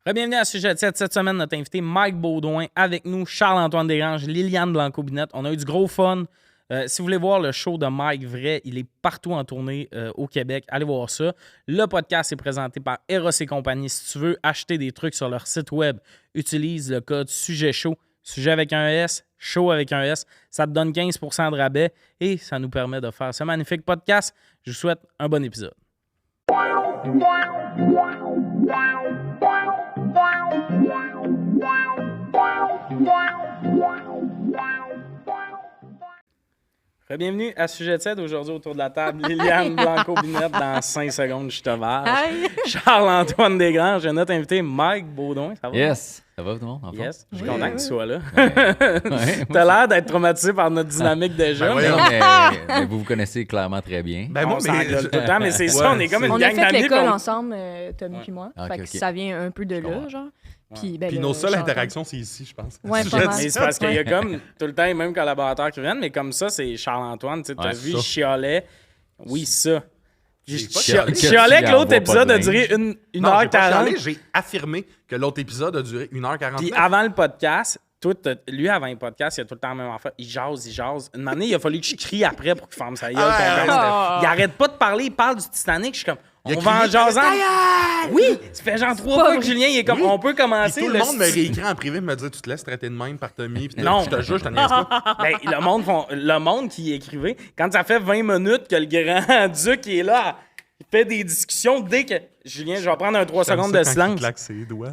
Bienvenue à Sujet 7. Cette semaine, notre invité Mike Beaudoin avec nous, Charles-Antoine Desgranges, Liliane Blanco-Binette. On a eu du gros fun. Si vous voulez voir le show de Mike vrai, il est partout en tournée au Québec. Allez voir ça. Le podcast est présenté par Eros et compagnie. Si tu veux acheter des trucs sur leur site web, utilise le code Sujet Chaud. Sujet avec un S, chaud avec un S. Ça te donne 15% de rabais et ça nous permet de faire ce magnifique podcast. Je vous souhaite un bon épisode. Bienvenue à Sujet 7. Aujourd'hui, autour de la table, Liliane Blanco-Binette dans 5 secondes, je te vache. Charles-Antoine Desgranges, et notre invité Mike Beaudoin. Ça va? Yes. Ça va, tout le monde? Enfin? Yes. Je suis content que tu sois là. T'as l'air d'être traumatisé par notre dynamique déjà. Mais vous connaissez clairement très bien. Ben moi, on s'engueule tout le temps, mais c'est ça, on est comme une gang d'amis. On a fait l'école ensemble, Tommy puis moi. Okay, fait que ça vient un peu de là, genre. Puis nos seules interactions, c'est ici, je pense. Ouais, mais c'est parce qu'il y a comme tout le temps les mêmes collaborateurs qui viennent, mais comme ça, c'est Charles-Antoine. Tu as vu, il chialait. Oui, ça. Chialait que l'autre épisode a duré 1h40. J'ai affirmé que l'autre épisode a duré 1h40. Puis avant le podcast, lui, avant le podcast, il a tout le temps la même affaire. Il jase. Une année, il a fallu que je crie après pour qu'il ferme sa gueule. Il arrête pas de parler, il parle du Titanic. Je suis comme, on va en jasant. Oui, ça fait genre 3 fois que Julien, il est comme, on peut commencer. Tout le monde me réécrit en privé, me dit, tu te laisses traiter de même par Tommy. Non. Je te jure, je te niaise pas. Ben, le monde qui écrivait, quand ça fait 20 minutes que le grand duc est là, il fait des discussions dès que. Julien, je vais prendre un 3 secondes de silence.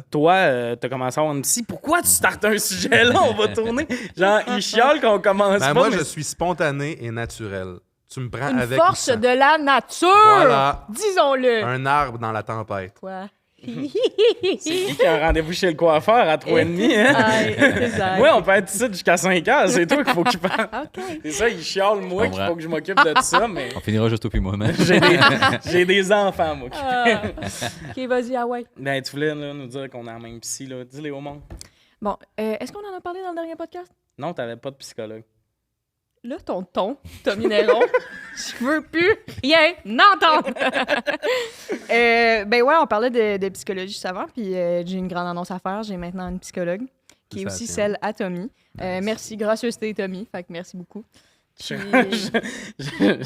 Toi, t'as commencé à avoir une psy. Pourquoi tu startes un sujet là? On va tourner. Genre, il chiale qu'on commence pas. Moi, je suis spontané et naturel. Tu me prends une avec. Force de la nature! Voilà. Disons-le. Un arbre dans la tempête. Quoi? C'est qui qui a un rendez-vous chez le coiffeur à 3h30, hein? Moi, on peut être ici jusqu'à 5h. C'est toi qu'il faut qu'il parle. Okay. C'est ça, il chiale moi qu'il faut que je m'occupe de tout ça, mais... On finira juste au puis moi-même. J'ai des enfants, moi. OK, vas-y, ouais. Ben, tu voulais là, nous dire qu'on a la même psy, là. Dis-les au monde. Bon, est-ce qu'on en a parlé dans le dernier podcast? Non, t'avais pas de psychologue. Là, ton Tommy Néron, je veux plus rien entendre. Ben ouais, on parlait de psychologie juste avant, puis j'ai une grande annonce à faire. J'ai maintenant une psychologue, qui est aussi celle à Tommy. Merci, gracieuseté Tommy, fait que merci beaucoup. Puis...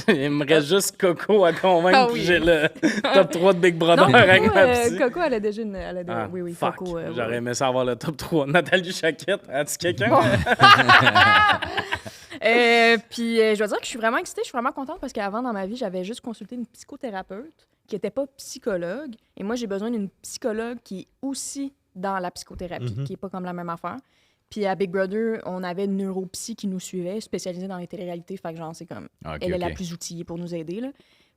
Il me reste juste Coco à convaincre, puis j'ai le top 3 de Big Brother non, avec ma psy. Coco, elle a déjà une... oui, fuck. Coco. J'aurais aimé ça avoir le top 3. Nathalie Chaquette, as-tu quelqu'un? Bon. Puis je dois dire que je suis vraiment excitée, je suis vraiment contente parce qu'avant dans ma vie, j'avais juste consulté une psychothérapeute qui n'était pas psychologue. Et moi, j'ai besoin d'une psychologue qui est aussi dans la psychothérapie, qui n'est pas comme la même affaire. Puis à Big Brother, on avait une neuropsy qui nous suivait, spécialisée dans les téléréalités. Fait que genre, c'est comme, elle est la plus outillée pour nous aider, là.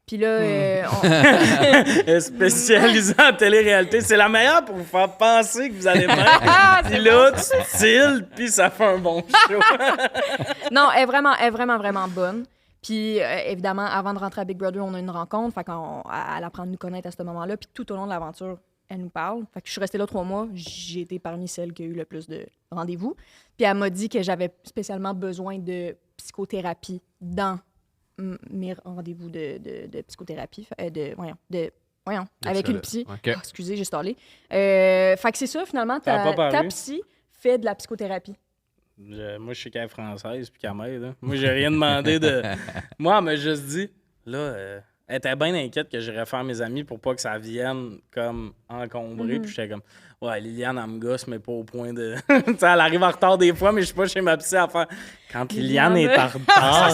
Puis là, spécialisée en télé-réalité, c'est la meilleure pour vous faire penser que vous allez bien. Puis là, tu tildes, puis ça fait un bon show. Non, elle est vraiment bonne. Puis évidemment, avant de rentrer à Big Brother, on a une rencontre. Fait qu'elle apprend à nous connaître à ce moment-là. Puis tout au long de l'aventure, elle nous parle. Fait que je suis restée là 3 mois. J'ai été parmi celles qui a eu le plus de rendez-vous. Puis elle m'a dit que j'avais spécialement besoin de psychothérapie dans mes rendez-vous de psychothérapie, avec une psy. Okay. Oh, excusez, j'ai stallé. Fait que c'est ça, finalement, ta psy fait de la psychothérapie. Moi, je suis qu'elle est française puis qu'elle m'aide. Moi, j'ai rien demandé de... Moi, elle m'a juste dit, là, elle était bien inquiète que j'irais faire mes amis pour pas que ça vienne comme encombré. Puis j'étais comme, ouais, Liliane, elle me gosse, mais pas au point de... Tu sais, elle arrive en retard des fois, mais je suis pas chez ma psy à faire... Quand Liliane est en retard...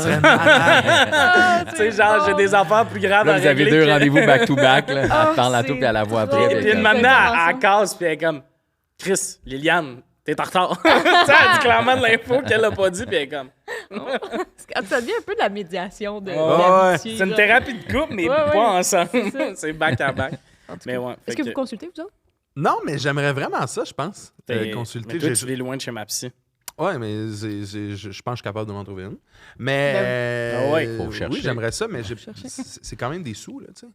Tu sais, genre, j'ai des affaires plus graves là, à vous avez régler 2 rendez-vous back-to-back. Là. Elle parle à tout, puis elle la voit après. Et puis maintenant, elle casse, puis elle est comme, Chris, Liliane, t'es en retard. Tu sais, elle dit clairement de l'info qu'elle a pas dit, puis elle est comme... Ça devient un peu de la médiation de c'est une thérapie de couple, mais pas ensemble. C'est back-à-back. Mais ouais, est-ce que vous consultez, vous autres? Non, mais j'aimerais vraiment ça, je pense. Mais Consulter. toi, tu vis loin de chez ma psy. Ouais, mais je pense que je suis capable de m'en trouver une. Mais faut chercher. oui, j'aimerais ça, mais c'est quand même des sous, là, tu sais.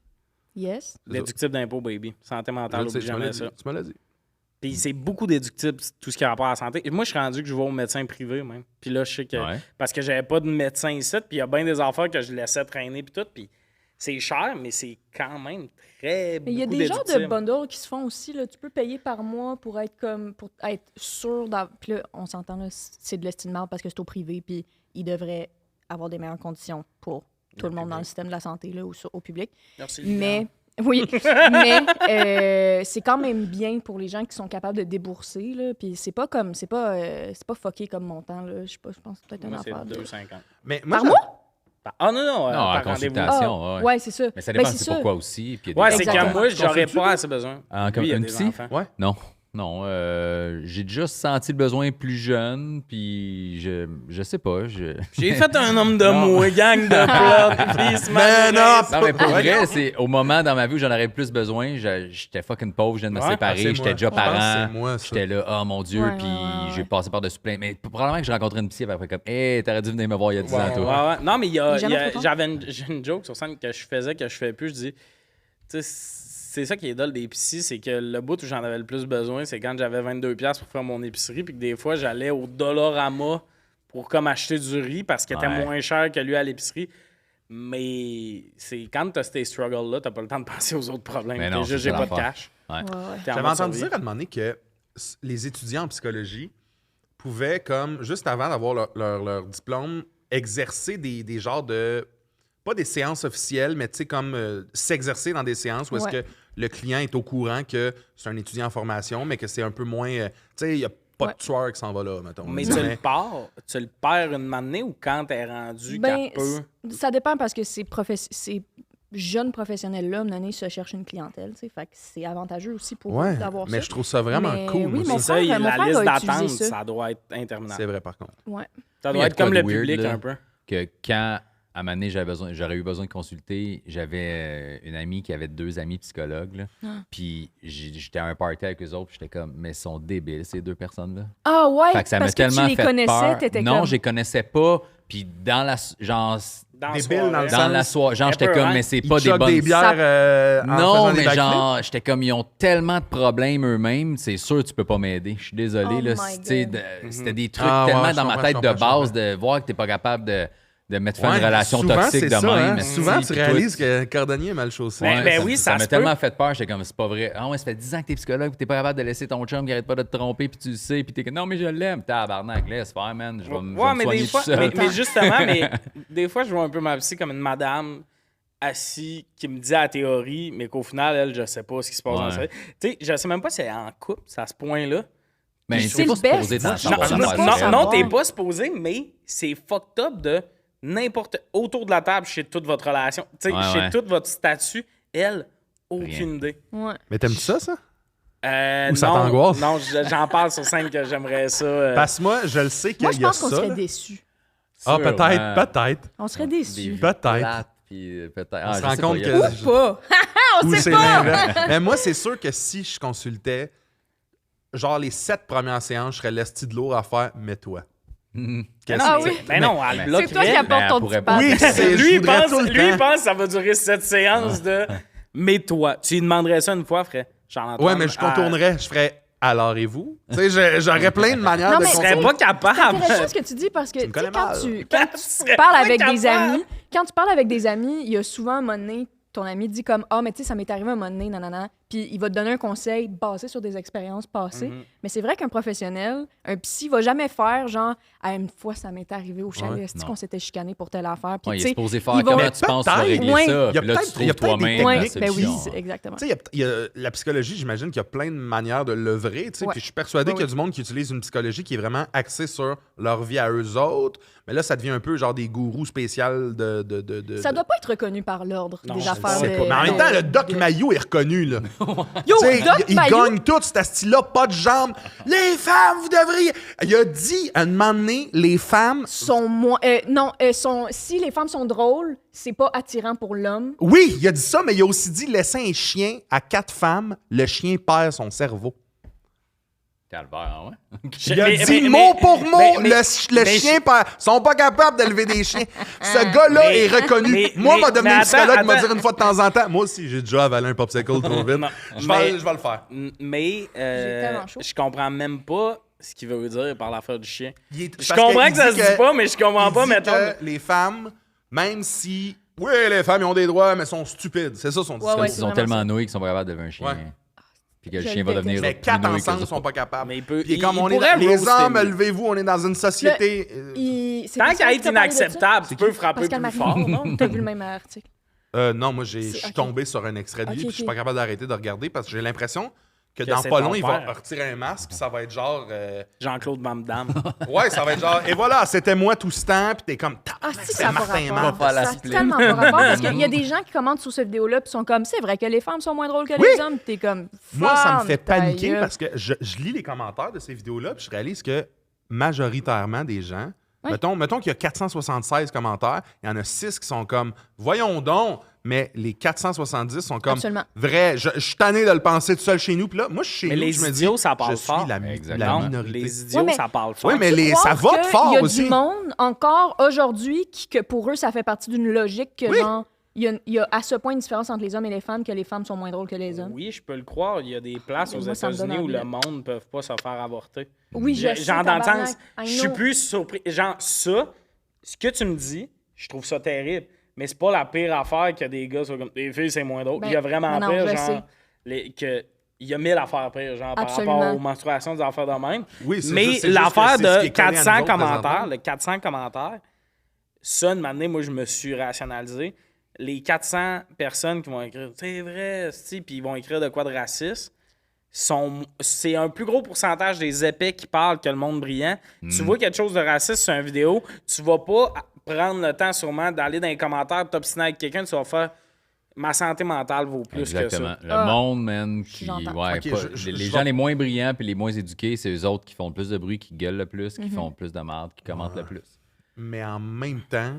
Yes. Déductible d'impôt, baby. Santé mentale, oublie jamais ça. Tu me l'as dit. Puis c'est beaucoup déductible, tout ce qui a rapport à la santé. Et moi, je suis rendu que je vais au médecin privé, même. Puis là, je sais que... Parce que j'avais pas de médecin ici, puis il y a bien des affaires que je laissais traîner, puis tout. Puis c'est cher, mais c'est quand même très Mais il y a beaucoup des genres de déductible. bundles qui se font aussi. Là. Tu peux payer par mois pour être sûr. Puis là, on s'entend, là, c'est de l'estime mal parce que c'est au privé. Puis ils devraient avoir des meilleures conditions pour tout le monde dans le système de la santé là, ou au public. Merci, Mais oui, mais c'est quand même bien pour les gens qui sont capables de débourser. Là. Puis c'est pas fucké comme montant. Là. Je sais pas, je pense que c'est peut-être Moi, un c'est affaire. 2,50. Mais moi, Par mois? Ah non, non, Non, par en rendez-vous. consultation. ouais. Ouais, c'est ça. Mais ça dépend Ben, c'est ça. pourquoi aussi. Puis il y a Ouais, des c'est gens- que Exactement. moi, j'aurais Consultes-tu, pas toi? assez besoin. Comme Lui, il a un des psy? enfants. Ouais. Non. Non, j'ai déjà senti le besoin plus jeune, puis je sais pas. J'ai fait un homme de Non. moi, gang de plot, please, Mais non, Non, mais pour Ouais. vrai, c'est au moment dans ma vie où j'en aurais plus besoin, j'étais fucking pauvre, je viens de me Ouais, séparer, c'est j'étais moi. déjà Je pense que parent, c'est moi, ça. j'étais là, oh mon Dieu, Ouais, puis ouais, ouais, j'ai ouais. passé par-dessus plein. Mais probablement que je rencontrais une psy après comme, hey, t'aurais dû venir me voir il y a 10 ans, Ouais, toi. ouais. Non, mais jamais trop tard. j'ai une joke sur scène que je faisais, que je fais plus. Je dis, tu sais, c'est ça qui est dole des psys, c'est que le bout où j'en avais le plus besoin, c'est quand j'avais 22$ pour faire mon épicerie, puis que des fois, j'allais au Dollarama pour comme acheter du riz parce qu'il était Ouais. moins cher que lui à l'épicerie. Mais c'est quand t'as ces struggles-là, t'as pas le temps de penser aux autres problèmes. Mais T'es non, juste, c'est j'ai ça pas de l'affaire. cash. Ouais. Ouais, ouais. T'es en J'avais mode entendu survie. dire à un moment donné que les étudiants en psychologie pouvaient, comme, juste avant d'avoir leur diplôme, exercer des genres de... Pas des séances officielles, mais tu sais, comme s'exercer dans des séances où est-ce Ouais. que le client est au courant que c'est un étudiant en formation, mais que c'est un peu moins... tu sais, il n'y a pas Ouais. de tueur qui s'en va là, mettons. Mais là. tu le perds une matinée ou quand t'es rendu Ben, qu'elle peut? ça dépend parce que ces jeunes professionnels-là, à un moment donné, se cherchent une clientèle. Tu sais, fait que c'est avantageux aussi pour eux Ouais, d'avoir ça. mais je trouve ça vraiment Mais cool. oui, moi, mon ça. frère- Ça, mon la frère liste a utilisé d'attente, ça. ça doit être interminable. C'est vrai, par contre. Ouais. Ça Il y doit a être de quoi comme de le weird, public là. un peu. Que quand, à un moment donné, j'aurais eu besoin de consulter, j'avais une amie qui avait 2 amis psychologues, là. Puis j'étais à un party avec eux autres, puis j'étais comme, mais ils sont débiles, ces 2 personnes-là. Ah ouais, Fait que ça m'a parce que tellement tu les fait connaissais, peur. t'étais Non, comme... je les connaissais pas. Puis dans la genre Dans Débile soirée. dans le dans la soirée, genre Un j'étais peu, comme hein? mais c'est Ils pas des choquent bonnes des bières en Non, faisant des mais backflips. genre j'étais comme ils ont tellement de problèmes eux-mêmes, c'est sûr tu peux pas m'aider. Je suis désolé Oh là, my tu sais, God. c'était des trucs Ah, ouais, tellement je dans ma comprends, tête je de comprends, base de voir que t'es pas capable de mettre fin à Ouais, une relation souvent, toxique c'est de ça, même. hein. mais Souvent, si, tu puis toi, réalises que Cordonnier est mal chaussé. Ben, Ouais, oui, ça ça m'a se tellement peut. fait peur, j'étais comme c'est pas vrai. Ah ouais, ça fait 10 ans que t'es psychologue, puis t'es pas capable de laisser ton chum qui arrête pas de te tromper, puis tu le sais, puis t'es comme non mais je l'aime, tabarnak, laisse faire man, je vais me Ouais, mais soigner des tout fois, seul. mais justement, des fois, je vois un peu ma psy comme une madame assise qui me dit la théorie, mais qu'au final, elle, je sais pas ce qui se passe dans Ouais. sa vie. Tu sais, je sais même pas si elle est en couple, c'est à ce point-là. Mais c'est c'est le pas best. supposé d'en Non, savoir tu une veux affaire pas pareille. savoir. non, t'es pas supposé, mais c'est fucked up de n'importe... Autour de la table, chez toute votre relation, tu sais, Ouais, chez ouais. tout votre statut, elle, Rien. aucune idée. Ouais. Mais t'aimes-tu ça? Ou Non, ça t'angoisse? Non, j'en parle sur scène que j'aimerais ça. Parce que moi, je le sais qu'il Moi, y je a pense qu'on ça. serait là. déçus. Ah, Sûrement. peut-être. On serait Des déçus. vies Peut-être. plates, puis peut-être. On se je rend sais pas, compte il y a- que- Ou pas. On Ou sait c'est pas. l'inverse. Mais moi, c'est sûr que si je consultais, genre les 7 premières séances, je serais l'esti de lourd à faire, mets-toi. Mhm. Mais non, Ah mais, oui. ben non, elle Mais- bloquerait. C'est toi qui apportes Mais elle ton pourrait petit pas. pad. Oui, c'est- je lui, il voudrais pense, tout le lui, il temps. pense que ça va durer cette séance de mais toi. Tu lui demanderais ça une fois, frère. Charles-Antoine, Ouais, mais je contournerais, je ferais alors et vous? Tu sais, j'aurais plein de manières Non, de mais Je serais contourner. pas capable. C'est intéressant ce que tu dis parce que me tu sais, connais quand mal. tu Tu serais parles pas avec des capable. amis, quand tu parles avec des amis, il y a souvent un moment donné, ton ami dit comme ah mais tu sais ça m'est arrivé un moment donné nanana, puis il va te donner un conseil basé sur des expériences passées. Mhm. Mais c'est vrai qu'un professionnel, un psy va jamais faire genre ah, une fois ça m'est arrivé au chalet, Ouais, c'est non. qu'on s'était chicané pour telle affaire, puis Ouais, tu il est sais supposé faire ils vont- comment Mais tu penses que tu vas peut-être. régler Ouais. ça. Il y a Puis là, tu peut-être- il y a trouves peut-être toi-même des la ouais, ben oui, solution. c'est exactement. Tu sais, il y a la psychologie, j'imagine qu'il y a plein de manières de l'œuvrer. Tu sais, Ouais. Puis je suis persuadé Ouais, qu'il y a du monde qui utilise une psychologie qui est vraiment axée sur leur vie à eux autres. Mais là, ça devient un peu genre des gourous spéciaux de. Ça doit pas être reconnu par l'ordre Non, des je affaires. sais de- pas. Mais en même temps, le Doc de- Mayo est reconnu. Là. Yo, Tu sais, Doc il Mayo, gagne tout, ce style-là, pas de jambes. Les femmes, vous devriez. Il a dit à un moment donné, les femmes. sont moins. Non, si les femmes sont drôles, c'est pas attirant pour l'homme. Oui, il a dit ça, mais il a aussi dit laisser un chien à 4 femmes, le chien perd son cerveau. Calvaire, hein, ouais. Il a Mais- dit mais- mot pour mot, mais- le mais- chien perd. Ils sont pas capables d'élever des chiens. Ce gars-là Mais- est reconnu. mais- Moi, mais- va devenir mais psychologue, attends, m'a dire attends. une fois de temps en temps. Moi aussi, j'ai déjà avalé un popsicle trop vite. Non, Je mais- vais le faire. Mais J'ai tellement chaud. je comprends même pas ce qu'il veut dire par l'affaire du chien. Il est- Je parce comprends qu'il que ça se dit dit pas, mais je comprends il pas, dit mettons. que les femmes, même si Oui, les femmes, ils ont des droits, mais sont stupides. C'est ça son discours. ouais, Ils c'est sont vraiment tellement ça. nouilles qu'ils sont pas capables de devenir un chien. Ouais. Puis que le Je chien le va devenir. Mais plus 4 nouille que ensemble les sont autres. pas capables. Mais il peut- Puis il- comme il on est pourrait les roaster, hommes, lui. levez-vous, on est dans une société. C'est Tant Pascal qu'à qui être t'a parlé de ça? inacceptable, tu peux frapper Pascal plus Marino, fort. non? T'as vu le même article. Non, moi, je suis ok. tombé sur un extrait de lui, Ok, puis je suis ok. pas capable d'arrêter de regarder parce que j'ai l'impression que Que dans c'est pas ton long, il va père. retirer un masque, puis ça va être genre. Jean-Claude Van Damme. Ouais, ça va être genre. Et voilà, c'était moi tout ce temps, puis t'es comme. Ah, si, c'est ça n'a pas Martin rapport. Marc. Ça a tellement pas rapport parce qu'il y a des gens qui commentent sous cette vidéo-là puis sont comme, c'est vrai que les femmes sont moins drôles que Oui. les hommes. T'es comme, Moi, ça me femme, fait ta paniquer gueule. parce que je lis les commentaires de ces vidéos-là, puis je réalise que majoritairement des gens. Oui. Mettons qu'il y a 476 commentaires, il y en a 6 qui sont comme voyons donc, mais les 470 sont comme Absolument. vrai, je suis tanné de le penser tout seul chez nous. Puis là, moi, je suis chez Mais nous, les je me dis, idiots, ça parle je suis fort. la Exactement. minorité. Les idiots, Ouais, mais- ça parle fort. Oui, mais Tu ça crois vote qu'il fort y a aussi. du monde encore aujourd'hui que pour eux, ça fait partie d'une logique que Oui. genre, il y a à ce point une différence entre les hommes et les femmes que les femmes sont moins drôles que les hommes. Oui, je peux le croire. Il y a des places aux Moi, ça me donne États-Unis où envie. le monde ne peut pas se faire avorter. Oui, je sais, Genre, dans le tabarnak, sens, I je suis know. plus surpris. Genre, ça, ce que tu me dis, je trouve ça terrible. Mais c'est pas la pire affaire que des gars soient comme les filles, c'est moins drôle. Ben, Il y a vraiment non, pire, je genre. sais. Il y a 1000 affaires pires, genre, par Absolument. rapport aux menstruations, des affaires de même. Oui, c'est Mais juste- c'est juste l'affaire que c'est ce qui de est collé à nous 400 autres commentaires, présentement. le 400 commentaires, ça, de m'amener, moi, je me suis rationalisé. Les 400 personnes qui vont écrire « C'est vrai, sti », puis ils vont écrire de quoi de raciste, c'est un plus gros pourcentage des épais qui parlent que le monde brillant. Tu vois quelque chose de raciste sur une vidéo, tu vas pas prendre le temps sûrement d'aller dans les commentaires, t'obstiner avec quelqu'un, tu vas faire « Ma santé mentale vaut plus Exactement. que ça ». Le Ah. monde, man, qui. J'entends. Ouais, Ok, pas- je les vais- gens les moins brillants puis les moins éduqués, c'est eux autres qui font le plus de bruit, qui gueulent le plus, Mhm. qui font plus de merde, qui commentent le plus. Mais en même temps,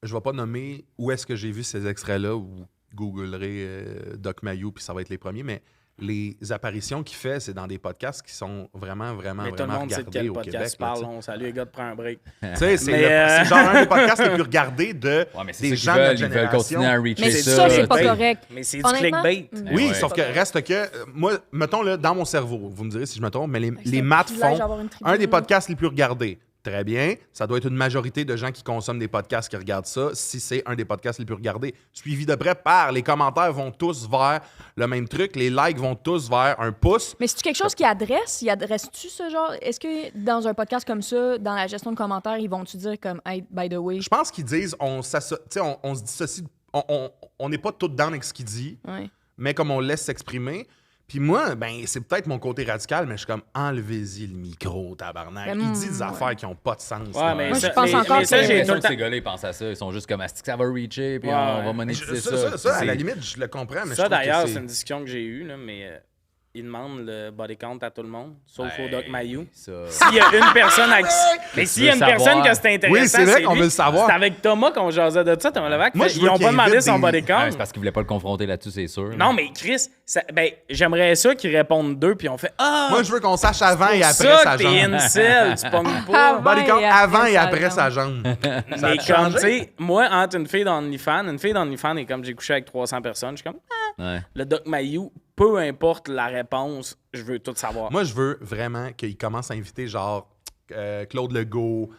je vais pas nommer où est-ce que j'ai vu ces extraits-là, ou googlerez Doc Mayou, puis ça va être les premiers, mais les apparitions qu'il fait, c'est dans des podcasts qui sont vraiment, vraiment, Mais tout le vraiment monde sait de regardés quel au podcast Québec. tu parles. On salue les gars de Prends un break. Tu sais, c'est Mais, c'est genre un des podcasts les plus regardés de Ouais, mais c'est des ça gens qu'ils de veulent. notre Ils veulent génération. continuer à reacher Mais ça. ça, c'est pas Ben, correct. Mais c'est du Honnêtement, clickbait. Oui, Ouais. sauf que reste que, moi, mettons, là, dans mon cerveau, vous me direz si je me trompe, mais les c'est un maths privilège font d'avoir une tribune, un des là. podcasts les plus regardés. Très bien. Ça doit être une majorité de gens qui consomment des podcasts qui regardent ça, si c'est un des podcasts les plus regardés. Suivi de près par les commentaires vont tous vers le même truc, les likes vont tous vers un pouce. Mais c'est-tu quelque chose qui adresse? Il adresse-tu ce genre? Est-ce que dans un podcast comme ça, dans la gestion de commentaires, ils vont-tu dire comme, hey, by the way? Je pense qu'ils disent, on se dissocie, on n'est pas tout dans avec ce qu'il dit, Ouais. mais comme on le laisse s'exprimer. Puis moi, ben c'est peut-être mon côté radical, mais je suis comme, enlevez-y le micro, tabarnak. Mais Il dit des ouais. affaires qui n'ont pas de sens. Ouais, là. mais Moi, je ça, pense encore mais ça, que- j'ai J'ai tout l'impression le que temps. ces gars-là, ils pensent à ça. Ils sont juste comme, est-ce que ça va reacher, puis Ouais, on va ouais. monétiser Ça, ça. à la C'est- limite, je le comprends, mais je Ça, trouve d'ailleurs, que c'est une discussion que j'ai eue, là, mais ils demandent le body count à tout le monde, sauf au Doc Mayou. Ça. S'il y a une personne à qui... Mais s'il y a une veux personne savoir. que c'est intéressant, Oui, c'est vrai qu'on lui. veut le savoir. C'est avec Thomas qu'on jasait de ça, Thomas Levac. Moi, Fait, je ils veux n'ont qu'il pas demandé invite son des- body count. Ouais, c'est parce qu'ils voulaient pas le confronter là-dessus, c'est sûr. Non, mais Chris, ben, j'aimerais ça qu'ils répondent deux, puis on fait « Ah! Moi, je veux qu'on sache avant et après ça sa que t'es jambe. incel, tu pognes pas. Body count et avant après et sa après jambe. sa jambe. Ça Mais a comme, changé? tu sais, moi, entre une fille d'OnlyFans est comme j'ai couché avec 300 personnes, je suis comme, Ouais. le Doc Mayou, peu importe la réponse, je veux tout savoir. Moi, je veux vraiment qu'il commence à inviter genre Claude Legault.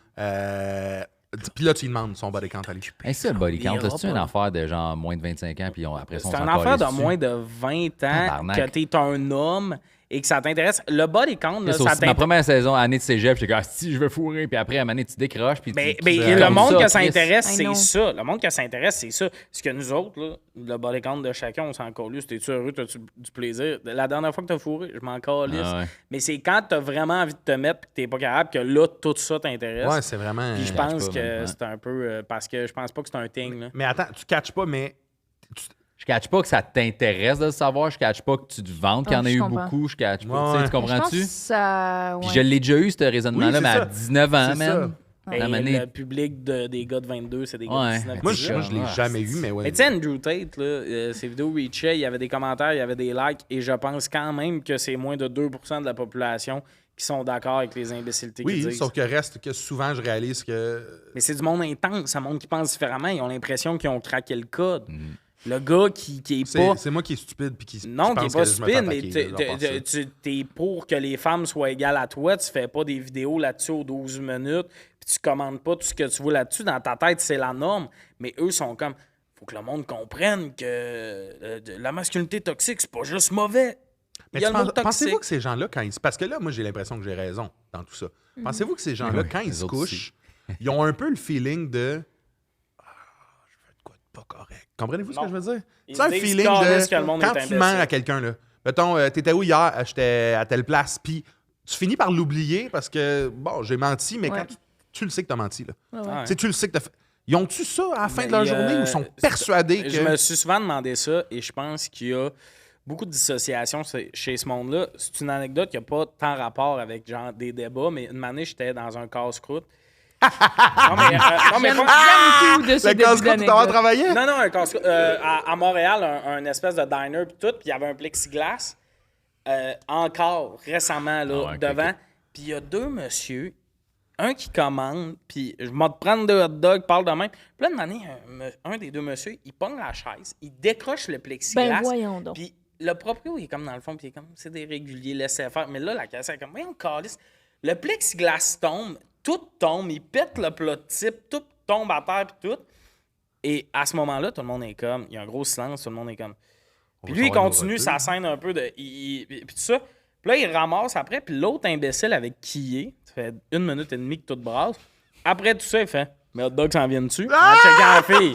Puis là, tu lui demandes son body count à lui. Hey, ça, le body count, Il ira c'est-tu une pas. affaire de genre moins de 25 ans, puis après ça, on C'est s'en une affaire de calisse dessus? moins de 20 ans Tabarnak. que t'es un homme et que ça t'intéresse. Le body count, là, C'est ça aussi ma t'intéresse. première saison, année de cégep, j'étais comme, ah, si, je veux fourrer, puis après, à un moment donné, tu décroches, puis Mais, tu le comme monde que ça Chris. intéresse, I c'est know. ça. Le monde que ça intéresse, c'est ça. Ce que nous autres, là, le body count de chacun, on s'en calisse. T'es-tu heureux? T'as-tu du plaisir? La dernière fois que t'as fourré, je m'en calisse. Ah ouais. Mais c'est quand t'as vraiment envie de te mettre et que t'es pas capable que là, tout ça t'intéresse. Ouais, c'est vraiment. Puis je catch pense pas, que man, ouais. c'est un peu... parce que je pense pas que c'est un thing, là. Mais attends, tu catches pas, mais. Je catch pas que ça t'intéresse de le savoir, je catch pas que tu te vantes qu'il y en a je eu comprends. beaucoup, je catch pas. Ouais, Tu sais, ouais. tu Je pense comprends-tu? que ça... Puis ouais. je l'ai déjà eu, ce raisonnement-là, Oui, c'est mais à ça. 19 ans, C'est ça. man. Et À un moment donné- le public des gars de 22, c'est des gars de Ouais. 19. Moi, C'est je ça. l'ai Ah, jamais eu, mais ouais. Mais tu sais, Andrew Tate, là, ses vidéos reachaient, il y avait des commentaires, il y avait des likes, et je pense quand même que c'est moins de 2% de la population qui sont d'accord avec les imbécilités qu'ils Oui, disent. sauf que reste que souvent, je réalise que. Mais c'est du monde intense, un monde qui pense différemment. Ils ont l'impression qu'ils ont craqué le code. Mm. Le gars qui est C'est pas... c'est moi qui est stupide puis qui Non, qui pense est pas que je me fais stupide, mais attaquer, là, genre, ça. tu es pour que les femmes soient égales à toi. Tu fais pas des vidéos là-dessus aux 12 minutes, puis tu commandes pas tout ce que tu vois là-dessus. Dans ta tête, c'est la norme. Mais eux sont comme, faut que le monde comprenne que la masculinité toxique, c'est pas juste mauvais. Mais Il y a le mot toxique. pensez-vous que ces gens-là, quand ils... Parce que là, moi, j'ai l'impression que j'ai raison dans tout ça. Pensez-vous que ces gens-là, Oui, quand ils les se autres couchent, ils ont un peu le feeling de... je fais de quoi de pas correct. Comprenez-vous ce que Non. je veux dire? Ils C'est un disent feeling carrément que le de... monde Quand est tu mens imbécile. à quelqu'un, là, mettons, t'étais où hier? J'étais à telle place, puis tu finis par l'oublier parce que, bon, j'ai menti, mais Ouais. quand tu le sais que t'as menti, là. Ouais, ouais. Ouais. Tu sais, tu le sais que t'as fait... Ils ont-tu ça à la fin Mais de leur il y a- journée ou sont persuadés que... Je me suis souvent demandé ça et je pense qu'il y a beaucoup de dissociation chez ce monde-là. C'est une anecdote qui n'a pas tant rapport avec genre des débats, mais une année, j'étais dans un casse-croûte. non, mais J'aime pas- j'aime tout de ce Le début casse-croûte, t'as d'anecdote. Non, travaillé? non, un casse-croûte. À Montréal, un espèce de diner puis tout, puis il y avait un plexiglas encore récemment là, Ah ouais, ok, devant. ok. Puis il y a deux messieurs, un qui commande, puis je vais te prendre deux hot dogs, parle de même. Puis là, une année, un des deux messieurs, il pogne la chaise, il décroche le plexiglas. Ben voyons donc. Puis le proprio, il est comme dans le fond, puis il est comme, c'est des réguliers, laissez faire. Mais là, la caisse est comme, voyons, calisse. Le plexiglas tombe, tout tombe, il pète le plat de type, tout tombe à terre, puis tout. Et à ce moment-là, tout le monde est comme, il y a un gros silence, tout le monde est comme. Puis lui, il continue sa scène un peu de. Puis tout ça. Puis là, il ramasse après, puis l'autre imbécile avec qui il est, ça fait 1 minute et demie que tout brasse. Après tout ça, il fait, mais hot dog s'en vient dessus. En checkant la fille.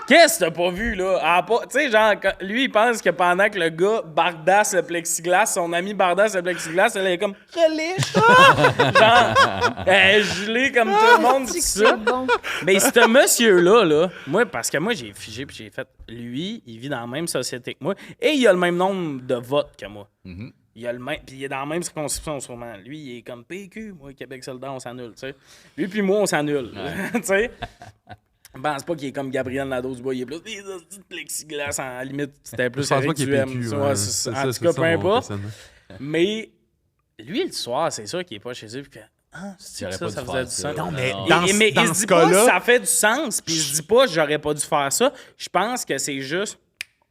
Qu'est-ce que t'as pas vu, là? Tu sais, genre, lui, il pense que pendant que le gars bardasse le plexiglas, son ami bardasse le plexiglas, elle est comme, reliche! Genre, gelé comme tout le monde, dit C'est ça. bon. Mais ce monsieur-là, là, moi, parce que moi, j'ai figé puis j'ai fait, lui, il vit dans la même société que moi et il a le même nombre de votes que moi. Il a le même, puis il est dans la même circonscription sûrement. Lui, il est comme PQ, moi, Québec solidaire, on s'annule, tu sais. Lui puis moi, on s'annule, tu sais. Je pense pas qu'il est comme Gabriel Nadeau-Dubois, il est plus des hosties de plexiglas, à la limite, c'était plus Je pense pas Éric qu'il est Duhem. PQ. Ouais, c'est ça. En tout cas, peu importe. Mais lui, le soir, c'est sûr qu'il est pas chez eux, puis que, c'est J'aurais ça, pas ça dû faisait faire du ça. sens. Non, mais Non. Mais dans il ce se dit pas cas-là... ça fait du sens, puis il se dit pas j'aurais pas dû faire ça. Je pense que c'est juste.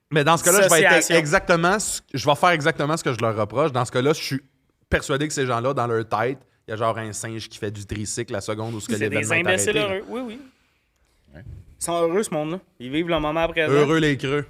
Mais dans ce cas-là, je vais être Dissociation. exactement... Je vais faire exactement ce que je leur reproche. Dans ce cas-là, je suis persuadé que ces gens-là, dans leur tête, il y a genre un singe qui fait du tricycle la seconde où ce que C'est des l'événement est imbéciles arrêté. heureux. Oui, oui. Ils sont heureux, ce monde-là. Ils vivent le moment présent. Heureux les creux.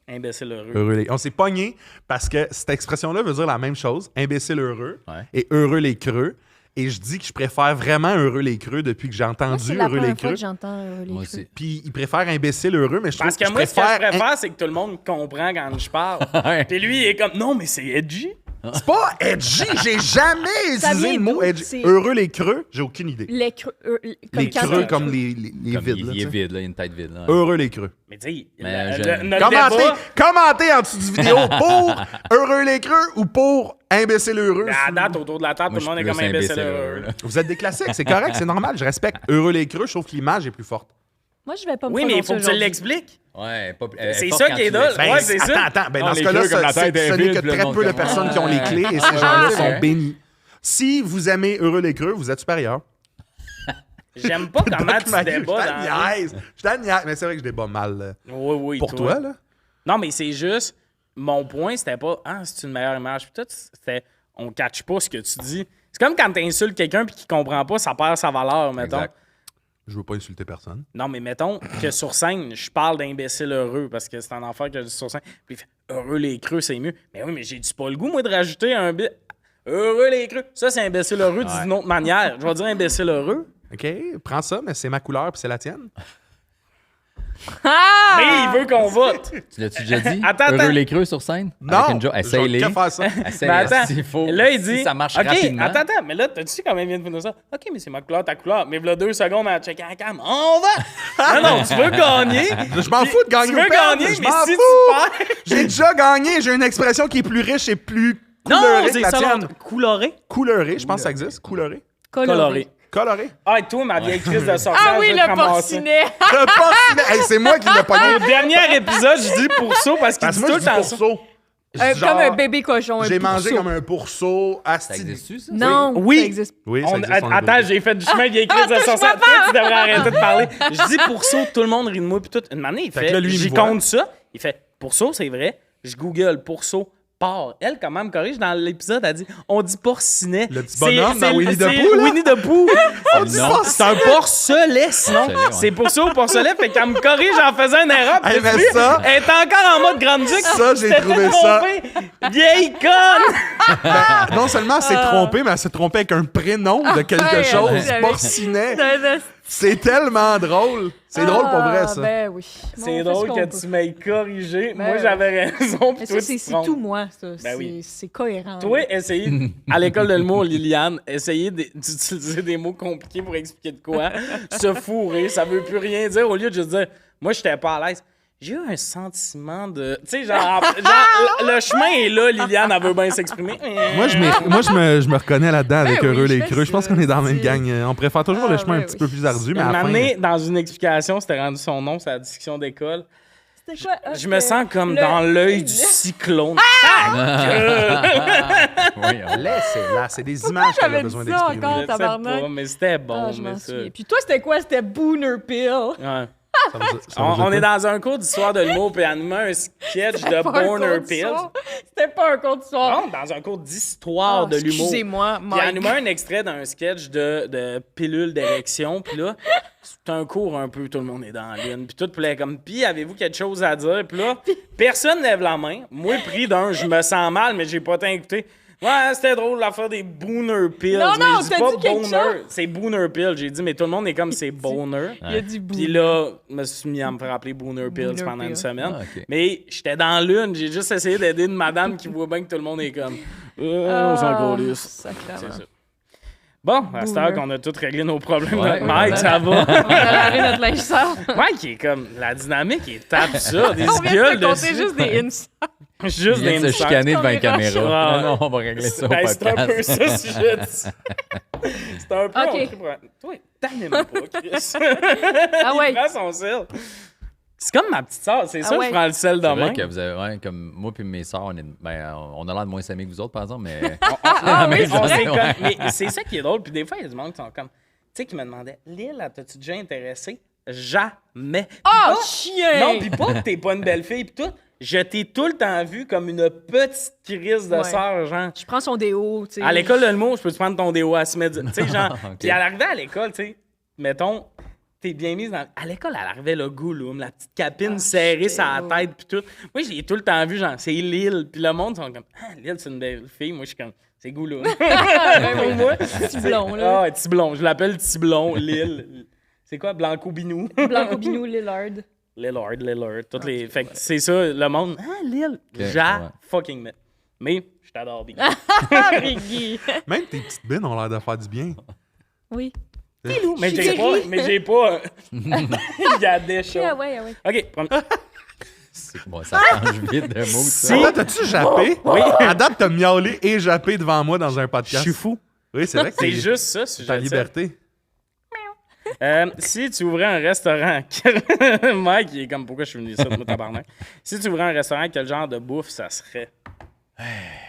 Imbéciles heureux. Heureux les... On s'est pogné parce que cette expression-là veut dire la même chose, imbécile heureux, Ouais. et heureux les creux. Et je dis que je préfère vraiment heureux les creux depuis que j'ai Moi, entendu c'est la heureux les première fois creux. que j'entends les Moi creux. aussi. Puis ils préfèrent imbécile heureux, mais je trouve Parce que je moi, ce que je préfère... préfère, c'est que tout le monde comprend quand je parle. Ouais. Puis lui, il est comme, non, mais c'est edgy. C'est pas edgy, j'ai jamais Ça utilisé vient le mot d'où? edgy. C'est- Heureux les creux, j'ai aucune idée. Les creux. Les quand creux t'es- comme les Comme vides. il là, est tu sais. vide, là, il a une tête vide. Là. Heureux les creux. Mais tu sais, Mais notre débat... Commentez en dessous du vidéo pour heureux les creux ou pour imbécile heureux. À date, autour de la table, Moi, tout le monde est je suis comme plus imbécile imbécile heureux. heureux, là. Vous êtes des classiques, c'est correct, c'est normal, je respecte. Heureux les creux, je trouve que l'image est plus forte. Moi, je vais pas me Oui, mais il faut que tu prononcer l'expliques. Ouais, pas, C'est ça qui est drôle. Ben, Ouais, c'est ça. Attends, ben, Non, dans ce les cas-là, creux comme la ce tête est n'est vide, que puis le très monde peu de comme- personnes qui ont les clés et ces Ouais, gens-là c'est sont vrai. bénis. Si vous aimez heureux les creux, vous êtes supérieur. J'aime pas comment tu débats dans la vie. Je t'agniaise, mais c'est vrai que je débat mal Oui, oui, pour toi, là. Non, mais c'est juste, mon point, c'était pas, c'est une meilleure image. Puis tout, c'était, on catch pas ce que tu dis. C'est comme quand t'insultes quelqu'un puis qu'il comprend pas, ça perd sa valeur, mettons. Exact. Je veux pas insulter personne. Non, mais mettons que sur scène, je parle d'imbécile heureux parce que c'est un enfant que je dis sur scène. Puis il fait, heureux les creux, c'est mieux. Mais oui, mais j'ai-tu pas le goût, moi, de rajouter un bit. Heureux les creux. Ça, c'est imbécile heureux, dit d'une autre manière. Je vais dire imbécile heureux. OK, prends ça, mais c'est ma couleur puis c'est la tienne. Ah! Mais il veut qu'on vote. Tu l'as-tu déjà dit? Attends, Heureux attends. les creux sur scène? Non! Avec une joke. Essaye-les. Je vais que faire ça. Essaye, Mais attends, s'il faut. là, il dit. Si ça marche OK, rapidement. attends, mais là, t'as-tu quand même vient de finir ça? OK, mais c'est ma couleur, ta couleur. Mais voilà 2 secondes à checker la cam. On va! Non, tu veux gagner. Je m'en fous de gagner Tu ou veux perdre, gagner, je mais m'en si fous. tu perds. J'ai déjà gagné, j'ai une expression qui est plus riche et plus Non, couleur c'est la ça, tienne. l'autre. Couloré. Couleur, je pense que ça existe. Couleur. Coloré. Coloré. Ah, et toi, ma vieille crise de sorcière. Ah oui, je vais te le ramasser. porcinet! Le porcinet. Hey, c'est moi qui l'ai pogné. Au dernier épisode, je dis pourceau parce qu'il Parce dit que tout moi, le je dis temps ça. pourceau. Je dis Comme genre, un bébé cochon. un J'ai mangé pourceau. comme un pourceau. Ça Asti. existe-tu, ça? Non, Oui. ça existe. Oui, ça existe. on Attends, l'a j'ai fait du chemin vieille crise de sorcière. Toi, tu devrais arrêter de parler. Je dis pourceau, tout le monde rit de moi. Puis tout. Une année, il Fait que fait. là, lui, il me J'y voit. compte ça. Il fait pourceau, c'est vrai. Je google pourceau, porc. Elle, comment elle me corrige dans l'épisode, elle dit on dit porcinet. Le petit bonhomme dans Winnie the c'est Pooh, là? Winnie the Pooh. Non. C'est un porcelet, sinon. Porcelet, ouais. C'est pour ça au porcelet. Fait qu'elle me corrige en faisant une erreur. Hey, Puis mais tu sais, ça- elle est encore en mode grande duc. Ça, j'ai trouvé ça. Vieille conne. Non seulement elle s'est trompée, mais elle s'est trompée avec un prénom de quelque Ouais, chose. j'avais- Porcinet. C'est tellement drôle. C'est drôle pour vrai, ça. Ben oui. C'est Bon, on fait drôle ce que qu'on tu peut. m'aies corrigé. Ben Moi, ouais. j'avais raison. Puis Mais toi, ça, tu c'est te trompes. tout moi, ça. Ben oui. C'est cohérent. Toi, essayez, à l'école de l'humour, Liliane, essayez d'utiliser des mots compliqués pour expliquer de quoi. Se fourrer, ça veut plus rien dire. Au lieu de juste dire, moi, j'étais pas à l'aise. J'ai eu un sentiment de. Tu sais, genre, le chemin est là, Liliane, elle veut bien s'exprimer. Moi, je me reconnais là-dedans avec Ben oui, Heureux les je fais Creux. Je pense ça, qu'on est dans la même c'est- gang. On préfère toujours le Ah, chemin un ben petit oui. peu plus ardu, mais Une à la fin... année, dans une explication, c'était rendu son nom, c'est la discussion d'école. C'était quoi? Ah, Je me c'était sens comme le- dans l'œil du cyclone. Oui, on- Laissez-la, c'est des images qu'elle a j'avais besoin dit ça d'exprimer. encore. Je sais tabarnak. pas, mais c'était bon, Ah, je mais m'en ça. souviens. Puis toi, c'était quoi? C'était Booner Pill. Ouais. Ça veut dire- ça veut On dire est quoi? dans un cours d'histoire de l'humour, puis elle nous met un sketch de Pas un Borner conte Pills. soir. C'était pas un conte soir. Non, dans un cours d'histoire Ah, de l'humour. excusez-moi, Puis elle nous met Mike. un extrait d'un sketch de pilule d'érection, puis là, c'est un cours un peu, tout le monde est dans la ligne, puis tout plaît comme, puis avez-vous quelque chose à dire? Puis là, personne lève la main. Moi, pris d'un, je me sens mal, mais j'ai pas tant écouté. Ouais, c'était drôle l'affaire des Booner Pills. Non, mais non, je dis t'as pas dit quelque Boner, chose. c'est Booner Pills. J'ai dit, mais tout le monde est comme c'est Boner. Il y a du Puis Booner. là, je me suis mis à me faire appeler Booner Pills Booner pendant une Pills. semaine. Ah, ok. Mais j'étais dans l'une, j'ai juste essayé d'aider une madame qui voit bien que tout le monde est comme on s'en calisse. Sacrément. C'est ça. Bon, à cette heure Boomer. qu'on a tous réglé nos problèmes, Ouais, notre Mike, ouais. ça va. On a lavé notre linge sale. Mike, il est comme, la dynamique est absurde. Des On vient de gueules te compter dessus. juste des hints. Juste Il vient des de se insights. chicaner devant la caméra. caméra. Ouais. Non, on va régler ça au Ben, c'est un peu podcast. ça, si je dis. C'est un peu... Ok. on crie pour un- Toi, t'animes pas, Chris. Ah ouais. Il prend son sel. C'est comme ma petite sœur, c'est Ah ça, ouais. je prends le sel de C'est vrai main. que vous avez, ouais, comme moi puis mes sœurs, on a l'air de moins s'aimer que vous autres, par exemple, mais... Ah oui, On c'est s'est Ouais. comme- mais c'est ça qui est drôle. Puis des fois, il y a du monde qui sont comme. Tu sais, qui me demandait Lille, t'as-tu déjà intéressé? Jamais. Puis Oh, pas- chien! Non, puis pas que t'es pas une belle fille, puis tout. Je t'ai tout le temps vu comme une petite crise de Ouais. sœur, genre. Je prends son déo, tu sais. À l'école de l'humour, je peux te prendre ton déo à se mettre. Tu sais, genre. Ok. Puis à l'arrivée à l'école, tu sais, mettons, t'es bien mise dans. À l'école, elle arrivait le goulum, la petite capine serrée sur la tête, puis tout. Moi, j'ai tout le temps vu, genre, c'est Lille. Puis le monde sont comme, ah, Lille, c'est une belle fille. Moi, je suis comme, c'est goulum. Pour moi, Petit blond, là. Ah, Tiblon. Je l'appelle Tiblon, Lille. C'est quoi, Blanco Binou? Blanco Binou Lillard. Lillard. Toutes les... Fait que c'est ça, le monde. Ah, Lille. ouais. Fucking met. Mais, je t'adore bien. Ah, Riggy. Même tes petites bines ont l'air de faire du bien. Oui. Mais Je suis j'ai pas. guérie. Mais j'ai pas. Il y a des choses. Ah ouais, ah ouais. OK. C'est bon, ça change vite de mots, ça. Ah, t'as-tu jappé? Oui. À date, t'as miaulé et jappé devant moi dans un Je podcast. suis fou. Oui, c'est vrai que C'est c'est juste ça, si ta je dis ça. liberté. Si tu ouvrais un restaurant, Mike, il est comme pourquoi je suis venu ici, moi, tabarnak. Si tu ouvrais un restaurant, quel genre de bouffe ça serait?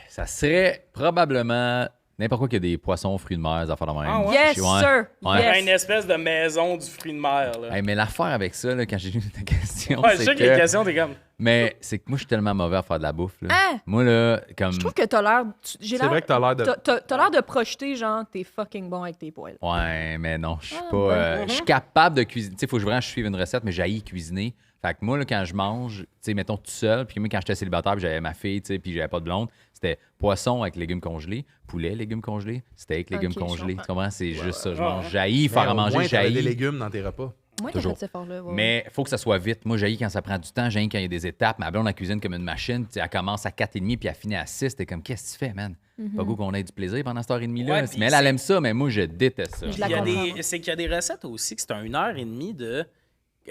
Ça serait probablement n'importe quoi qu'il y a des poissons, fruits de mer, des affaires de même. Ah ouais? Yes, Ouais. sir. Ouais. Yes. Une espèce de maison du fruit de mer, là. Hey, mais l'affaire avec ça, là, quand j'ai lu ta question, Ouais, je c'est sais que les que... questions, t'es comme. Mais c'est que moi, je suis tellement mauvais à faire de la bouffe. Là. Hein? Moi, là, comme... Je trouve que t'as l'air. J'ai C'est l'air. vrai que t'as l'air de... T'as l'air de projeter, genre, t'es fucking bon avec tes poils. Ouais, mais non, je suis Ah, pas... ouais. je suis capable de cuisiner. Tu sais, il faut que je suive une recette, mais j'haïs cuisiner. Fait que moi, là, quand je mange, tu sais, mettons tout seul, puis moi, quand j'étais célibataire, puis j'avais ma fille, tu sais, puis j'avais pas de blonde, c'était poisson avec légumes congelés, poulet, légumes congelés, steak, légumes Ok, je congelés. Tu comprends. comprends? C'est juste ça. Je ouais. mange. J'haïs faire Mais à au manger, moins, t'avais des j'haïs. légumes dans tes repas. Moi, t'as Toujours. fait cet effort-là. ouais. Mais il faut que ça soit vite. Moi, j'haïs quand ça prend du temps. J'haïs quand il y a des étapes. Ma blonde, la cuisine comme une machine. Tu sais, elle commence à 4h30 puis elle finit à 6. T'es comme, qu'est-ce que tu fais, man? Pas goût qu'on ait du plaisir pendant cette heure et demie-là. Ouais, puis mais elle aime ça, mais moi, je déteste ça. Je la Il y a comprends. c'est qu'il y a des recettes aussi que c'est 1h30 de.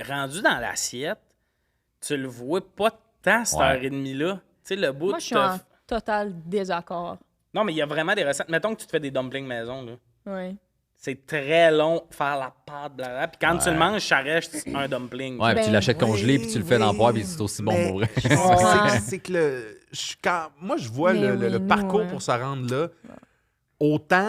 Rendu dans l'assiette, tu le vois pas tant, cette Ouais. heure et demie-là. Tu sais, le bout Moi, de je suis en total désaccord. Non, mais il y a vraiment des recettes. Mettons que tu te fais des dumplings maison, là. Ouais. C'est très long faire la pâte, blablabla. Puis quand tu le manges, ça reste un dumpling. Ouais, puis tu Ben, l'achètes congelé, puis tu le fais dans le poêle, puis c'est aussi bon Mais- pour vrai. C'est que moi, je vois Mais le oui, nous, parcours ouais. pour se rendre là. Autant,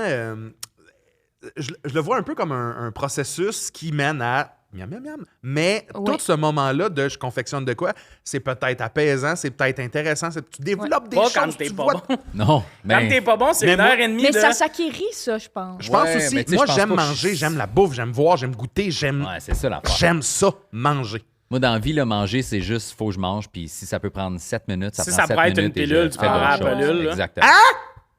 je le vois un peu comme un processus qui mène à miam, miam, miam. Mais Ouais. tout ce moment-là de je confectionne de quoi, c'est peut-être apaisant, c'est peut-être intéressant, tu développes des Pas choses, quand t'es tu pas vois. bon. Non, Quand t'es pas bon, c'est Mais une moi- heure et demie Mais de... ça s'acquérit, ça, je pense. Je pense Ouais, aussi, mais tu sais, moi je pense j'aime pas que manger, je- j'aime la bouffe, j'aime voir, j'aime goûter, Ouais, c'est ça l'affaire. j'aime ça, manger. Moi, dans la vie, là, manger, c'est juste, faut que je mange. Puis si ça peut prendre 7 minutes, ça Si prend ça 7 pourrait être une minutes. et pilule, je tu fais prends d'autres la choses. pilule, là. Exactement.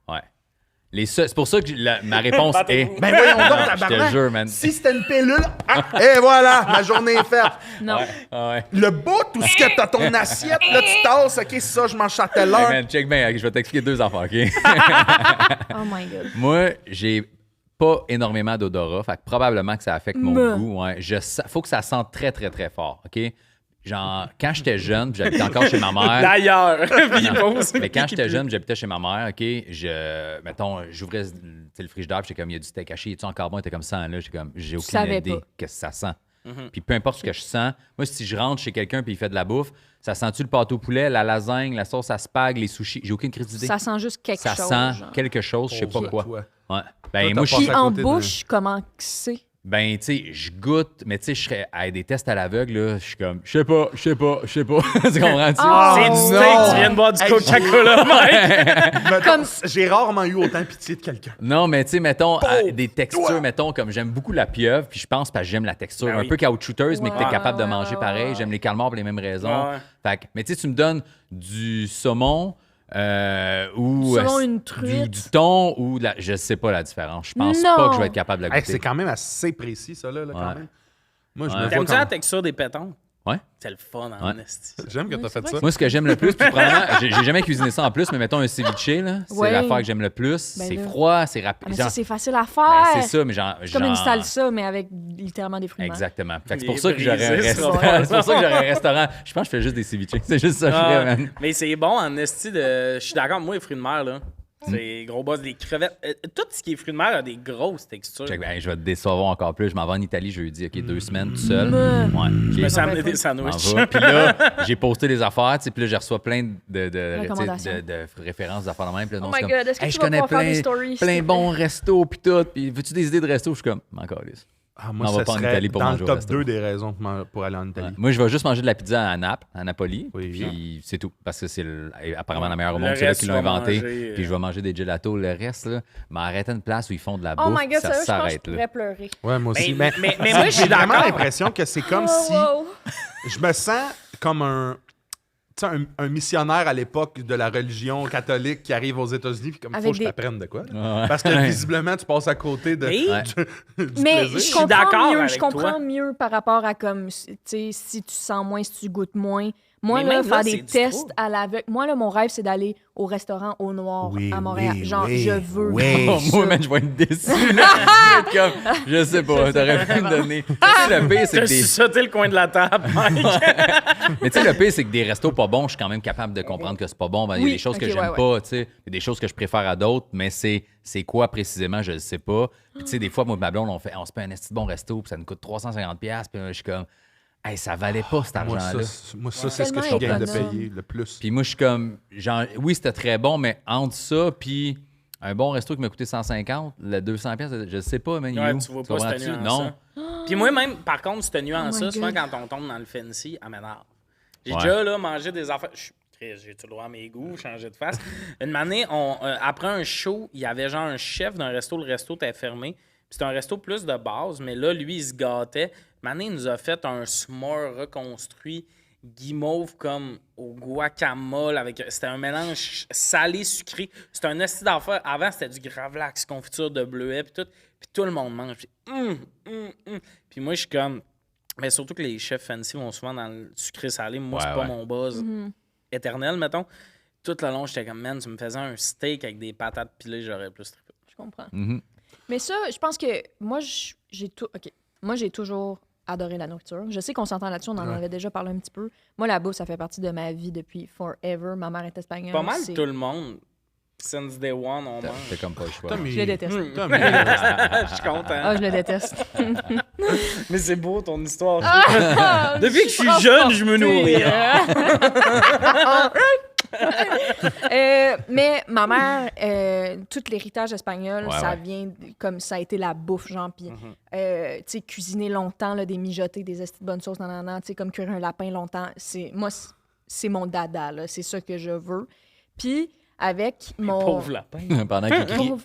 Ouais. C'est pour ça que ma réponse est. Battez-vous. Ben voyons donc, Je te tabarnak. jure, man. Si c'était une pilule, et voilà, ma journée est faite. Non. Ouais. Le bout, tout ce que t'as ton assiette, là, tu tasses, OK, ça, je mange ça à telle Hey, heure. man, check bien, je vais t'expliquer 2 affaires, OK? Oh my God. Moi, j'ai pas énormément d'odorat, fait que probablement que ça affecte mon Me. goût. Ouais. Faut que ça sente très, très, très fort, OK? Genre, quand j'étais jeune, puis j'habitais encore chez ma mère. D'ailleurs. Puis il pose. Mais quand j'étais jeune, j'habitais chez ma mère, OK, j'ouvrais le frigidaire, puis j'étais comme, il y a du steak haché, es-tu encore bon? Il était comme ça, là, j'étais comme, j'ai aucune savais idée pas. que ça sent. Puis peu importe ce que je sens, moi, si je rentre chez quelqu'un puis il fait de la bouffe, ça sent-tu le pâteau au poulet, la lasagne, la sauce à spag, les sushis? J'ai aucune crise d'idée. Ça sent juste quelque Ça chose. sent genre. quelque chose, je sais pas Pauvre quoi. toi. Ouais. Toi, Ben, t'as moi, pas je Puis à en côté de- bouche, comment que c'est? ben, tu sais, je goûte, mais tu sais, je serais à des tests à l'aveugle, là, je suis comme, je sais pas. Tu comprends-tu? Oh, C'est du steak, non. tu viens de boire du Hey, Coca-Cola, mec. Mettons, Comme- j'ai rarement eu autant pitié de quelqu'un. Non, mais tu sais, mettons, Pauvre des textures, toi. mettons, comme j'aime beaucoup la pieuvre, puis je pense parce que j'aime la texture Ben un oui. peu caoutchouteuse, mais que t'es Ouais, capable de ouais, manger ouais, pareil. ouais. J'aime les calmars pour les mêmes raisons. Ouais. Fait que, mais tu sais, tu me donnes du saumon ou Selon une du truite. thon ou de la... Je sais pas la différence. Je pense Non. pas que je vais être capable de la Hey, goûter. c'est quand même assez précis, ça, là, quand Ouais. même. Moi, je Ouais. me vois T'aimes-tu la comme... texture des pétons? Ouais. C'est le fun en Ouais. esti. J'aime que t'as fait ça. Moi, ce que j'aime le plus, puis probablement, j'ai jamais cuisiné ça en plus, mais mettons un ceviche, là, c'est Ouais. l'affaire que j'aime le plus. Ben c'est là. froid, c'est Ah, rapide. mais Genre- ça, c'est facile à ben, faire. c'est ça, mais genre... C'est comme une salsa, mais avec littéralement des fruits de mer. Exactement. Fait que c'est Il pour est ça que j'aurais un brisé, ce restaurant. repas. C'est pour ça que j'aurais un restaurant. Je pense que je fais juste des ceviches. C'est juste ça que je ferais, Ah, man. mais c'est bon en esti de. Je suis d'accord, moi, les fruits de mer, là. Hmm. C'est gros boss, des crevettes. Tout ce qui est fruits de mer a des grosses textures. Check, ben, je vais te décevoir encore plus. Je m'en vais en Italie jeudi, OK, 2 semaines tout seul. Mm. Ouais. Je me OK. suis amené Ouais, des ouais. sandwichs. M'en va. Puis là, j'ai posté des affaires, tu sais, puis là, j'ai reçu plein de Recommandations. de références d'affaires de même. Puis là, Oh non, c'est my comme, God, est-ce que hey, tu je vas connais pouvoir faire des plein, stories, s'il te plein plaît? bons restos, puis tout. Puis veux-tu des idées de restos? Je suis comme, m'en calisse. Ah, moi, On va ça pas en serait Italie pour dans manger le au top resto. 2 des raisons pour aller en Ouais. Italie. Moi, je vais juste manger de la pizza à Naples, à Napoli. Oui. Puis c'est tout. Parce que c'est apparemment la meilleure au Le monde. C'est là reste, qu'ils tu l'ont vas inventé. manger, Puis je vais manger des gelatos. Le reste, là, m'arrêter une place où ils font de la Oh bouffe. my God, ça sérieux, je pense que je s'arrête là. pourrais pleurer. Ouais, moi aussi. Mais moi, je suis j'ai vraiment d'accord. l'impression que c'est comme Oh, si wow. je me sens comme tu sais, un missionnaire à l'époque de la religion catholique qui arrive aux États-Unis, puis comme il faut Avec que je des- t'apprenne de quoi. là. Ouais. Parce que visiblement, tu passes à côté de, Mais- Ouais. du Mais plaisir. je suis comprends d'accord mieux, avec je comprends toi. mieux par rapport à comme, tu sais, si tu sens moins, si tu goûtes moins. Moi, Mais là, même faire là, des c'est du tests trouble. à l'aveugle. Moi, là, mon rêve, c'est d'aller au restaurant au noir Oui, à Montréal. oui, Genre, oui, je veux. oui. Oh, moi, man, je vais être déçu. là. Je vais être comme, je sais pas, t'aurais pu me donner. Tu sais, le pire, c'est T'as que des... sauté le coin de la table, Mike. Mais tu sais, le pire, c'est que des restos pas bons, je suis quand même capable de comprendre que c'est pas bon. Ben, il y a Oui, des choses que ok, j'aime ouais, pas, tu sais. Il y a des choses que je préfère à d'autres, mais c'est quoi précisément, je le sais pas. Puis tu sais, des fois, moi et ma blonde, on se paye un esti de bon resto, puis ça nous coûte 350$, puis là, je suis comme, hey, ça valait pas cet Moi, argent-là. ça c'est ce que je Tellement suis game de économe. payer le plus. Puis moi, je suis comme, genre, oui, c'était très bon, mais entre ça, puis un bon resto qui m'a coûté 150, le 200$, je sais pas, man, il est Ouais, où? tu vois pas cette comprends-tu? nuance. Non. Puis moi, même, par contre, cette Oh nuance-là, my souvent, God. quand on tombe dans le fancy, elle m'énerve. J'ai Ouais. déjà là, mangé des affaires. J'ai tout le droit à mes goûts, changer de face. Une année, après un show, il y avait genre un chef d'un resto. Le resto était fermé. Puis c'était un resto plus de base, mais là, lui, il se gâtait. Une année, il nous a fait un s'more reconstruit guimauve comme au guacamole. C'était un mélange salé-sucré. C'était un esti d'affaires. Avant, c'était du gravlax, confiture de bleuet, puis tout. Puis tout le monde mange. Puis moi, je suis comme... Mais surtout que les chefs fancy vont souvent dans le sucré-salé. Moi, c'est Ouais, pas ouais. mon buzz éternel, mettons. Tout le long, j'étais comme, man, tu me faisais un steak avec des patates pilées, j'aurais plus trippé. Je comprends. Mhm. Mais ça, je pense que moi, j'ai tout. OK. Moi, j'ai toujours adoré la nourriture. Je sais qu'on s'entend là-dessus, on en avait déjà parlé un petit peu. Moi, la bouffe, ça fait partie de ma vie depuis forever. Ma mère est espagnole. Pas mal c'est- tout le monde, since day one, on mange. T'as comme pas le choix. Tommy. Je le déteste. Tommy. Je suis content. Ah, je le déteste. Mais c'est beau ton histoire. Ah, Depuis que je suis jeune, je me nourris. Mais ma mère, tout l'héritage espagnol, Ouais, ça ouais. vient comme ça a été la bouffe, genre. Puis, tu sais, cuisiner longtemps, là, des mijotés, des estis de bonnes sauces, nanana, tu sais, comme cuire un lapin longtemps. Moi, c'est mon dada, là. C'est ça que je veux. Puis, avec mon... Pauvre lapin. Pendant qu'il crie. Pauvre-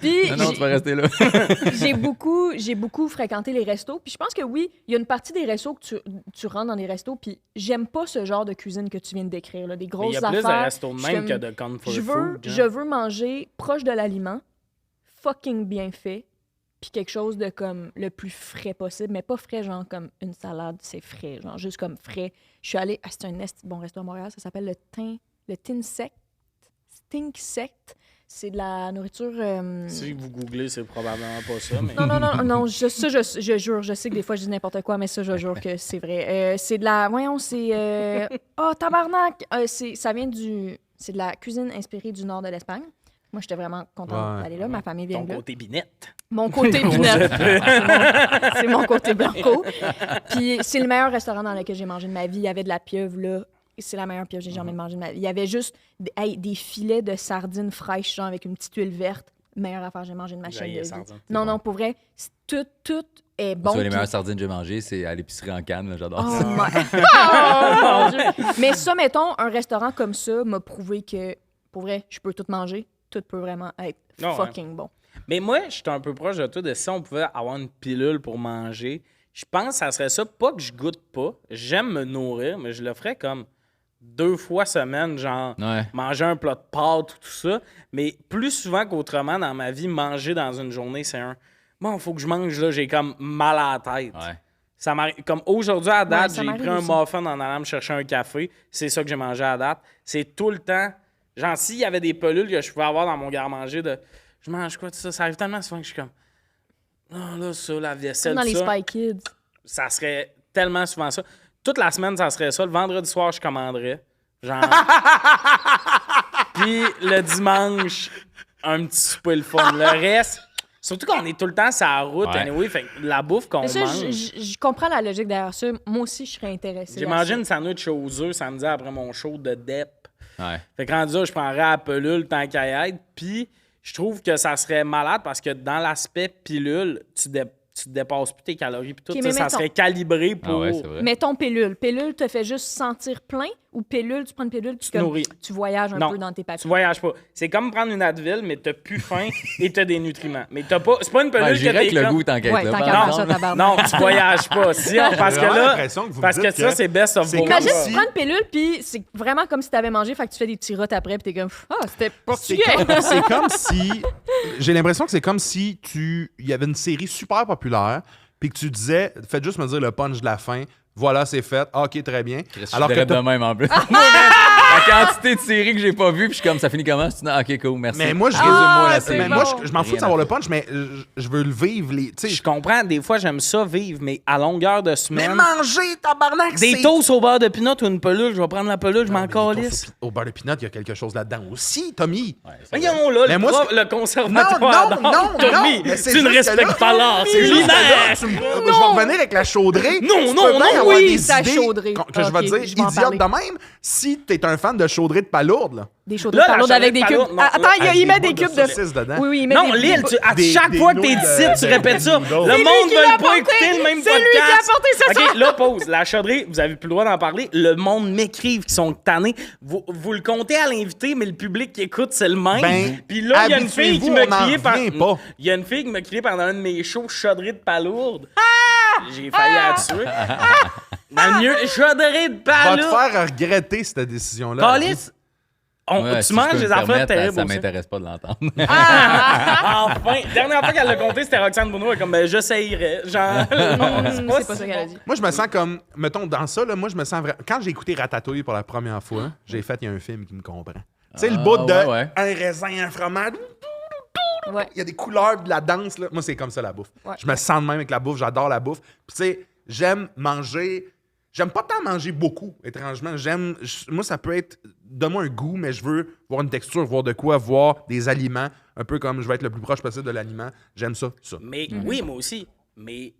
Puis, Non, tu vas rester là. j'ai beaucoup fréquenté les restos. Puis je pense que oui, il y a une partie des restos que tu rentres dans les restos. Puis j'aime pas ce genre de cuisine que tu viens de décrire. Là, des Mais il grosses y a plus de affaires. restos de Je suis même que comme, de comfort je food. veux, je veux manger proche de l'aliment, fucking bien fait, puis quelque chose de comme le plus frais possible. Mais pas frais, genre comme une salade, c'est frais. Genre juste comme frais. Je suis allée... c'est un bon resto à Montréal. Ça s'appelle le Tinsect. Stink Sect. C'est de la nourriture... Si vous googlez, c'est probablement pas ça. Mais... Non, je jure. Je sais que des fois, je dis n'importe quoi, mais ça, je jure que c'est vrai. C'est de la... Voyons, c'est... Oh, tabarnak! Ça vient du... C'est de la cuisine inspirée du nord de l'Espagne. Moi, j'étais vraiment contente Ouais. d'aller là. Ma famille vient Ton de là. côté binette. Mon côté binette. C'est mon côté blanco. Puis c'est le meilleur restaurant dans lequel j'ai mangé de ma vie. Il y avait de la pieuvre, là. C'est la meilleure pieuvre que j'ai jamais mangée de ma vie. Il y avait juste des filets de sardines fraîches, genre avec une petite huile verte. Meilleure affaire que j'ai mangée de ma chaîne J'haïs de les vie. sardines. Non, pour vrai, tout est bon. Tu vois, les puis- meilleures sardines que j'ai mangées, c'est à l'épicerie en canne. Là, j'adore Oh, ça. mon Dieu. Mais ça, mettons, un restaurant comme ça m'a prouvé que, pour vrai, je peux tout manger. Tout peut vraiment être Non, ouais. fucking bon. Mais moi, je suis un peu proche de toi de si on pouvait avoir une pilule pour manger. Je pense que ça serait ça. Pas que je goûte pas. J'aime me nourrir, mais je le ferais comme 2 fois semaine, genre Ouais. manger un plat de pâtes ou tout ça. Mais plus souvent qu'autrement dans ma vie, manger dans une journée, c'est un... Bon, il faut que je mange, là, j'ai comme mal à la tête. Ouais. Ça m'arrive. Comme aujourd'hui, à date, Ouais, ça j'ai m'arrive pris un aussi. muffin en allant me chercher un café. C'est ça que j'ai mangé à date. C'est tout le temps. Genre, s'il y avait des pelules que je pouvais avoir dans mon garde-manger de je mange quoi de ça, ça arrive tellement souvent que je suis comme non, là, ça, la vaisselle, Comme dans les ça. Spy Kids. Ça serait tellement souvent ça. Toute la semaine, ça serait ça. Le vendredi soir, je commanderais. Genre. Puis le dimanche, un petit souper le fun. Le reste, surtout qu'on est tout le temps sur la route, Ouais. anyway, fait que la bouffe qu'on Mais ça, mange. je comprends la logique derrière ça. Moi aussi, je serais intéressée. J'ai à mangé ça. une sandwich aux œufs samedi après mon show de Depp. Ouais. Fait que rendu là, je prendrais la pilule tant qu'à y être. Puis je trouve que ça serait malade parce que dans l'aspect pilule, tu dépasses plus tes calories. Puis tout, Ok, tu sais, mais ça mettons- serait calibré pour. Ah ouais, c'est vrai. Mettons pilule. Pilule te fait juste sentir plein ou pilule, tu prends une pilule puis te nourris. tu voyages un Non, peu dans tes tu papiers. voyages pas. C'est comme prendre une Advil, mais t'as plus faim et t'as des nutriments. Mais t'as pas. C'est pas une pilule Ouais, que j'irais t'es avec le comme- goût, tant qu'à Ouais, être tant là. qu'à par faire exemple. ça, tabarnak. Non, tu voyages pas. Si, parce J'ai que vraiment là. l'impression que vous me Parce que dites ça, que c'est best of c'est both. comme Imagine, si- tu prends une pilule puis c'est vraiment comme si t'avais mangé, fait que tu fais des petits rots après puis t'es comme c'était C'est portugais. c'est comme si. J'ai l'impression que c'est comme si il y avait une série super populaire, puis que tu disais, faites juste me dire le punch de la fin. Voilà, c'est fait. Ah, ok, très bien. Alors que de t'as- même en plus. La quantité de séries que j'ai pas vues, puis je suis comme ça finit comment? Je dis, non, ok, cool, merci. Mais moi, je résume-moi la c'est série. mais bon. moi, je m'en fous Rien de savoir à le punch, mais je veux le vivre. Tu sais, Je comprends, des fois, j'aime ça vivre, mais à longueur de mais semaine. manger, tabarnak, Des toasts au beurre de pinot ou une pelule, je vais prendre la pelule, je m'en calisse. Au beurre de pinot, il y a quelque chose là-dedans aussi, Tommy. Ouais, c'est vrai. Voyons là, Mais le, moi, prof- le Non, conservatoire. non, non, Tommy, mais c'est tu ne juste que respectes là- pas l'art, c'est C'est juste que là, lunaire. je vais revenir avec la chaudrée. Non, Tu non, peux bien non, avoir oui, des sa idées chaudrée. que je vais Ok, dire je vais en idiotes parler. de même si t'es un fan de chaudrée de palourde. Là. Des chaudrons Là, de la palourde avec des chaudrée de cubes. palourde, non, Ah, attends, là, il met avec des boules cubes de saucisses dedans. Oui, il met Non, des Lille, à Des- chaque des fois que t'es nouilles ici, tu de- répètes ça. de Le noodles. monde lui qui veut l'a pas apporté. écouter le même C'est podcast. lui qui a apporté ça, OK, là, pause. La chaudrée, vous avez plus le droit d'en parler. Le monde m'écrive qui sont tannés. Vous le comptez à l'invité, mais le public qui écoute, c'est le même. Ben, Puis là, il y a une fille qui habituez-vous, m'a on en crié revient pas. Il y a une fille qui m'a crié pendant un de mes shows, chaudrée de palourde. J'ai failli la tuer. Dans le mieux, chaudrée de Va te palourde. faire regretter cette décision-là. Calice, Ouais, tu si je manges peux des me affaires permettre, terribles ça aussi. m'intéresse pas de l'entendre. Enfin! Dernière fois qu'elle l'a compté, c'était Roxane Bruno. Elle est comme, ben, j'essayerais. Genre, non, C'est pas ça qu'elle a dit. Moi, je me sens comme, mettons, dans ça, là, moi, je me sens vraiment. Quand j'ai écouté Ratatouille pour la première fois, j'ai fait, il y a un film qui me comprend. Tu sais, le bout de ouais, ouais. un raisin, un fromage, Ouais. il y a des couleurs de la danse, là. Moi, c'est comme ça, la bouffe. Ouais. Je me sens de même avec la bouffe, j'adore la bouffe. Puis, tu sais, j'aime manger. J'aime pas tant manger beaucoup, étrangement. Moi, ça peut être. Donne-moi un goût, mais je veux voir une texture, voir de quoi, voir des aliments. Un peu comme je vais être le plus proche possible de l'aliment. J'aime ça, ça. Mais oui, moi aussi. Mais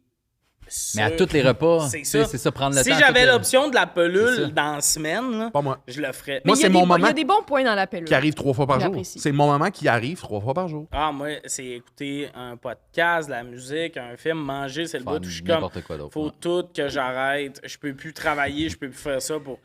Mais à tous les repas, c'est tu sais, ça. c'est ça, prendre le Si temps. j'avais tout le- l'option de la C'est ça. pelule dans la semaine, là, Pas moi. je le ferais. Mais Moi, il y a c'est des mon bo- Il y moment a des bons points dans la pilule. qui arrive 3 fois par jour. J'apprécie. C'est mon moment qui arrive 3 fois par jour. Ah, moi, c'est écouter un podcast, de la musique, un film, manger, c'est le Faire bout où je suis comme. n'importe quoi d'autre. Faut Ouais. tout que j'arrête. Je peux plus travailler, je peux plus faire ça pour.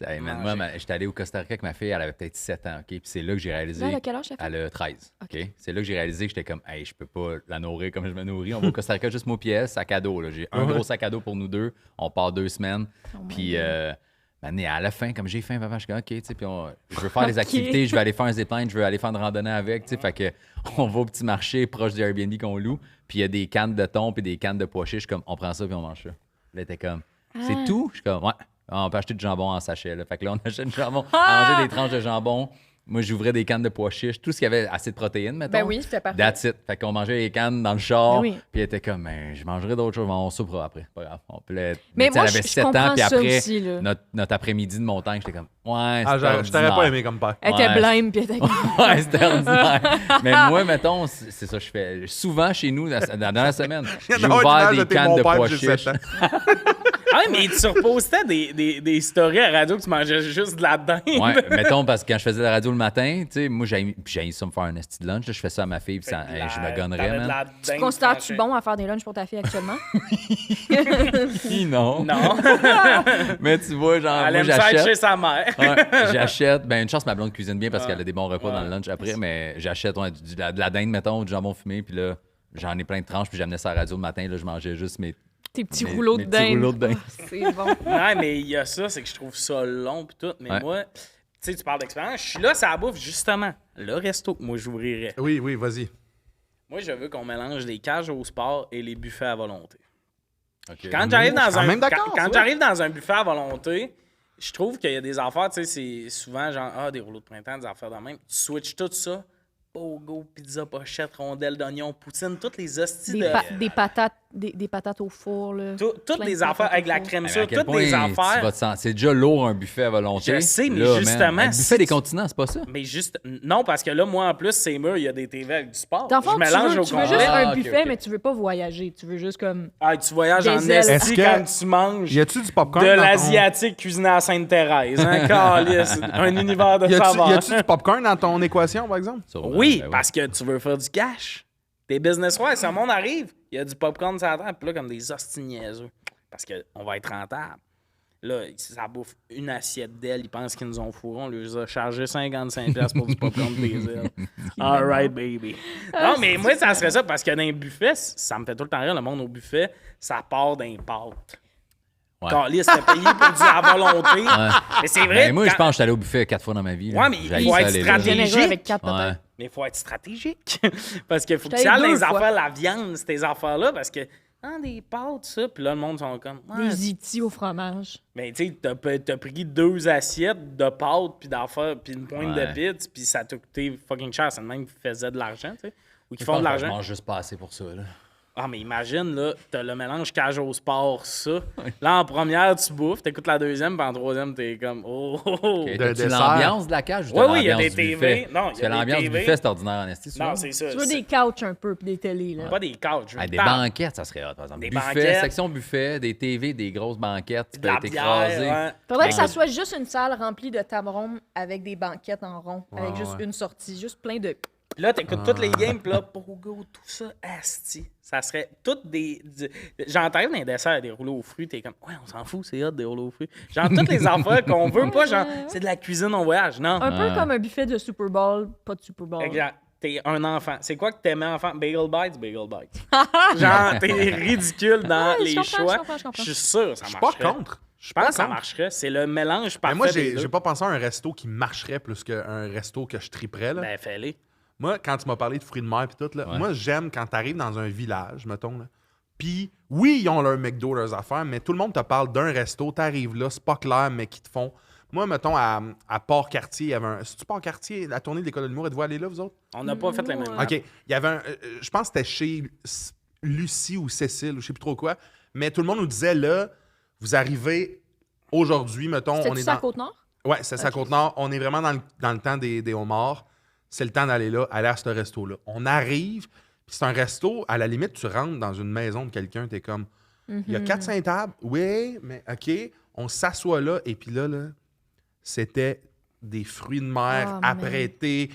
Hey, man, moi, j'étais allé au Costa Rica avec ma fille, elle avait peut-être 7 ans, OK? Puis c'est là que j'ai réalisé. Là, elle a quel âge, ta fille? Elle a 13, OK? OK. C'est là que j'ai réalisé que j'étais comme, hey, je peux pas la nourrir comme je me nourris. On va au Costa Rica juste moi pièce, sac à dos, là. J'ai un gros sac à dos pour nous deux. On part 2 semaines. Puis, à la fin, comme j'ai faim, papa, je suis comme, OK, tu sais, puis je veux faire des OK. activités, je veux aller faire un zipline, je veux aller faire une randonnée avec, tu sais. Fait que on va au petit marché proche du Airbnb qu'on loue, puis il y a des cannes de thon puis des cannes de pois chiches. Je suis comme, on prend ça puis on mange ça. Là, elle était comme, c'est tout? Je suis comme, ouais. On peut acheter du jambon en sachet. Là. Fait que là, on achète du jambon, manger des tranches de jambon. Moi, j'ouvrais des cannes de pois chiches, tout ce qui avait assez de protéines, mettons. Ben oui, c'était parfait. That's it. Fait qu'on mangeait les cannes dans le char. Ben oui. Puis elle était comme, je mangerai d'autres choses, mais on soupera après. Pas grave. Mais tu sais, moi, elle avait je 7 ans, comprends puis ça après, aussi, là. notre après-midi de montagne, j'étais comme, ouais, Ah, c'est je t'aurais pas aimé comme père. Elle était Ouais. blême, puis elle était comme... Ouais, c'était ordinaire. Mais moi, mettons, c'est ça que je fais. Souvent, chez nous, dans la semaine, j'ai ouvert des cannes de pois chiches. Ah, mais tu repostais des stories à radio que tu mangeais juste de la dinde. Ouais, mettons, parce que quand je faisais la radio le matin, tu sais, moi, j'ai ça me faire un esti de lunch. Là, je fais ça à ma fille, puis ça, je me gonnerais, man. Tu te considères-tu bon à faire des lunchs pour ta fille actuellement? Non. Non. Mais tu vois, genre, Elle moi, aime ça être chez j'achète. sa mère. Ouais, j'achète. Ben, une chance, ma blonde cuisine bien parce qu'elle a des bons repas dans le lunch après, mais j'achète de la dinde, mettons, du jambon fumé, puis là, j'en ai plein de tranches, puis j'amenais ça à la radio le matin, là, je mangeais juste Tes petits mes rouleaux de petits dinde. rouleaux de dinde. Ah, c'est bon. Ouais, mais il y a ça, c'est que je trouve ça long pis tout. Mais Ouais. moi, tu sais, tu parles d'expérience. Je suis là, ça bouffe, justement. Le resto que moi, j'ouvrirais. Oui, vas-y. Moi, je veux qu'on mélange les cages au sport et les buffets à volonté. OK. Quand j'arrive dans un, même d'accord, quand ça. j'arrive dans un buffet à volonté, je trouve qu'il y a des affaires, tu sais, c'est souvent genre, des rouleaux de printemps, des affaires de même. Tu switches tout ça. Pogo, pizza, pochette, rondelle d'oignon, poutine, toutes les hosties de... Des patates au four, là. Toutes Plein de les affaires patates avec au la four. crème Mais à sûre, quel toutes point les tu affaires. vas te sentir- C'est déjà lourd un buffet à volonté. Je sais, mais Là, man, justement, un buffet si des tu- continents, c'est pas ça? Mais juste, non, parce que là, moi, en plus, c'est murs, il y a des TV avec du sport. Dans le fond, je mélange au tu veux complet. juste Ah, un ok, buffet, ok. mais tu veux pas voyager. Tu veux juste comme... Ah, tu voyages en Des ailes. esti Est-ce que- quand tu manges Y a-tu du popcorn de dans ton... l'asiatique cuisiné à Sainte-Thérèse. Hein, calice, un univers de Y saveurs. a-tu du popcorn dans ton équation, par exemple? Sûrement, Oui, ben ouais. parce que tu veux faire du cash. Tes business wise, si un monde arrive, il y a du popcorn sur la table, puis là, comme des hosties niaiseux. Parce qu'on va être rentable. Là, ça bouffe une assiette d'ailes. Ils pensent qu'ils nous ont fourré. On leur a chargé 55$ pour du popcorn des ailes. All right, baby. Non, mais moi, ça serait ça, parce que dans les buffets, ça me fait tout le temps rire, le monde au buffet, ça part d'un pâte. Ouais. Calice, t'as payé pour du à volonté. Mais c'est vrai. Ben, moi, je quand- pense que je suis allé au buffet 4 fois dans ma vie. là. Ouais, mais J'haïs il faut ça, être aller là. stratégique. Généreux avec 4 Ouais. patates. Mais il faut être stratégique. Parce qu'il faut que J'étais tu ailles dans allée les 2 fois. affaires, la viande, ces affaires-là, parce que, des pâtes, ça, puis là, le monde sont comme, ouais, Des itis au fromage. mais tu sais, t'as pris 2 assiettes de pâtes, puis d'affaires, puis une pointe Ouais. de pizza, puis ça t'a coûté fucking cher. C'est le même qui faisait de l'argent, tu sais, ou qui Je font pense de que Je l'argent. mange juste pas assez pour ça. Là. Ah, mais imagine, là, t'as le mélange cage au sport, ça. Là, en première, tu bouffes, t'écoutes la deuxième, puis en troisième, t'es comme, oh, oh, oh. Okay. De T'as-tu dessert. l'ambiance de la cage ou Ouais, t'as oui, il y a l'ambiance des du TV. buffet? Non, il y a Parce que des l'ambiance du TV. buffet, c'est ordinaire en esti. Non, c'est ça. Tu veux c'est- des couches un peu, puis des télés, là. Pas des couches. je veux Des une table. banquettes, ça serait hot, par exemple. Des Buffet, banquettes. section buffet, des TV, des grosses banquettes. Tu De peux la être bière, écrasé. ouais. Faudrait que ça Ouais. soit juste une salle remplie de tables rondes avec des banquettes en rond, avec juste ouais. une sortie, juste plein de... Puis là, t'écoutes toutes les games, puis là, Pogo, tout ça, asti. Ça serait toutes des... J'entends dans les desserts des rouleaux aux fruits, t'es comme, ouais, on s'en fout, c'est hot des rouleaux aux fruits. Genre, toutes les affaires qu'on veut pas, genre, c'est de la cuisine en voyage. Non. Un peu comme un buffet de Super Bowl, pas de Super Bowl. Exact. T'es un enfant. C'est quoi que t'aimais enfant? Bagel Bites, Bagel Bites. Genre, t'es ridicule dans Ouais, je les comprends, choix. je comprends, je comprends. Je suis sûr que ça Je suis pas marcherait. contre. Je pense que ça marcherait. C'est le mélange parfait Mais moi, des deux. j'ai pas pensé à un resto qui marcherait plus qu'un resto que je triperais. Là. Ben, fais-les. Moi, quand tu m'as parlé de fruits de mer et tout, là, Ouais. moi, j'aime quand tu arrives dans un village, mettons, là, puis oui, ils ont leur McDo, leurs affaires, mais tout le monde te parle d'un resto, t'arrives là, c'est pas clair, mais qui te font... Moi, mettons, à Port-Cartier, il y avait un... C'est-tu Port-Cartier, la tournée de l'École de l'humour, êtes-vous allés là, vous autres? On n'a pas fait les mêmes. Ouais. OK. Il y avait un... je pense que c'était chez Lucie ou Cécile, ou je sais plus trop quoi, mais tout le monde nous disait, là, vous arrivez aujourd'hui, mettons, on C'était-tu est ça à dans... Côte-Nord? Ouais, c'est ça, Ok. Côte-Nord. On est vraiment dans le temps des homards. C'est le temps d'aller là, aller à ce resto-là. On arrive, puis c'est un resto, à la limite, tu rentres dans une maison de quelqu'un, t'es comme, Il y a 4-5 tables. Oui, mais OK, on s'assoit là. Et puis là, c'était des fruits de mer apprêtés,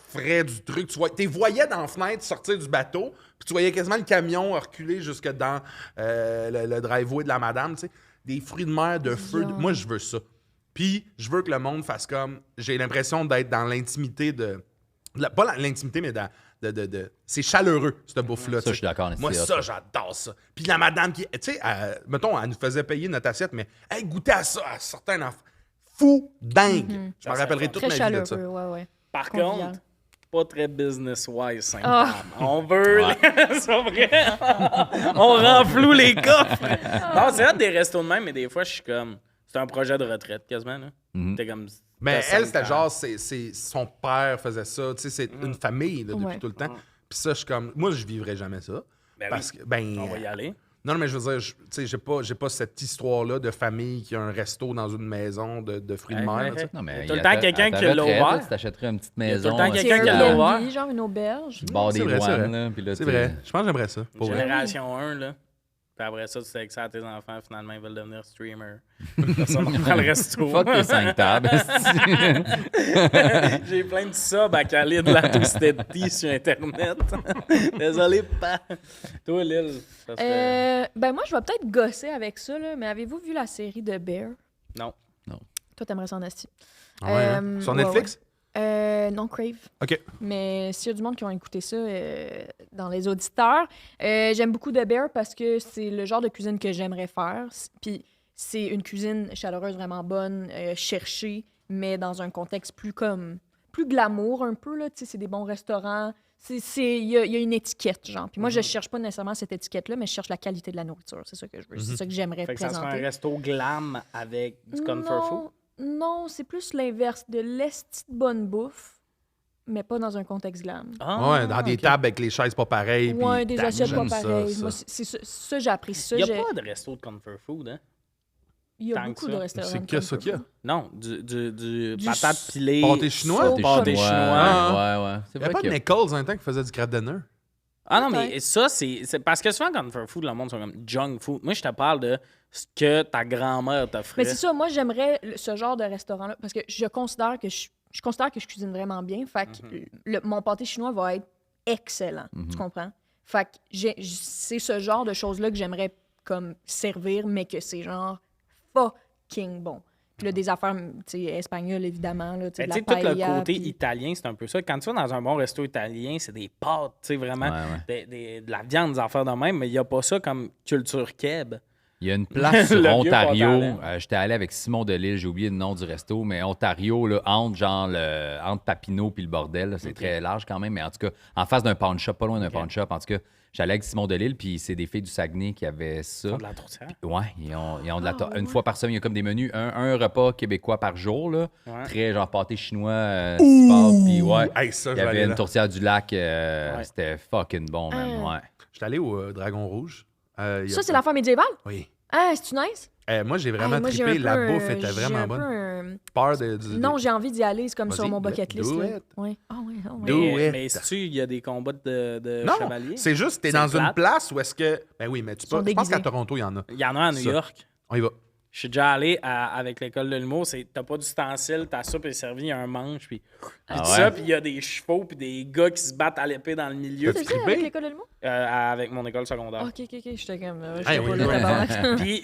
frais du truc. Tu voyais dans la fenêtre sortir du bateau, puis tu voyais quasiment le camion reculer jusque dans le driveway de la madame. Tu sais. Des fruits de mer, de feu. Moi, je veux ça. Puis, je veux que le monde fasse comme... J'ai l'impression d'être dans l'intimité pas l'intimité, mais c'est chaleureux, cette bouffe-là. Ça, je suis d'accord. Moi, ça, j'adore ça. Puis la madame qui... Tu sais, mettons, elle nous faisait payer notre assiette, mais hey, goûtez à ça, à certains enfants. Fou, dingue. Je m'en rappellerai toute Très ma vie de ça. chaleureux, ouais. Par Convivial. contre, pas très business-wise, Sainte-Table. On veut... C'est pas vrai. On rend flou les coffres. Non, c'est vrai des restos de même, mais des fois, je suis comme... C'est un projet de retraite, quasiment, là. T'es comme... Mais t'as elle, c'était 5 ans. genre, son père faisait ça. Tu sais, c'est une famille là, depuis tout le temps. Puis ça, je suis comme... Moi, je vivrais jamais ça. Ben parce oui. que, ben... On va y aller. Non, mais je veux dire, tu sais, j'ai pas cette histoire-là de famille qui a un resto dans une maison de fruits de mer. Là, tu sais. Non, mais Tout le temps, quelqu'un qui l'a ouvert. Tu t'achèterais une petite Il y a tout maison. le temps C'est quelqu'un qui l'a Airbnb, ouvert. genre une auberge. Du bord C'est des vrai, c'est douanes, vrai. là. Puis là, C'est vrai. Je pense que j'aimerais ça. Pour vrai. Génération 1, là. Puis après ça, tu sais que ça à tes enfants, finalement, ils veulent devenir streamers. Personne ne prend le resto. Fuck tes 5 tables. J'ai plein de subs à caler de la Twisted sur Internet. Désolé, pas. Toi, Lil, ça serait... Ben moi, je vais peut-être gosser avec ça, là, mais avez-vous vu la série de Bear? Non. Toi, t'aimerais ça en esti. Ah ouais, hein? Sur Netflix? Non, Crave. OK. Mais s'il y a du monde qui ont écouté ça dans les auditeurs, j'aime beaucoup The Bear parce que c'est le genre de cuisine que j'aimerais faire. Puis c'est une cuisine chaleureuse, vraiment bonne, cherchée, mais dans un contexte plus glamour un peu. Là. C'est des bons restaurants. Il y a une étiquette, genre. Puis moi, je cherche pas nécessairement cette étiquette-là, mais je cherche la qualité de la nourriture. C'est ça que je veux. C'est ça que j'aimerais Fait que ça présenter. serait un resto glam avec du comfort food? Non, c'est plus l'inverse. De l'esti de bonne bouffe, mais pas dans un contexte glam. Ouais, dans des tables avec les chaises pas pareilles. Ouais, puis des assiettes pas j'aime ça, pareilles. ça. Moi, c'est ça, j'ai appris ça. Il n'y a pas de resto de comfort food, hein? Il y a tant que beaucoup ça. de restaurants. C'est de que ça comfort qu'il y a. food. Non, du Du patate pilée. pâté chinois? Sauce. Pâté chinois. Ouais. C'est Il n'y a vrai pas qu'il de y a- Nichols un temps qui faisait du crab dinner. Ah non, mais Peut-être. ça, c'est parce que souvent, comfort food, le monde sont comme junk food. Moi, je te parle de ce que ta grand-mère t'offrait. Mais c'est ça, moi, j'aimerais ce genre de restaurant-là parce que je considère que je considère que je cuisine vraiment bien. Fait que mon pâté chinois va être excellent. Tu comprends? Fait que c'est ce genre de choses-là que j'aimerais comme servir, mais que c'est genre fucking bon. Puis là, des affaires, tu sais, espagnoles, évidemment. Là, tu sais, Ben, de tu la sais, tout le paella, côté puis- italien, c'est un peu ça. Quand tu vas dans un bon resto italien, c'est des pâtes, tu sais, vraiment, de la viande, des affaires de même, mais il n'y a pas ça comme culture keb. Il y a une place Le sur vieux Ontario. Port-Talent. J'étais allé avec Simon Delille, j'ai oublié le nom du resto, mais Ontario, là, entre Papineau puis le bordel, là, c'est très large quand même, mais en tout cas, en face d'un pawn shop, pas loin d'un pawn shop. En tout cas, j'allais avec Simon Delille, puis c'est des filles du Saguenay qui avaient ça. Ils font de la tourtière. Ouais, ils ont de la Ah, une fois par semaine, il y a comme des menus, un repas québécois par jour, là, Ouais. très genre pâté chinois, sport, puis ouais. Hey, ça, Il je y vais avait aller une là. tourtière du lac, c'était fucking bon, man, ouais. Je suis allé au Dragon Rouge. Il y a Ça, c'est pas- l'affaire médiévale? Oui. Ah, c'est-tu nice? Moi, j'ai vraiment Moi, j'ai trippé. un La peu, bouffe était j'ai vraiment un bonne. peu un- Peur Non, j'ai envie d'y aller. C'est comme sur Vas-y, mon bucket list. do là. it. Ouais. Ah ouais, ah ouais. Do it. Mais si il y a des combats de Non, chevaliers? c'est juste, t'es C'est dans une plate. place où est-ce que... Ben oui, mais tu peux... sont Je pense qu'à déguisés. Toronto, il y en a. Il y en a à New Ça. York. On y va. Je suis déjà allé avec l'école de l'humour. T'as pas d'ustensile, ta soupe est servie, il y a un manche, puis Ah ça, ouais? puis il y a des chevaux, puis des gars qui se battent à l'épée dans le milieu. C'est T'as-tu ça, trippé? avec l'école de l'humour? Avec mon école secondaire. Ok. J'étais comme. Hey, oui, pas oui. là, tabarnak. Puis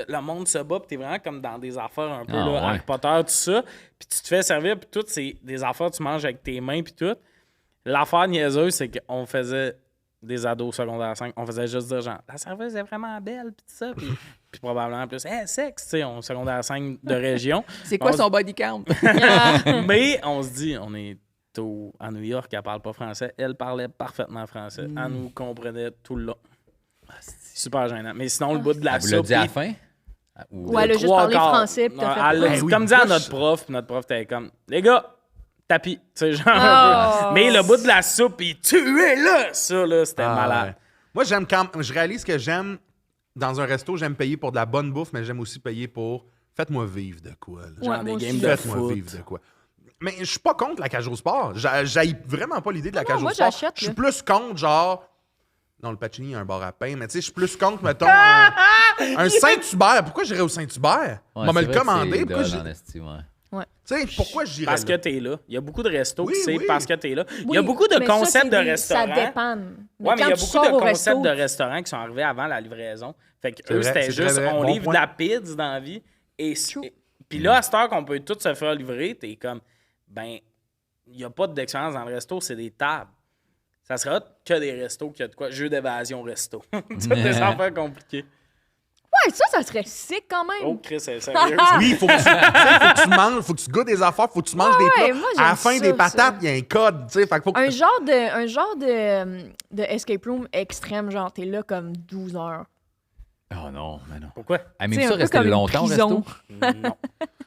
le monde se bat, puis t'es vraiment comme dans des affaires un peu Ah, là, ouais. Harry Potter, tout ça. Puis tu te fais servir, puis tout, c'est des affaires tu manges avec tes mains, puis tout. L'affaire niaiseuse, c'est qu'on faisait des ados secondaire 5, on faisait juste dire genre, la serveuse est vraiment belle, puis tout ça. Puis probablement plus, sexe, tu sais, on secondaire 5 de région. C'est quoi On son body count? Mais on se dit, on est à New York, elle parle pas français. Elle parlait parfaitement français. Elle nous comprenait tout le long. Super gênant. Mais sinon, le bout de la Elle vous l'a soupe. dit à la il- fin? Ou- Ouais, elle a juste trois parlé quarts. français, puis t'as Non, fait. elle l'a Ben dit oui, comme dit à moi, notre je- prof, puis notre prof était comme, les gars, tapis. Tu sais, genre Oh. un peu. Mais le bout de la soupe, il tuait là. Ça, là, c'était Ah, malade. ouais. Moi, j'aime quand... Je réalise que j'aime... Dans un resto, j'aime payer pour de la bonne bouffe, mais j'aime aussi payer pour... Faites-moi vivre de quoi, là. Genre Ouais, des moi games aussi. de Faites-moi foot. vivre de quoi. Mais je suis pas contre la cage au sport. J'haïs vraiment pas l'idée de la cage au moi, sport. j'achète, Je suis là. plus contre, genre... Non, le Pacini, il y a un bar à pain. Mais tu sais, je suis plus contre, mettons, un Saint-Hubert. Pourquoi j'irais au Saint-Hubert? On va me le commander. Pourquoi tu sais, pourquoi j'irais Parce là? que t'es là. Il y a beaucoup de restos Oui, qui c'est oui. parce que t'es là. Il y Oui, a beaucoup de mais ça, concepts c'est de des- restaurants. Ça dépend. Ouais, mais il y a quand tu beaucoup sors de au concepts resto, de restaurants qui sont arrivés avant la livraison. Fait que C'est eux, vrai, c'était c'est juste, très vrai. on Bon livre point. de la pizza dans la vie. True. Puis là, à cette heure qu'on peut tout se faire livrer, t'es comme, ben, il n'y a pas d'expérience dans le resto, c'est des tables. Ça sera que des restos qu'il y a de quoi. Jeu d'évasion resto. C'est des affaires compliquées. Ouais, ça serait sick quand même. Oh, Chris, c'est sérieux. Oui, il faut que tu manges, faut que tu goûtes des affaires, faut que tu manges des ouais, plats. moi, j'aime À la fin ça, des patates, ça. il y a un code, tu sais. Fait que faut que... Un genre de escape room extrême, genre t'es là comme 12 heures. Oh non, mais non. Pourquoi? Ah, mais C'est ça un peu rester comme une longtemps au prison. resto? Non.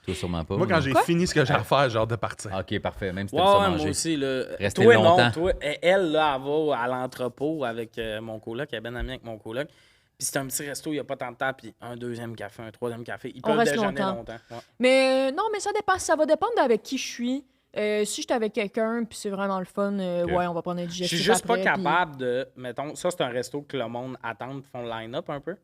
Toi, sûrement pas. Moi, quand j'ai fini ce que j'ai à faire, j'ai hâte de partir. OK, parfait. Même si Ouais, t'aimes ça ouais, manger. moi aussi. Là. Rester Toi, longtemps. non. Toi, elle, là, elle va à l'entrepôt avec mon coloc. Elle est bien amie avec mon coloc. Puis c'est un petit resto, il n'y a pas tant de temps. Puis un deuxième café, un troisième café. Ils peuvent reste déjeuner longtemps. longtemps. Ouais. Mais non, mais ça dépend. Ça va dépendre avec qui je suis. Si j'étais avec quelqu'un, puis c'est vraiment le fun, ouais, on va prendre un Je digestif suis juste pas après, puis- capable de. Mettons, ça, c'est un resto que le monde attend, font le line-up un peu.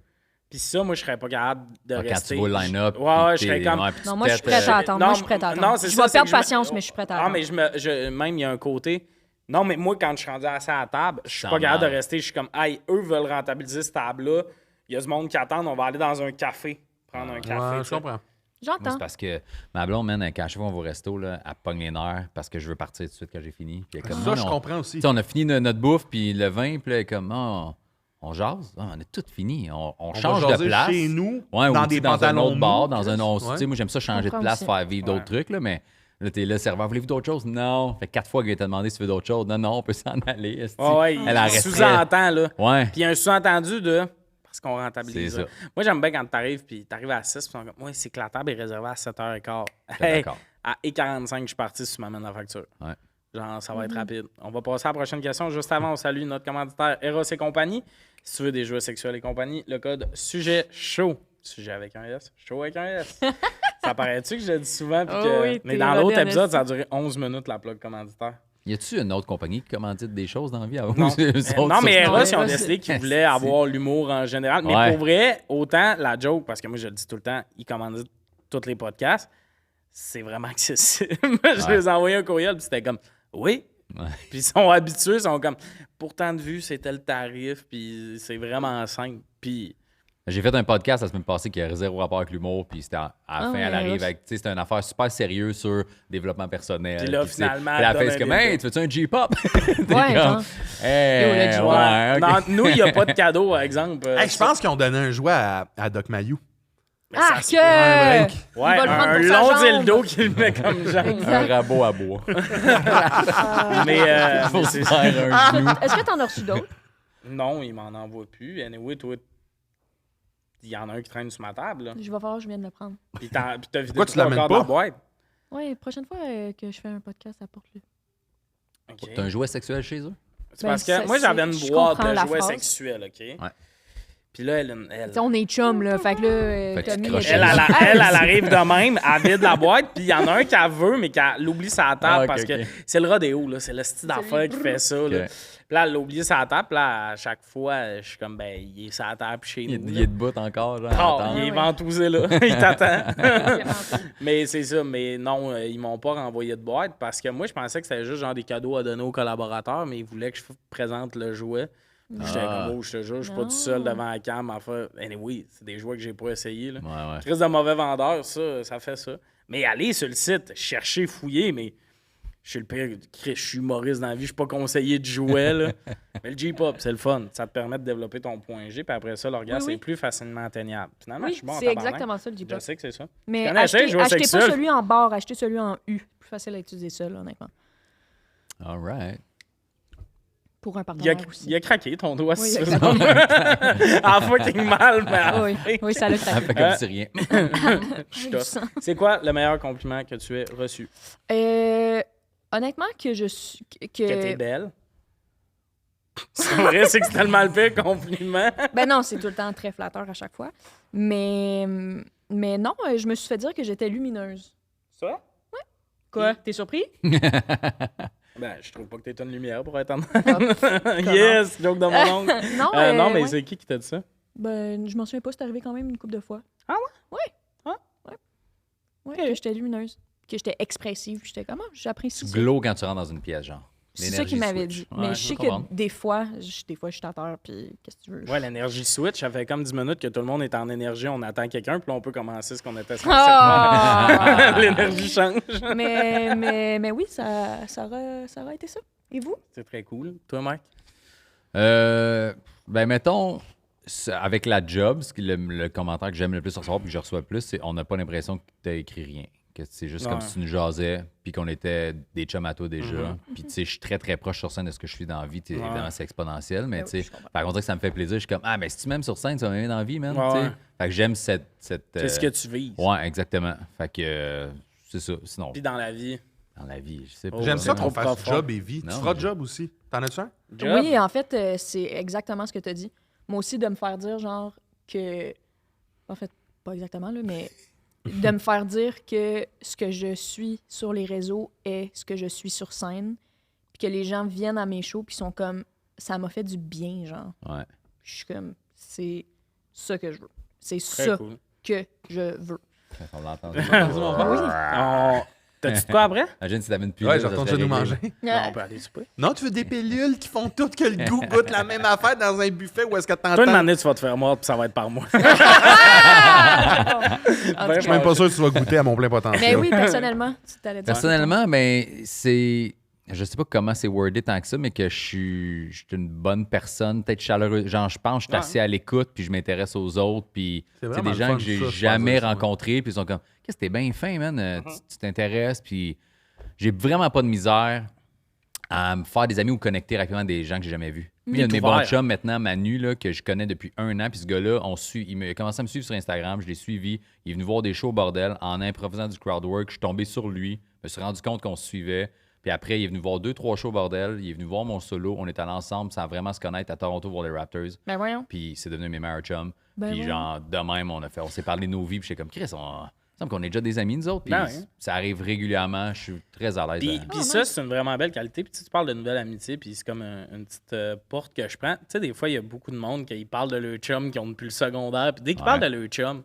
Puis ça, moi, je serais pas capable de Ah, rester. quand tu vois le line-up. Ouais, puis je serais t'es- comme. ouais, puis tu Non, te moi, je suis pètes, prête à attendre. Moi, je suis prête à attendre. c'est Je ça, vais c'est perdre que je me- patience, mais je suis prête à Ah, attendre. mais même, il y a un côté. Non, mais moi, quand je suis rendu assez à la table, je suis Ça pas capable de marche. rester. Je suis comme, hey, eux veulent rentabiliser cette table-là. Il y a du monde qui attend. On va aller dans un café. Prendre un café. Ouais, tu je sais. comprends. Moi, J'entends. c'est parce que ma blonde, man, quand je vais au resto, là, elle pogne les nerfs parce que je veux partir tout de suite quand j'ai fini. Puis elle est comme, Ça, non, je non. comprends aussi. Tu sais, on a fini notre bouffe, puis le vin, puis là, elle est comme, oh, on jase. Ah, on a tout fini. On On change va de jaser place. chez nous, Ouais, ou dans tu sais, des dans un pantalons autre bar, mous, dans un autre. Ouais. Tu sais, moi, j'aime ça changer de comprends place, aussi. faire vivre d'autres trucs, là, mais là, t'es là, serveur, voulez-vous d'autres choses? Non. Fait 4 fois qu'il t'a demandé si tu veux d'autres choses. Non, non, on peut s'en aller. esti. Ouais, Elle en il resterait. sous-entend, là. Ouais. Puis il y a un sous-entendu de. Parce qu'on rentabilise. C'est ça. ça. Moi, j'aime bien quand t'arrives, puis t'arrives à 6, puis on est comme, ouais, c'est que la table est réservée à 7h15. J'étais Hey, d'accord. à 1h45, je suis parti si tu m'amènes la facture. Ouais. Genre, ça va être rapide. On va passer à la prochaine question. Juste avant, on salue notre commanditaire Eros et compagnie. Si tu veux des jouets sexuels et compagnie, le code sujet chaud. Sujet avec un S, chaud avec un S. Ça paraît-tu que je le dis souvent? Puis Oh que... oui, Mais t'es dans l'autre moderne, épisode, esti. ça a duré 11 minutes, la plug commanditaire. Y a-tu une autre compagnie qui commandite des choses dans la vie avant Non, eux autres, non mais ça? Eros, ils ont Eros, décidé qu'ils c'est- voulaient avoir l'humour en général. Mais Ouais. pour vrai, autant la joke, parce que moi, je le dis tout le temps, ils commandent tous les podcasts, c'est vraiment accessible. Je Ouais. les ai envoyé un courriel, puis c'était comme, oui. Ouais. Puis ils sont habitués, ils sont comme, pour tant de vues, c'est tel tarif, puis c'est vraiment simple. Puis J'ai fait un podcast la semaine passée qui a zéro rapport avec l'humour, puis c'était à la Ah fin, ouais, elle arrive ouais. avec, tu sais, c'était une affaire super sérieuse sur développement personnel. Puis là, tu sais, finalement, puis la elle fait, donne c'est un comme, dildo. hey, tu veux-tu un J-pop? T'es Ouais, comme, genre. hey, Yo, le J-pop. ouais, ok. non, nous, il n'y a pas de cadeau, par exemple. Hey, je pense qu'ils ont donné un jouet à Doc Mayou. Mais ça Ah, se que! peut. Un break. Ouais, Il va le prendre un pour sa long jambe. dildo qu'il met comme jambe. Un Exact. rabot à bois. mais Faut c'est se faire un genou. Est-ce que t'en as reçu d'autres? non, il m'en envoie plus. Anyway, toi, il y en a un qui traîne sur ma table. Là. Je vais voir, je viens de le prendre. Puis t'as vidé Pourquoi tu trois l'amènes quarts de pas? la boîte. Ouais, prochaine fois que je fais un podcast, apporte-le. OK. T'as un jouet sexuel chez eux? C'est parce Ben, que moi, ça, j'avais une je boîte comprends de la jouets phrase. sexuels, OK? Ouais. Puis là, elle T'sais, on est chum, là. Fait que là, Fait que tu Tommy... croches Elle, chez elle, elle arrive de même, elle vide la boîte, puis il y en a un qui elle veut, mais qu'elle oublie sa table Ah, ok, parce ok. que c'est le rodéo, là. C'est le style d'affaires qui fait ça. Là. Ok. Puis là, elle l'a oublié sa table, puis là, à chaque fois, je suis comme, ben, il est sa table chez nous. Il là. est debout encore, genre. Ah, attends. il est ouais. ventousé, là. Il t'attend. Vraiment. Mais c'est ça. Mais non, ils m'ont pas renvoyé de boîte parce que moi, je pensais que c'était juste genre des cadeaux à donner aux collaborateurs, mais ils voulaient que je présente le jouet. J'étais Ah. comme, oh, je te jure, je suis pas tout seul devant la cam à faire. Anyway, c'est des jouets que j'ai pas essayé. Là. Ouais, ouais. Très de mauvais vendeur, ça fait ça. Mais allez sur le site, chercher, fouiller, mais je suis le pire. Je suis humoriste dans la vie, je suis pas conseiller de jouets. Là. Mais le J-pop, c'est le fun. Ça te permet de développer ton point G, puis après ça, l'orgasme, Oui, oui. c'est plus facilement atteignable. Finalement, je Oui, suis bon en c'est tabarnak. exactement ça, le Je J-pop. sais que c'est ça. Mais connais ça, les jouets achetez pas sexuels? celui en barre, achetez celui en U. Plus facile à utiliser ça, là, honnêtement. All right. Pour un Il a, partenaire aussi. il a craqué ton doigt, Oui, si il tu a veux. Ah, fucking mal, mais à la Oui, fin, oui, ça l'a Ça fait craqué. comme si rien. je t'offre. C'est quoi le meilleur compliment que tu aies reçu? Honnêtement, que je suis... Que t'es Que... belle? C'est vrai, c'est que c'est tellement le pire compliment. Ben non, c'est tout le temps très flatteur à chaque fois. Mais non, je me suis fait dire que j'étais lumineuse. Ça? Quoi? T'es surpris? Ben, je trouve pas que t'es une lumière pour être en... Comment? Yes! Joke de mon oncle. Non, mais ouais. c'est qui t'a dit ça? Ben, je m'en souviens pas, c'est arrivé quand même une couple de fois. Ah ouais? Ah. Ouais, Ok. que j'étais lumineuse, que j'étais expressive, puis j'étais comme, j'apprécie Tu ça. glow quand tu rentres dans une pièce, genre. C'est ça L'énergie qu'il m'avait switch. dit. Ouais, Mais je sais peux comprendre. que des fois, je suis à terre, puis qu'est-ce que tu veux? Ouais, l'énergie switch, ça fait comme 10 minutes que tout le monde est en énergie, on attend quelqu'un, puis là, on peut commencer ce qu'on était censé faire. Ah! L'énergie change. mais oui, ça aura été ça. Et vous? C'est très cool. Toi, Mike? Ben, mettons, avec la job, le commentaire que j'aime le plus recevoir puis que je reçois le plus, c'est on n'a pas l'impression que tu as écrit rien. Que c'est juste comme Ouais. si tu nous jasais puis qu'on était des chums à toi déjà. Puis, tu sais, je suis très, très proche sur scène de ce que je suis dans la vie. Ouais. Évidemment, c'est exponentiel, mais Ben tu oui, sais, je comprends. par contre, que ça me fait plaisir. Je suis comme, ah, mais si tu m'aimes sur scène, tu vas m'aimer dans la vie, man. Ouais, tu sais. ouais. Fait que j'aime cette. C'est ce que tu vises. Ouais, exactement. Fait que c'est ça. Sinon, Puis dans la vie. dans la vie, je sais pas. Oh, J'aime c'est ça trop qu'on fasse profond. job et vie. Non, Tu feras mais- job aussi. T'en as-tu un? Job. Oui, en fait, c'est exactement ce que tu as dit. Moi aussi, de me faire dire, genre, que. En fait, pas exactement, là, mais. De me faire dire que ce que je suis sur les réseaux est ce que je suis sur scène. Puis que les gens viennent à mes shows, puis sont comme. Ça m'a fait du bien, genre. Ouais. Je suis comme. C'est ça que je veux. C'est Très ça cool. que je veux. On l'entend. On- T'as-tu de quoi après? Imagine si t'avais une pilule. Ouais, je ça retourne serait chez nous réglé. manger. Non, on peut aller souper. Non, tu veux des pilules qui font toutes que le goût goûte la même affaire dans un buffet ou est-ce que Toi, une t'entends? année, tu vas te faire mordre, puis ça va être par moi. Je suis même pas sûr que tu vas goûter à mon plein potentiel. Mais oui, personnellement, tu t'allais dire. Personnellement, ben, c'est. Je sais pas comment c'est wordé tant que ça, mais que je suis une bonne personne, peut-être chaleureuse. Genre, je pense que je suis Ouais. assez à l'écoute, puis je m'intéresse aux autres, puis C'est tu sais, vraiment des le gens fun, que j'ai ça, je jamais pense, ça, ouais. rencontrés, puis ils sont comme, qu'est-ce que t'es bien fin, man, tu t'intéresses, puis j'ai vraiment pas de misère à me faire des amis ou connecter rapidement des gens que j'ai jamais vus. Lui, il y a un de mes bons ouvert. chums maintenant, Manu, là, que je connais depuis 1 an, puis ce gars-là, il a commencé à me suivre sur Instagram, je l'ai suivi, il est venu voir des shows au bordel, en improvisant du crowdwork, je suis tombé sur lui, je me suis rendu compte qu'on se suivait, puis après, il est venu voir 2-3 shows au bordel, il est venu voir mon solo, on est allés ensemble sans vraiment se connaître à Toronto voir les Raptors, Ben voyons. puis c'est devenu mes meilleurs chums. Ben Puis ouais. genre, de même, on s'est parlé de nos vies, puis j'étais comme, Chris, il me semble qu'on est déjà des amis, nous autres, puis Ben ouais. ça arrive régulièrement, je suis très à l'aise. Puis ça, c'est une vraiment belle qualité. Puis tu parles de nouvelle amitié, puis c'est comme une petite porte que je prends. Tu sais, des fois, il y a beaucoup de monde qui parlent de leur chum, qui ont depuis le secondaire. Puis dès qu'ils Ouais. parlent de leur chum,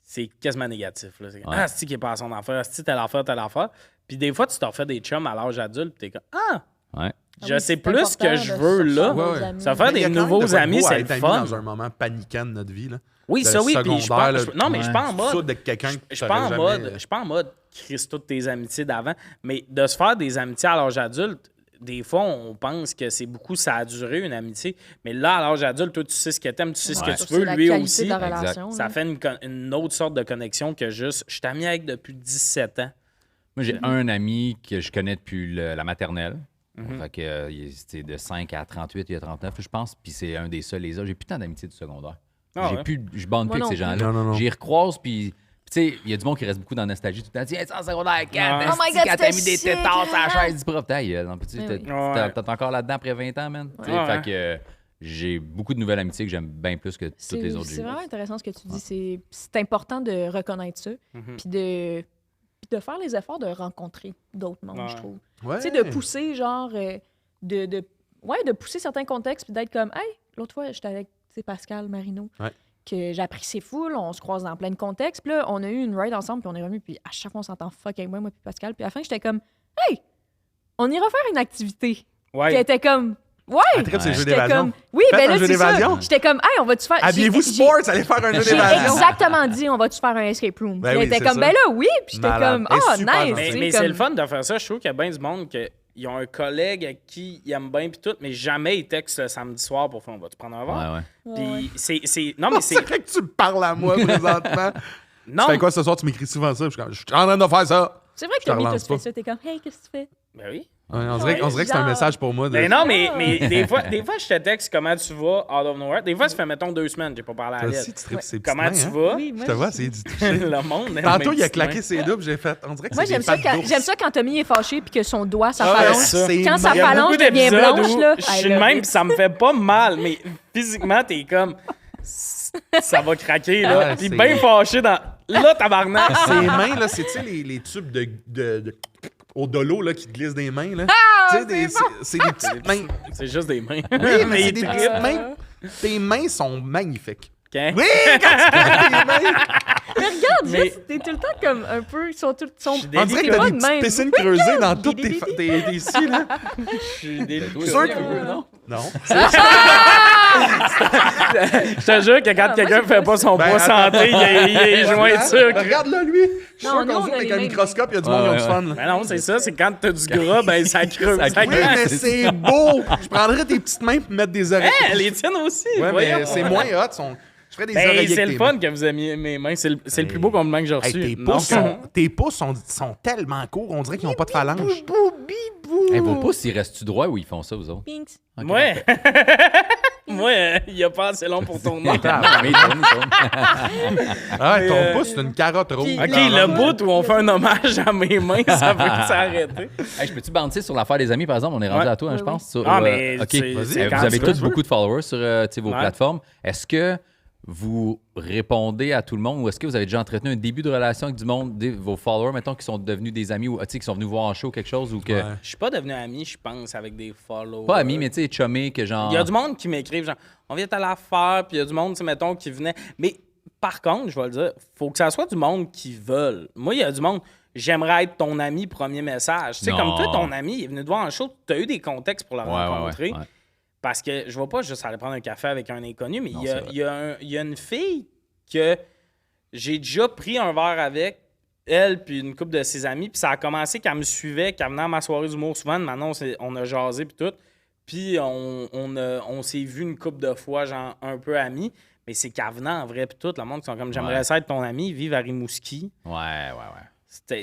c'est quasiment négatif. Là. C'est comme, Ouais. ah, c'est qui est pas à son affaire, c'est telle affaire, telle affaire. Puis des fois, tu t'en fais des chums à l'âge adulte, puis t'es comme, ah, Ouais. je sais plus ce que je veux là. Ça fait Mais il y des a quand même nouveaux de quoi de amis, beau à c'est être le ami fun. dans un moment paniquant de notre vie. Là. Oui, Le ça oui. Puis je secondaire, pense, non, mais je suis pas en mode. Ça de quelqu'un que Je suis pas en t'aurais mode, jamais- je suis pas en mode crisse toutes tes amitiés d'avant, mais de se faire des amitiés à l'âge adulte, des fois on pense que c'est beaucoup, ça a duré une amitié, mais là à l'âge adulte, toi tu sais ce que t'aimes, tu sais ce Ouais. que tu veux, la lui qualité aussi. de la Exact. relation. Ça là. fait une autre sorte de connexion que juste, je suis ami avec depuis 17 ans. Moi, j'ai un ami que je connais depuis la maternelle. Mhm. Fait que, c'était de 5 à 38, il y a 39, je pense. Puis c'est un des seuls, les autres. J'ai plus tant d'amitié du secondaire. Ah ouais? Je bande Moi plus avec non ces plus. gens-là. Non. J'y recroise, puis tu sais, il y a du monde qui reste beaucoup dans la nostalgie. Tout le temps, dit, hey, c'est en secondaire 4, Oh my God, quand t'as mis c'était des sick, tétards sur la hein? chaise du prof, ta gueule. Non, puis tu sais, Oui, oui. Ouais. t'es encore là-dedans après 20 ans, man. Tu sais, Ouais. Fait que j'ai beaucoup de nouvelles amitiés que j'aime bien plus que toutes les autres. C'est vraiment intéressant ce que tu dis. C'est important de reconnaître ça, Mhm. puis de faire les efforts de rencontrer d'autres mondes, Ouais. je trouve. Ouais. Tu sais, de pousser, genre, de pousser certains contextes, puis d'être comme, hey, l'autre fois, j'étais avec, tu sais, Pascal Marino, Ouais. que j'appréciais full, on se croise dans plein de contextes, puis là, on a eu une ride ensemble, puis on est revenu, puis à chaque fois, on s'entend fuck avec moi puis Pascal, puis à la fin, j'étais comme, hey, on ira faire une activité. Puis elle Ouais. était comme, ouais! Ah, très, c'est le jeu J'étais d'évasion. comme, oui, Faites ben un là, jeu c'est ça. d'évasion. J'étais comme, hey, on va-tu faire. Habillez-vous j'ai- sports, allez faire un jeu J'ai d'évasion. exactement dit, on va-tu faire un escape room? Ben Puis oui, elle était c'est comme, ça. ben là, oui. Puis j'étais Malade. comme, Elle est oh, super nice. gentille. tu sais, Mais comme- c'est le fun de faire ça. Je trouve qu'il y a bien du monde qui ont un collègue à qui ils aiment bien puis tout, mais jamais ils textent le samedi soir pour faire on va-tu prendre un verre? Ouais. Puis c'est. Non, mais c'est. C'est vrai que tu me parles à moi présentement. Non, Tu fais quoi ce soir? Tu m'écris souvent ça. Je suis en train de faire ça. C'est vrai que Je te Tommy, toi, relance tu fais pas. ça. T'es comme, hey, qu'est-ce que tu fais? ben oui. Ouais, on dirait que c'est un genre. message pour moi. De... Ben non, mais Ah. des fois, je te texte comment tu vas out of nowhere. Des fois, ça fait, mettons, 2 semaines, j'ai pas parlé à Toi l'aide. aussi, tu tripes ses petites Comment mains, tu hein? vas? Oui, Je moi, te vois essayer d'y toucher. Le monde. aime Tantôt, mes il a petites claqué mains. ses doubles. J'ai fait. On dirait que moi c'est j'aime des ça, pattes d'ours. j'aime ça quand Tommy est fâché puis que son doigt, sa Ah, ouais, phalange. ça. C'est Quand sa Il y a phalange beaucoup devient d'épisodes blanche, où là. je suis le même puis ça me fait pas mal, mais physiquement, t'es comme. Ça va craquer, là. Ouais, Puis c'est- bien fâché dans. Là, tabarnak. Ses mains, là, c'est, tu sais, les tubes de au dolo là, qui te glissent des mains. Là. Ah, c'est des petites mains. C'est juste des mains. Oui, mais c'est il des tripe. petites mains. Tes mains sont magnifiques. OK? Oui, quand tu prends tes mains. Mais regarde, Mais- juste, t'es tout le temps comme un peu. Ils sont On dirait que t'as pas des de petites même. piscines creusées dans toutes tes ici, là. Je suis délicat. sûr que- un peu, non? Non. Je te jure que quand quelqu'un j'ai fait pas pas son Ben, poids attends. santé, il est joint de sucre. Regarde-là, lui. Je suis sûr Non, nous, qu'on on zoome a avec les un mêmes. microscope, il y a du monde qui ont du fun. là. Ben non, c'est ça. C'est quand t'as du gras, ben ça creuse. Ça Ça creuse. Oui, creuse. mais c'est beau. Je prendrais tes petites mains pour mettre des oreilles. Hein, les tiennes aussi. Ouais, voyons. mais c'est moins hot. Je ferais des Ben, oreillers c'est avec le tes fun mains. que vous ayez mis mes mains. C'est le plus beau compliment que j'ai reçu. Hey, Non. tes pouces sont tellement courts, on dirait qu'ils n'ont pas de phalange. Hey, vos pouces, ils restent-tu droits ou ils font ça, vous autres? Pinks. Ok. Ouais. Moi, il a pas assez long pour tourner. OK, Mais ils tournent. Ah, Mais, ton pouce, c'est une carotte rouge. Puis- le bout où on fait un hommage à mes mains, ça peut s'arrêter. Hey, je peux-tu bouncer sur l'affaire des amis, par exemple? On est rendu Ouais. à toi, hein, je Oui, pense. Sur, Ah, mais OK. c'est- Vas-y. c'est Vous quand avez tu tous veux. beaucoup de followers sur vos Ouais. plateformes. Est-ce que vous répondez à tout le monde ou est-ce que vous avez déjà entretenu un début de relation avec du monde, vos followers, mettons, qui sont devenus des amis ou qui sont venus voir en show ou quelque chose ou que. Ouais. Je suis pas devenu ami, je pense, avec des followers. Pas amis, mais tu sais, chumé, que genre. Il y a du monde qui m'écrivent, genre, on vient à l'affaire, puis il y a du monde, tu sais, mettons, qui venait. Mais par contre, je vais le dire, faut que ça soit du monde qui veulent. Moi, il y a du monde, j'aimerais être ton ami, premier message. Tu sais, Non. comme toi, ton ami, il est venu te voir en show, tu as eu des contextes pour le Ouais, rencontrer. ouais. Parce que je vais pas juste aller prendre un café avec un inconnu, mais Non, il y a- c'est vrai. il y a une fille que j'ai déjà pris un verre avec, elle puis une couple de ses amis, puis ça a commencé qu'elle me suivait, qu'elle venait à ma soirée d'humour souvent. Maintenant, on a jasé puis tout. Puis on s'est vu une couple de fois, genre un peu amis. Mais c'est qu'elle venait en vrai puis tout. Le monde qui sont comme, j'aimerais Ouais. ça être ton ami, vivre à Rimouski. Ouais.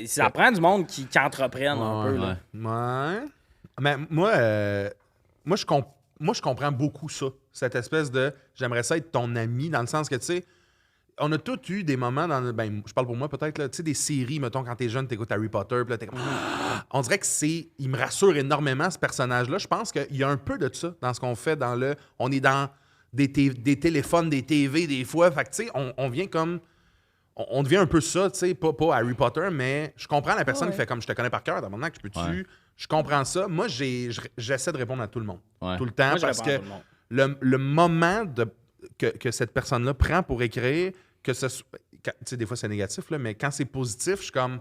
Ça prend du monde qui entreprenne un peu. Là. Ouais. Mais moi, je comprends beaucoup ça. Cette espèce de j'aimerais ça être ton ami, dans le sens que, tu sais, on a tous eu des moments dans. Ben, je parle pour moi peut-être, là, tu sais, des séries, mettons, quand t'es jeune, t'écoutes Harry Potter, puis là, t'es comme. On dirait que c'est. Il me rassure énormément, ce personnage-là. Je pense qu'il y a un peu de ça dans ce qu'on fait dans le. On est dans des téléphones, des TV, des fois. Fait que, tu sais, on vient comme. On devient un peu ça, tu sais, pas Harry Potter, mais je comprends la personne Ouais. qui fait comme je te connais par cœur, maintenant que je peux-tu. Ouais. Je comprends ça. Moi, j'essaie de répondre à tout le monde. Ouais. Tout le temps, Moi, je parce réponds à que tout le monde. le moment que cette personne-là prend pour écrire, que ce soit. Tu sais, des fois, c'est négatif, là, mais quand c'est positif, je suis comme.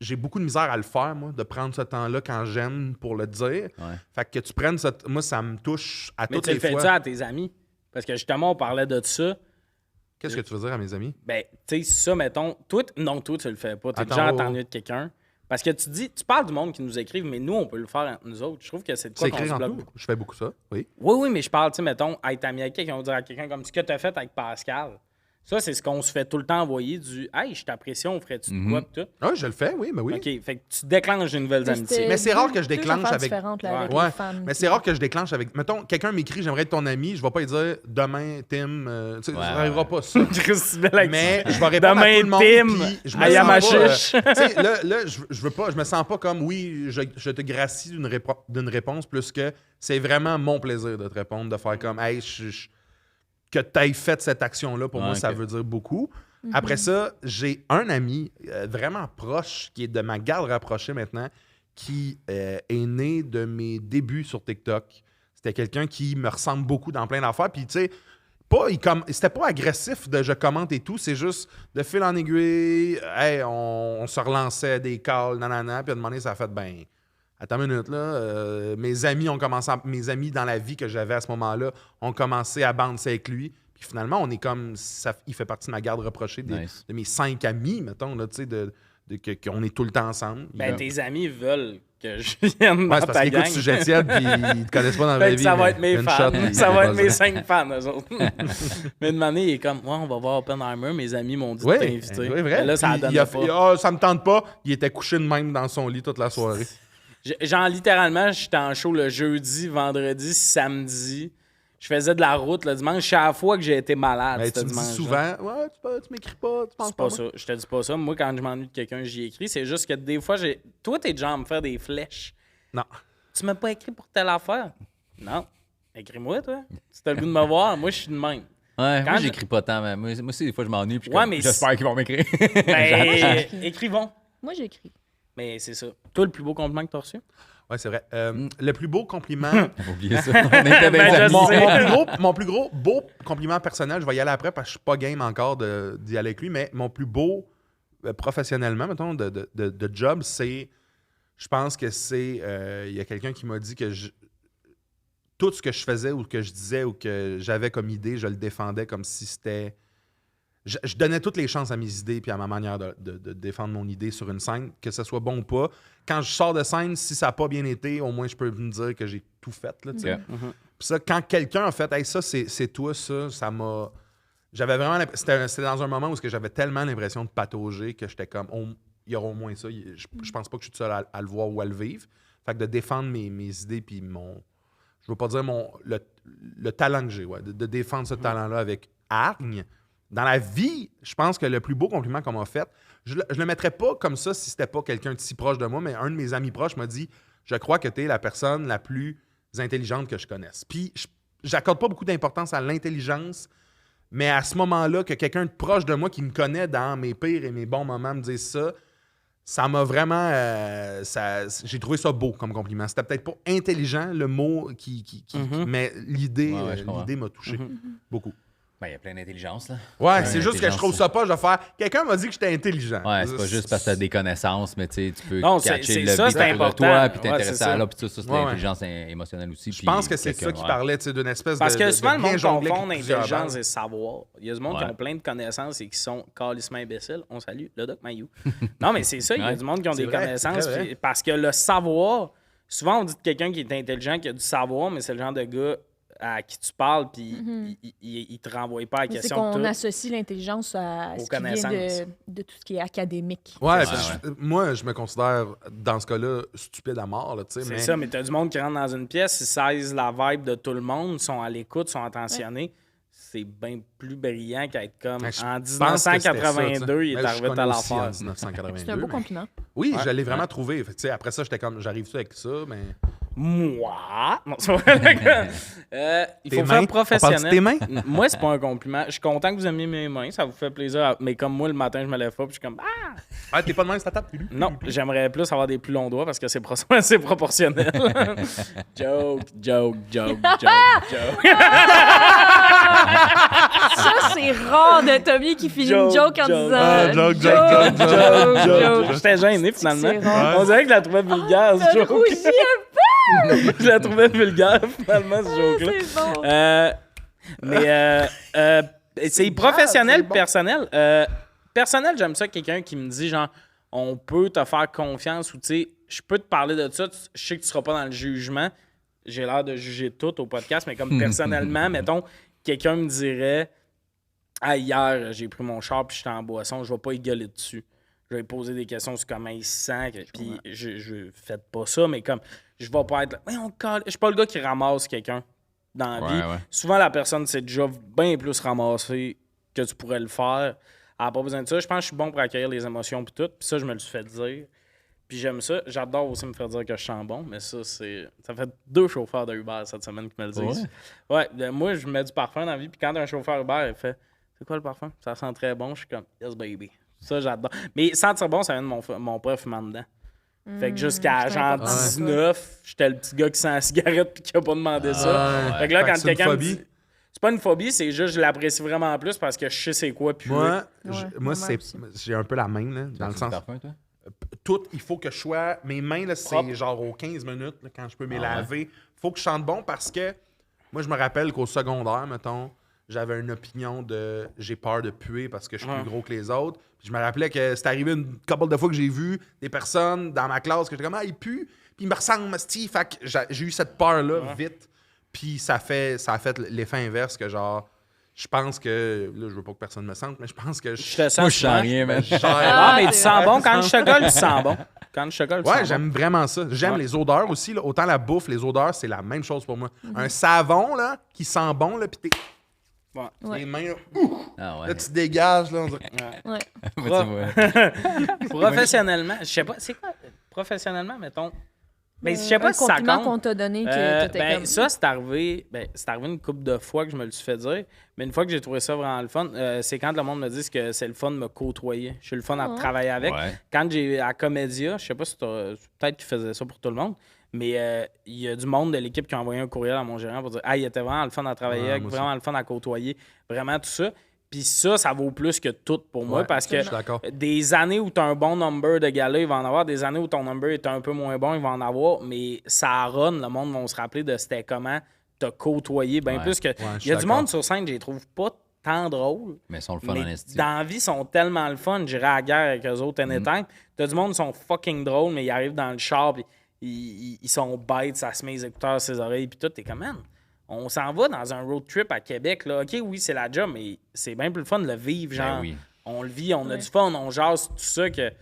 J'ai beaucoup de misère à le faire, moi, de prendre ce temps-là quand j'aime pour le dire. Ouais. Fait que tu prennes ça. Moi, ça me touche à Mais toutes tu les le fais fois. ça à tes amis. Parce que justement, on parlait de ça. Qu'est-ce que tu veux dire à mes amis? Ben, tu sais, ça, mettons. Toi, non, toi, tu le fais pas. T'es Attends, déjà oh, oh. entendu de quelqu'un. Parce que tu parles du monde qui nous écrivent, mais nous, on peut le faire entre nous autres. Je trouve que c'est de quoi C'est qu'on écrire se en bloque nous. beaucoup. Je fais beaucoup ça, oui. Oui, mais je parle, tu sais, mettons, être ami avec quelqu'un, on va dire à quelqu'un comme ce que tu as fait avec Pascal. Ça, c'est ce qu'on se fait tout le temps envoyer du Hey, je t'apprécie, on ferait-tu de quoi, pis tout. Ah, je le fais, oui, mais oui. OK, fait que tu déclenches de nouvelles amitiés. Mais c'est rare que je déclenche avec- différentes, là, avec Ouais, les fans. mais c'est rare que je déclenche avec. Mettons, quelqu'un m'écrit, j'aimerais être ton ami, je vais pas lui dire demain, Tim. Tu sais, ça n'arrivera pas ça. Christ, belle action. Mais je vais répondre Demain, à tout le monde. Tim, puis je me à sens Yamachiche. pas, tu sais, là, je veux pas, je me sens pas comme oui, je te gracie d'une réponse plus que c'est vraiment mon plaisir de te répondre, de faire comme hey, que tu aies fait cette action-là, pour Ouais, moi, ça ok. veut dire beaucoup. Après ça, j'ai un ami vraiment proche, qui est de ma garde rapprochée maintenant, qui est né de mes débuts sur TikTok. C'était quelqu'un qui me ressemble beaucoup dans plein d'affaires. Puis, tu sais, c'était pas agressif de je commente et tout, c'est juste de fil en aiguille, hey, on se relançait des calls, nanana, puis à un moment donné, ça a fait, ben, attends une minute, là, mes amis dans la vie que j'avais à ce moment-là ont commencé à bouncer avec lui. Puis finalement, on est comme, il fait partie de ma garde rapprochée Nice. de mes 5 amis, mettons, là, tu sais, qu'on est tout le temps ensemble. Ben, tes amis veulent que je vienne dans Ouais, c'est parce ta qu'ils gang. écoutent Sujet tiède, puis ils te connaissent pas dans la Fait vraie que vie. ça va mais être mes une fans. shot, puis Ça ils va être passent mes là. 5 fans, eux autres. Mais une année, il est comme, ouais, on va voir Oppenheimer. Mes amis m'ont dit Oui, de t'inviter. oui, vrai. Mais là, ça Puis donne il a pas. fait, ça me tente pas. Il était couché de même dans son lit toute la soirée. Genre, littéralement, j'étais en show le jeudi, vendredi, samedi. Je faisais de la route le dimanche. C'est à la fois que j'ai été malade. Mais ce tu me dis dimanche-là. souvent, ouais, tu m'écris pas, tu penses C'est pas. pas ça. Je te dis pas ça. Moi, quand je m'ennuie de quelqu'un, j'y écris. C'est juste que des fois, toi, t'es déjà à me faire des flèches. Non. Tu m'as pas écrit pour telle affaire? Non. Écris-moi, toi. Si t'as le goût de me voir, moi, je suis de même. Ouais, Quand moi, je- j'écris pas tant, mais moi aussi, des fois, je m'ennuie. Puis Ouais, comme, mais j'espère qu'ils vont m'écrire. Ben, écrivons. Moi, j'écris. Mais c'est ça. Toi, le plus beau compliment que t'as reçu? Ouais, c'est vrai. Le plus beau compliment... Faut oublier ça. On était Ben, des je amis. sais. mon plus gros beau compliment personnel, je vais y aller après parce que je suis pas game encore d'y aller avec lui, mais mon plus beau professionnellement, mettons, de job, c'est... Je pense que c'est... Il y a quelqu'un qui m'a dit que tout ce que je faisais ou que je disais ou que j'avais comme idée, je le défendais comme si c'était... Je donnais toutes les chances à mes idées puis à ma manière de défendre mon idée sur une scène, que ce soit bon ou pas. Quand je sors de scène, si ça n'a pas bien été, au moins je peux me dire que j'ai tout fait. Là, tu sais. Ok. Puis ça, quand quelqu'un a fait hey, ça, c'est toi, ça m'a. J'avais vraiment. C'était dans un moment où j'avais tellement l'impression de patauger que j'étais comme il y aura au moins ça. Je pense pas que je suis seul à le voir ou à le vivre. Fait que de défendre mes idées puis mon. Je veux pas dire le talent que j'ai, ouais, de défendre ce talent-là avec hargne. Dans la vie, je pense que le plus beau compliment qu'on m'a fait, je le mettrais pas comme ça si c'était pas quelqu'un de si proche de moi, mais un de mes amis proches m'a dit « Je crois que tu es la personne la plus intelligente que je connaisse. » Puis, j'accorde pas beaucoup d'importance à l'intelligence, mais à ce moment-là, que quelqu'un de proche de moi qui me connaît dans mes pires et mes bons moments me dise ça, ça m'a vraiment... j'ai trouvé ça beau comme compliment. C'était peut-être pas intelligent, le mot mais l'idée m'a touché beaucoup. Ben, il y a plein d'intelligence, là. Ouais, c'est juste que je trouve ça pas. Je vais faire. Quelqu'un m'a dit que j'étais intelligent. Ouais, c'est pas juste parce que t'as des connaissances, mais tu peux Non, catcher c'est le ça, beat c'est autour de important. toi, puis Ouais, t'intéresser c'est à ça. là, puis tout ça, c'est Ouais, l'intelligence émotionnelle aussi. Je pense que c'est ça qui parlait, tu sais, d'une espèce Parce de. que souvent, le bien monde jongler confond avec plusieurs intelligence balles. et savoir. Il y a du monde qui Ouais. ont plein de connaissances et qui sont calissement imbéciles. On salue le Doc Mayou. Non, mais c'est ça, il y a Ouais. du monde qui ont C'est des vrai, connaissances. c'est vrai. puis- parce que le savoir, souvent on dit de quelqu'un qui est intelligent, qui a du savoir, mais c'est le genre de gars à qui tu parles, puis il te renvoie pas à la Mais c'est question de qu'on tout. associe l'intelligence à Aux ce qui vient connaissances. de tout ce qui est académique. Ouais, ça. puis moi, je me considère, dans ce cas-là, stupide à mort, là, tu sais. C'est mais... ça, mais t'as du monde qui rentre dans une pièce, ils saisissent la vibe de tout le monde, sont à l'écoute, sont attentionnés. C'est bien plus brillant qu'être comme Ouais, je en pense que c'était ça, 1982, il est mais je arrivé connais à aussi en l'affaire. 1982. C'est un beau mais- compliment. Oui, Ouais. je l'ai vraiment trouvé. Fait que, tu sais, après ça, j'étais comme, j'arrive-tu avec ça, mais. Moi? Non, c'est pas vrai. Il Tes faut mains? faire On parle de professionnel. tes mains? Moi, c'est pas un compliment. Je suis content que vous aimiez mes mains, ça vous fait plaisir. Mais comme moi, le matin, je me lève pas, puis je suis comme ah! Ah, t'es pas de même, c'est ta table. Non, j'aimerais plus avoir des plus longs doigts parce que c'est c'est proportionnel. Joke, joke, joke, joke, joke. Ça, c'est rare de Tommy qui finit une Joke, joke en joke. disant Ah, joke. J'étais gêné finalement. C'est rare. On dirait que je la trouvais vulgaire, ce T'as joke. rougi un Je la trouvais vulgaire finalement, ce peu, joke-là. c'est bon. C'est professionnel, c'est bon. personnel. Personnel, j'aime ça, quelqu'un qui me dit genre, on peut te faire confiance ou tu sais, je peux te parler de ça, je sais que tu seras pas dans le jugement. J'ai l'air de juger tout au podcast, mais comme personnellement, mettons, quelqu'un me dirait, ah, hier, j'ai pris mon char puis j'étais en boisson, je vais pas y gueuler dessus. Je vais lui poser des questions sur comment il se sent, puis je faites pas ça, mais comme, je vais pas être là, mais je suis pas le gars qui ramasse quelqu'un dans la vie. Ouais. Souvent, la personne s'est déjà bien plus ramassée que tu pourrais le faire. Elle n'a pas besoin de ça. Je pense que je suis bon pour accueillir les émotions puis tout. Puis ça, je me le suis fait dire. Puis j'aime ça. J'adore aussi me faire dire que je sens bon, mais ça, c'est... Ça fait 2 chauffeurs de Uber cette semaine qui me le disent. Ouais, moi, je mets du parfum dans la vie, puis quand un chauffeur Uber, il fait « C'est quoi le parfum? Ça sent très bon. » Je suis comme « Yes, baby. » Ça, j'adore. Mais sentir bon, ça vient de mon père fumant dedans. Fait que jusqu'à c'est genre important, ça. 19, j'étais le petit gars qui sent la cigarette puis qui a pas demandé ça. Fait que là, Fait que quand c'est une quelqu'un me phobie? dit... C'est pas une phobie, c'est juste je l'apprécie vraiment plus parce que je sais c'est quoi puis Moi, Ouais, moi ma mère aussi. j'ai un peu la main, là, dans le sens. Parfum, toi? Tout, il faut que je sois. Mes mains, là, c'est Propre. genre aux 15 minutes, là, quand je peux me ouais. laver. Faut que je sente bon parce que moi, je me rappelle qu'au secondaire, mettons, j'avais une opinion de j'ai peur de puer parce que je suis plus gros que les autres. Puis je me rappelais que c'est arrivé une couple de fois que j'ai vu des personnes dans ma classe que j'étais comme, ah, ils puent, puis ils me ressemblent, Steve. Fait que j'ai eu cette peur-là vite. Puis ça a fait l'effet inverse que genre. Je pense que. Là, je veux pas que personne me sente, mais je pense que je te sens Moi, je souvent. sens rien, man. Ah, mais tu c'est sens vrai. bon. Quand je te colle, tu sens bon. Quand je te colle, tu Ouais, sens j'aime vraiment ça. J'aime Ouais. les odeurs aussi. Là. Autant la bouffe, les odeurs, c'est la même chose pour moi. Un savon là, qui sent bon, là, puis bon. Ouais. les mains, là, Ah ouais. là, tu dégages. Là, on dirait- Ouais. Moi, tu vois. Professionnellement, je sais pas, c'est quoi? Professionnellement, mettons, Ben, je sais pas un si ça compliment compte. qu'on t'a donné que t'étais Ben, comme... ça, c'est arrivé une couple de fois que je me le suis fait dire. Mais une fois que j'ai trouvé ça vraiment le fun, c'est quand le monde me dit que c'est le fun de me côtoyer. Je suis le fun à travailler avec. Ouais. Quand j'ai à Comédia, je sais pas si peut-être qu'ils faisaient ça pour tout le monde, mais il y a du monde de l'équipe qui a envoyé un courriel à mon gérant pour dire « Ah, il était vraiment le fun à travailler avec, moi vraiment le fun à côtoyer. » Vraiment tout ça. Puis ça vaut plus que tout pour moi Ouais, parce que je suis d'accord. des années où tu as un bon number de gala, il va en avoir. Des années où ton number est un peu moins bon, il va en avoir. Mais ça run, le monde va se rappeler de c'était comment t'as côtoyé. Bien Ouais. plus que. je Il suis y a du d'accord. monde sur scène, je les trouve pas tant drôles. Mais ils sont le fun en Mais esti. dans la vie, ils sont tellement le fun. J'irai à la guerre avec eux autres anytime. T'as du monde qui sont fucking drôles, mais ils arrivent dans le char, puis ils sont bêtes, ça se met les écouteurs à ses oreilles, puis tout. T'es comme, man, on s'en va dans un road trip à Québec, là. OK, oui, c'est la job, mais c'est bien plus le fun de le vivre, genre. Ben oui. On le vit, on a du fun, on jase tout ça que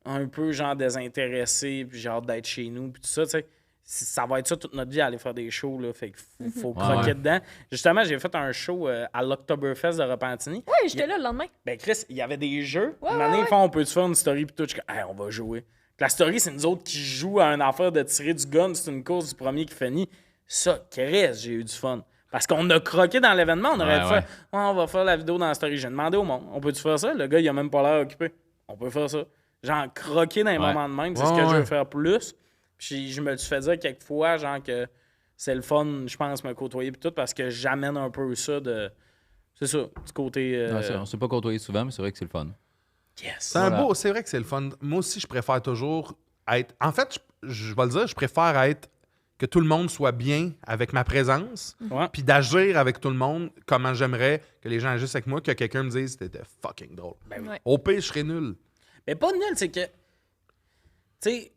un peu, genre, désintéressé, puis genre d'être chez nous, puis tout ça, tu sais. Ça va être ça toute notre vie, aller faire des shows, là. Fait qu'il faut croquer ouais. dedans. Justement, j'ai fait un show à l'Octoberfest de Repentigny. Oui, j'étais là le lendemain. Ben, Chris, il y avait des jeux. Ouais, Une année, ouais, ils font, on peut-tu faire une story, puis tout. Je suis comme, hey, on va jouer. Puis la story, c'est nous autres qui jouent à une affaire de tirer du gun. C'est une course du premier qui finit. Ça, Chris, j'ai eu du fun. Parce qu'on a croqué dans l'événement. On aurait Ouais, fait, ouais. on va faire la vidéo dans la story. J'ai demandé au monde, on peut-tu faire ça? Le gars, il a même pas l'air occupé. On peut faire ça. Genre, croquer dans les Ouais. moments de même, c'est Ouais, ce que je veux ouais. faire plus. Puis je me le suis fait dire quelques fois, genre, que c'est le fun, je pense, me côtoyer, puis tout, parce que j'amène un peu ça de. C'est ça, du côté. Non, on s'est pas côtoyé souvent, mais c'est vrai que c'est le fun. Yes! C'est Voilà. c'est vrai que c'est le fun. Moi aussi, je préfère toujours être. En fait, je vais le dire, je préfère être que tout le monde soit bien avec ma présence, Ouais. puis d'agir avec tout le monde comment j'aimerais que les gens agissent avec moi, que quelqu'un me dise c'était fucking drôle. Ouais. Au pire, je serais nul. Mais pas nul, c'est que. Tu sais,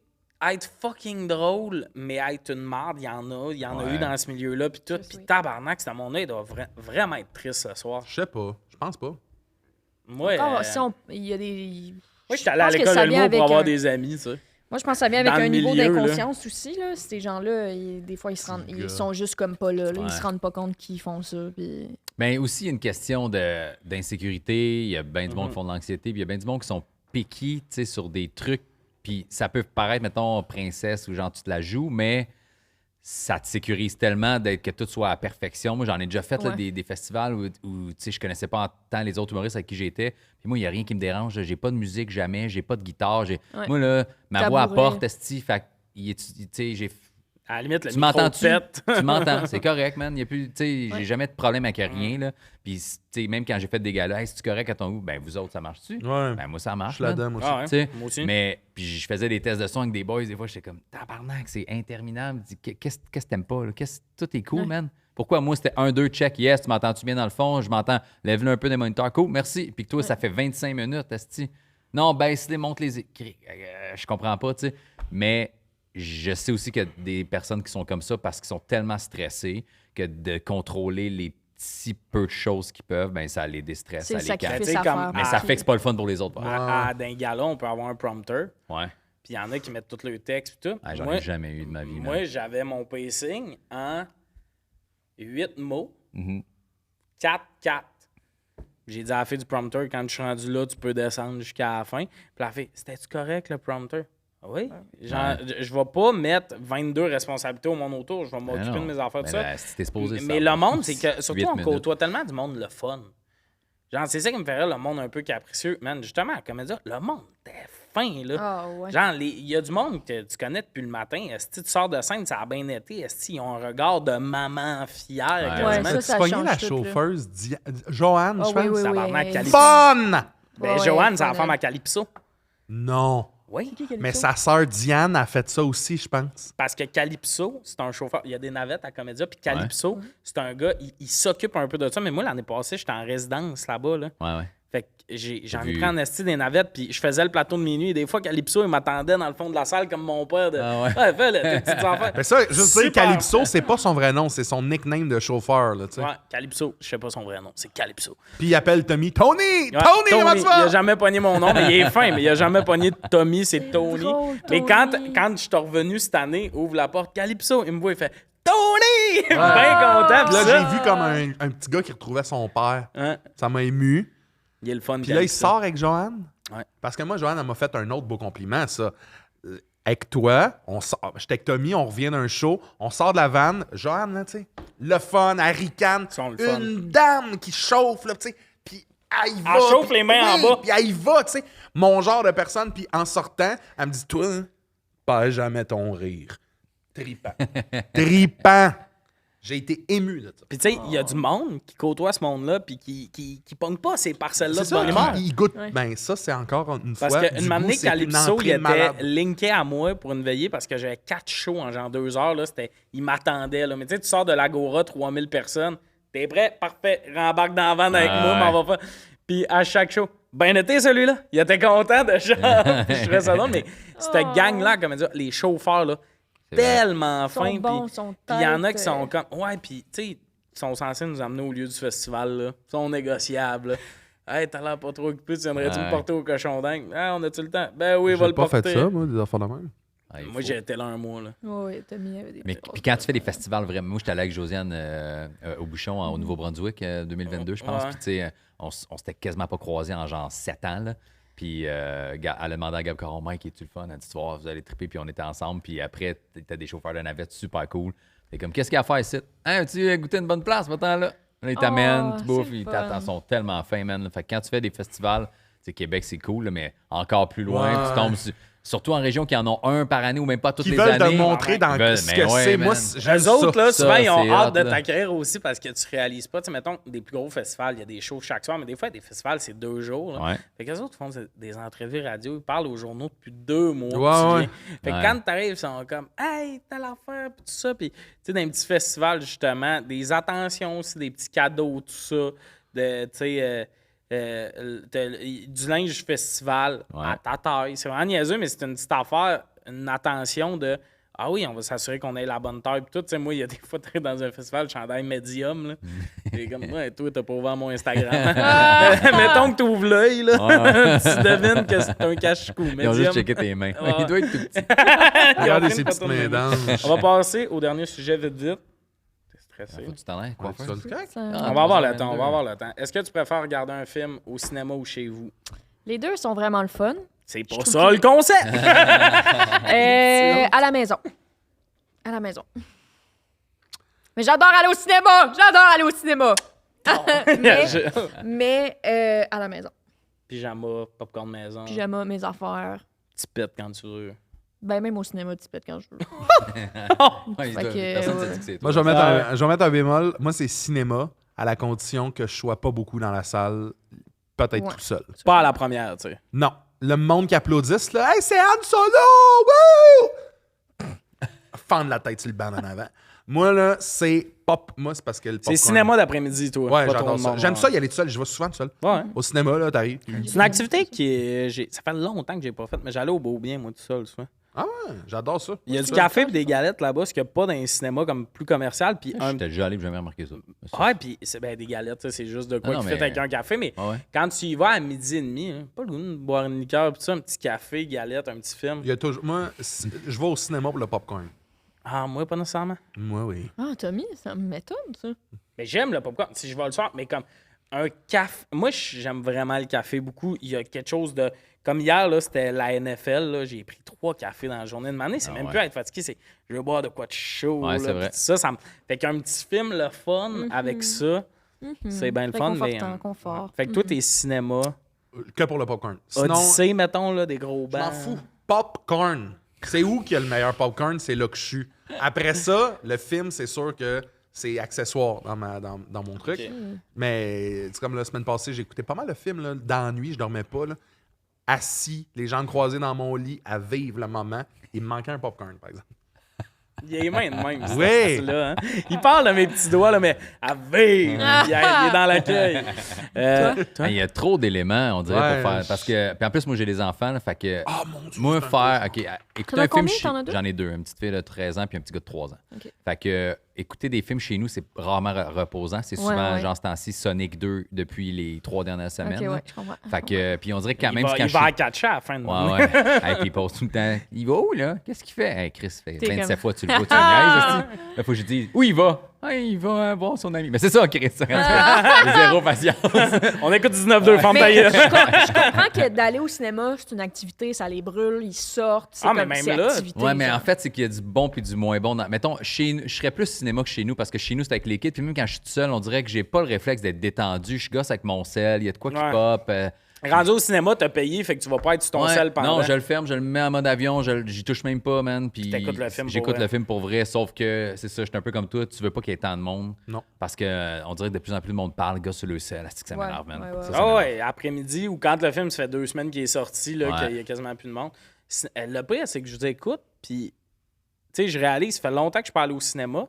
être fucking drôle, mais être une marde, il y en a. Il y en a Ouais. eu dans ce milieu-là, puis tout. Chris, Puis oui. tabarnak, ce monde-là, il doit vraiment être triste ce soir. Je sais pas. Je pense pas. Moi, Encore, si il y a des... moi j'étais allé à pense que l'école ça de vient l'humour pour avec avoir un- des amis, tu sais. Moi, je pense que ça vient avec Dans le un niveau milieu, là. d'inconscience aussi. Là. Ces gens-là, des fois, ils sont juste comme pas là. Ouais. Ils se rendent pas compte qu'ils font ça. Puis... Mais aussi, il y a une question d'insécurité. Il y a bien du monde qui font de l'anxiété, puis il y a bien du monde qui sont piqués, tu sais, sur des trucs. Puis ça peut paraître, mettons, princesse ou genre tu te la joues, mais ça te sécurise tellement d'être que tout soit à perfection. Moi, j'en ai déjà fait là, Ouais. des festivals où tu sais, je connaissais pas tant les autres humoristes avec qui j'étais. Puis moi, il n'y a rien qui me dérange. J'ai pas de musique jamais, j'ai pas de guitare. Ouais. Moi, là, ma voix Tabouret. apporte, esti, fait tu sais, j'ai À la limite, le tu micro m'entends-tu? pète. Tu m'entends, c'est correct, man. Il y a plus, tu sais, Ouais. j'ai jamais de problème avec rien, là. Puis, tu sais, même quand j'ai fait des galas, hey, c'est-tu correct à ton goût? Ben, vous autres, ça marche-tu? Ouais. Ben, moi, ça Je marche, suis man. là-dedans, moi aussi. Ah ouais, Tu sais, moi aussi. Mais, puis je faisais des tests de son avec des boys, des fois, j'étais comme, tabarnak, c'est interminable. Je dis, qu'est-ce que t'aimes pas, là? Tout est cool, Ouais. man. Pourquoi moi, c'était 1, 2, check, yes, tu m'entends-tu bien dans le fond? Je m'entends, lève-le un peu des moniteurs, cool, merci. Puis que toi, ça fait 25 minutes, esti. Non, baisse-les, monte les écrits. Je comprends pas, tu sais. Mais je sais aussi qu'il y a des personnes qui sont comme ça parce qu'ils sont tellement stressés que de contrôler les petits peu de choses qu'ils peuvent, ben ça les déstresse, C'est ça le les calme. Tu sais, sacrifice à comme- faire. Mais ça fait que c'est pas le fun pour les autres. D'un gala, on peut avoir un prompteur, Ouais. puis il y en a qui mettent tout le texte, puis tout. Ah, j'en Moi, ai jamais eu de ma vie. man. moi, j'avais mon pacing en 8 mots, Mhm. 4-4. J'ai dit à la fille du prompteur, quand je suis rendu là, tu peux descendre jusqu'à la fin. Puis la fille, c'était-tu correct, le prompteur? Oui. Genre, je vais pas mettre 22 responsabilités au monde autour. Je vais m'occuper non. de mes affaires, tout Mais ça. là, si t'es supposé Mais le savoir. monde, c'est que, surtout, 8 on minutes. côtoie tellement du monde le fun. Genre, c'est ça qui me fait rire, le monde un peu capricieux. Man, justement, comme elle dit, le monde est fin, là. Ah, ouais. Genre, il y a du monde que tu connais depuis le matin. Si tu sors de scène, ça a bien été. Ils ont un regard de maman fière. Ouais, quasiment. ça Tu pogné change la tout, là. chauffeuse Joanne, Ah je pense. oui, oui, oui. Tabarnak, elle- Calypso. Fun! Ben, Ouais, Joanne, c'est fun, la femme elle. à Calypso. Non. Oui. Mais sa sœur Diane a fait ça aussi, je pense. Parce que Calypso, c'est un chauffeur. Il y a des navettes à Comédia. Puis Calypso, c'est un gars, il s'occupe un peu de ça. Mais moi, l'année passée, j'étais en résidence là-bas. Là. Ouais, ouais. Fait que j'en ai vu. pris en esti des navettes. Puis je faisais le plateau de minuit. Et des fois, Calypso, il m'attendait dans le fond de la salle comme mon père. Ah ouais. Ouais, fais le, tes petites affaires. Mais ça, je sais, Super Calypso, fun. c'est pas son vrai nom, c'est son nickname de chauffeur, là, tu sais. Ouais, Calypso. Je sais pas son vrai nom. C'est Calypso. Puis il appelle Tommy. Tony! Ouais, Tony, comment tu Il vas? a jamais pogné mon nom, mais il est fin. Mais il a jamais pogné Tommy, c'est Tony. drôle, Mais Tony. quand je suis revenu cette année, ouvre la porte, Calypso, il me voit, il fait Tony! Bien content. Puis là, pis ça, j'ai vu comme un petit gars qui retrouvait son père. hein, Ça m'a ému. il est le fun. Puis là, il Calypso. sort avec Joanne. Ouais. Parce que moi, Joanne, elle m'a fait un autre beau compliment, ça. avec toi, j'étais avec Tommy, on revient d'un show, on sort de la vanne, Joanne, là, tu sais, le fun, elle ricane, Sont le fun. une dame qui chauffe, là, tu sais, puis elle y va. Elle chauffe puis- les mains en bas. Puis elle y va, tu sais, mon genre de personne, puis en sortant, elle me dit, toi, hein, pas jamais ton rire. Tripant. Tripant. J'ai été ému de ça. Puis tu sais, il y a du monde qui côtoie ce monde-là puis qui pogne pas ces parcelles-là C'est de ça, bonne humeur. il goûte. Ouais. Ben, ça, c'est encore une Parce fois. qu'une année, c'est une Calypso, entrée il de était malade. linké à moi pour une veillée parce que j'avais 4 shows en genre 2 heures. Là, il m'attendait. Là. Mais tu sais, tu sors de l'Agora, 3000 personnes. T'es prêt? Parfait. Rembarque dans la vanne avec moi, m'en va faire. Puis à chaque show, ben été celui-là. Il était content de genre. Puis je trouvais ça drôle. Mais cette gang-là, comme dire, les chauffeurs, là, C'est vrai. tellement Ils sont fins. bons, Puis ils sont il y en a têtes, qui sont comme. Ouais, puis tu sais, ils sont censés nous amener au lieu du festival. Là. Ils sont négociables. Là. Hey, t'as l'air pas trop occupé, tu viendrais-tu me Ouais. porter au cochon dingue? Ah, on a-tu le temps? Ben oui, va le porter. moi, des affaires de même. Ouais, il Moi, faut. j'ai été là un mois. Là. Oui, Tommy avait des Mais grosses puis quand tu grosses fais des grosses. festivals, vraiment, moi, j'étais allé avec Josiane au Bouchon au Nouveau-Brunswick 2022, je pense. Ouais. Puis, tu sais, on s'était quasiment pas croisés en genre 7 ans. Là. Puis, elle a demandé à Gab Caron, Mike, es-tu le fun? Elle a dit, tu vois, vous allez triper. Puis, on était ensemble. Puis, après, t'as des chauffeurs de navette super cool. T'es comme, qu'est-ce qu'il y a à faire ici? Hein, tu as goûté une bonne place, va-t'en là. Là, ils t'amènent, tu c'est bouffes, le ils fun. t'attendent, ils sont tellement fins, man. Fait que quand tu fais des festivals, tu sais, Québec, c'est cool, là, mais encore plus loin, Ouais. tu tombes surtout en région qui en ont un par année ou même pas toutes Qui les veulent années. te montrer dans Ils veulent- ce mais que ouais, c'est. man. Moi, j'aime Eux autres, ça. là, souvent, ils ont c'est hâte hot, de là. t'accueillir aussi parce que tu réalises pas. Tu sais, mettons, des plus gros festivals, il y a des shows chaque soir, mais des fois, des festivals, c'est 2 jours. Là. Ouais. Fait qu'eux autres font des entrevues radio, ils parlent aux journaux depuis 2 mois. Ouais, tu ouais. viens. Fait que Ouais. quand t'arrives, ils sont comme « Hey, t'as l'affaire, puis tout ça. » Puis, tu sais, dans un petit festival, justement, des attentions aussi, des petits cadeaux, tout ça. De, tu sais, du linge festival Ouais. à ta taille. C'est vraiment niaiseux, mais c'est une petite affaire, une attention de ah oui, on va s'assurer qu'on ait la bonne taille. Puis tout, tu sais, moi, il y a des fois, tu dans un festival, chandail médium. Là. Et comme, ouais, toi, t'as pas ouvert mon Instagram. Mettons que tu ouvres l'œil, là. Tu devines que c'est un cache-cou. Ils ont juste Médium. checké tes mains. Ouais. Il doit être tout petit. Regardez Ils ont ces pris petites une mains photo de d'ange. On va passer au dernier sujet vite, vite. T'es stressé. Faut du talent, quoi. Ouais, tu le correct? Ça- On va avoir le temps, on va avoir le temps. Est-ce que tu préfères regarder un film au cinéma ou chez vous? Les deux sont vraiment le fun. C'est pas trouve ça que- le concept! À la maison. À la maison. Mais j'adore aller au cinéma! J'adore aller au cinéma! mais à la maison. Pyjama, popcorn maison, Pyjama, mes affaires. petit pète quand tu veux. Ben, même au cinéma, tu pètes quand je veux. Ouais, il Fait doit- que, personne ne ouais. dit que c'est Moi, toi. je vais mettre un bémol. Moi, c'est cinéma, à la condition que je sois pas beaucoup dans la salle, peut-être Ouais. tout seul. Pas à la première, tu sais. Non. Le monde qui applaudisse, là, « Hey, c'est Han Solo! Woo! » Fendre la tête sur le banc en avant. Moi, là, c'est pop. Moi, c'est parce que le C'est popcorn- cinéma d'après-midi, toi. Ouais, pas trop j'adore de ça. monde, J'aime ouais. ça y aller tout seul. Je vais souvent tout seul. Ouais. Au cinéma, là, t'arrives. C'est une activité qui est. Ça fait longtemps que j'ai pas faite, mais j'allais au Beau-Bien, moi, tout seul, souvent. Ah ouais, j'adore ça. Il y a du Ça. café et des galettes là-bas, ce qu'il n'y a pas dans les cinémas comme plus commercial. Puis un. J'étais déjà allé, j'ai jamais remarqué ça. Ouais, puis c'est ben, des galettes, ça, c'est juste de quoi Ah non, tu fais mais- avec un café. Mais Ah ouais. quand tu y vas à midi et demi, hein, pas le goût de boire une liqueur, puis ça, un petit café, galette, un petit film. Il y a toujours... Moi, je vais au cinéma pour le popcorn. Ah, moi, pas nécessairement. Moi, oui. Ah, Tommy, ça m'étonne, ça. Mais j'aime le popcorn. Si je vais le soir, mais comme un café. Moi, j'aime vraiment le café beaucoup. Il y a quelque chose de. Comme hier, là, c'était la NFL. Là, j'ai pris 3 cafés dans la journée de m'année. C'est Ah même ouais. plus à être fatigué. C'est je veux boire de quoi de chaud. Ouais, là, c'est vrai. puis ça me. Fait qu'un petit film, le fun, avec ça, c'est bien le Très fun. Mais, confortant, confort. fait que toi, t'es cinéma. Que pour le popcorn. Sinon, Odyssée, mettons, là, des gros je bancs. m'en fous. Popcorn. C'est où qu'il y a le meilleur popcorn? C'est là que je suis. Après ça, le film, c'est sûr que c'est accessoire dans mon truc. Ok. Mais c'est comme la semaine passée, j'ai écouté pas mal de films là, dans la nuit, je dormais pas. Là, assis, les jambes croisées dans mon lit, à vivre le moment. Il me manquait un popcorn, par exemple. Il est main de même. ce Oui. style-là, hein. Il parle de mes petits doigts, là, mais à vivre. Il est dans l'accueil. Ah, il y a trop d'éléments, on dirait, Ouais, pour faire. Parce que. Puis en plus, moi, j'ai des enfants, là, fait que. Ah, mon Dieu! Moi, c'est un faire. peu OK, écouter T'en as un film combien? chez. T'en as deux? J'en ai 2, une petite fille de 13 ans puis un petit gars de 3 ans. OK. Fait que écouter des films chez nous, c'est rarement reposant. C'est Ouais, souvent, ouais. genre, ce temps-ci, Sonic 2 depuis les 3 dernières semaines. Ok, là. ouais, je comprends. Fait que. Puis on dirait que quand Il même, va, quand il je va suis- à catcher à la fin de Ouais, mois. ouais. Hey, puis il passe tout le temps. Il va où, là? Qu'est-ce qu'il fait? Hey, Chris, fait T'es 27 comme- fois, tu le vois, tu le niaises. Là, faut que je dise, où il va? il va voir son ami. Mais c'est ça, Chris. Zéro patience. On écoute 19-2, ferme ta Mais gueule. je comprends que d'aller au cinéma, c'est une activité, ça les brûle, ils sortent, c'est Ah, mais comme même c'est là- activité. Ouais, mais genre. en fait, c'est qu'il y a du bon puis du moins bon. Mettons, je serais plus cinéma que chez nous parce que chez nous, c'est avec les kids. Puis même quand je suis tout seul, on dirait que j'ai pas le réflexe d'être détendu. Je gosse avec mon sel, il y a de quoi qui Ouais. pop. Rendu au cinéma, t'as payé, fait que tu vas pas être sur ton Ouais, sel pendant. non, je le ferme, je le mets en mode avion, j'y touche même pas, man. Puis t'écoutes le film pour j'écoute vrai. le film pour vrai, sauf que c'est ça, je suis un peu comme toi, tu veux pas qu'il y ait tant de monde. Non. Parce que on dirait que de plus en plus de monde parle, le gars sur le sel, c'est que ça Ouais, m'énerve, man. ouais, ouais. Ça Ah m'énerve. ouais, après-midi ou quand le film, ça fait 2 semaines qu'il est sorti, là, Ouais. qu'il y a quasiment plus de monde. Le pire, c'est que je vous écoute, puis, tu sais, je réalise, ça fait longtemps que je parle au cinéma,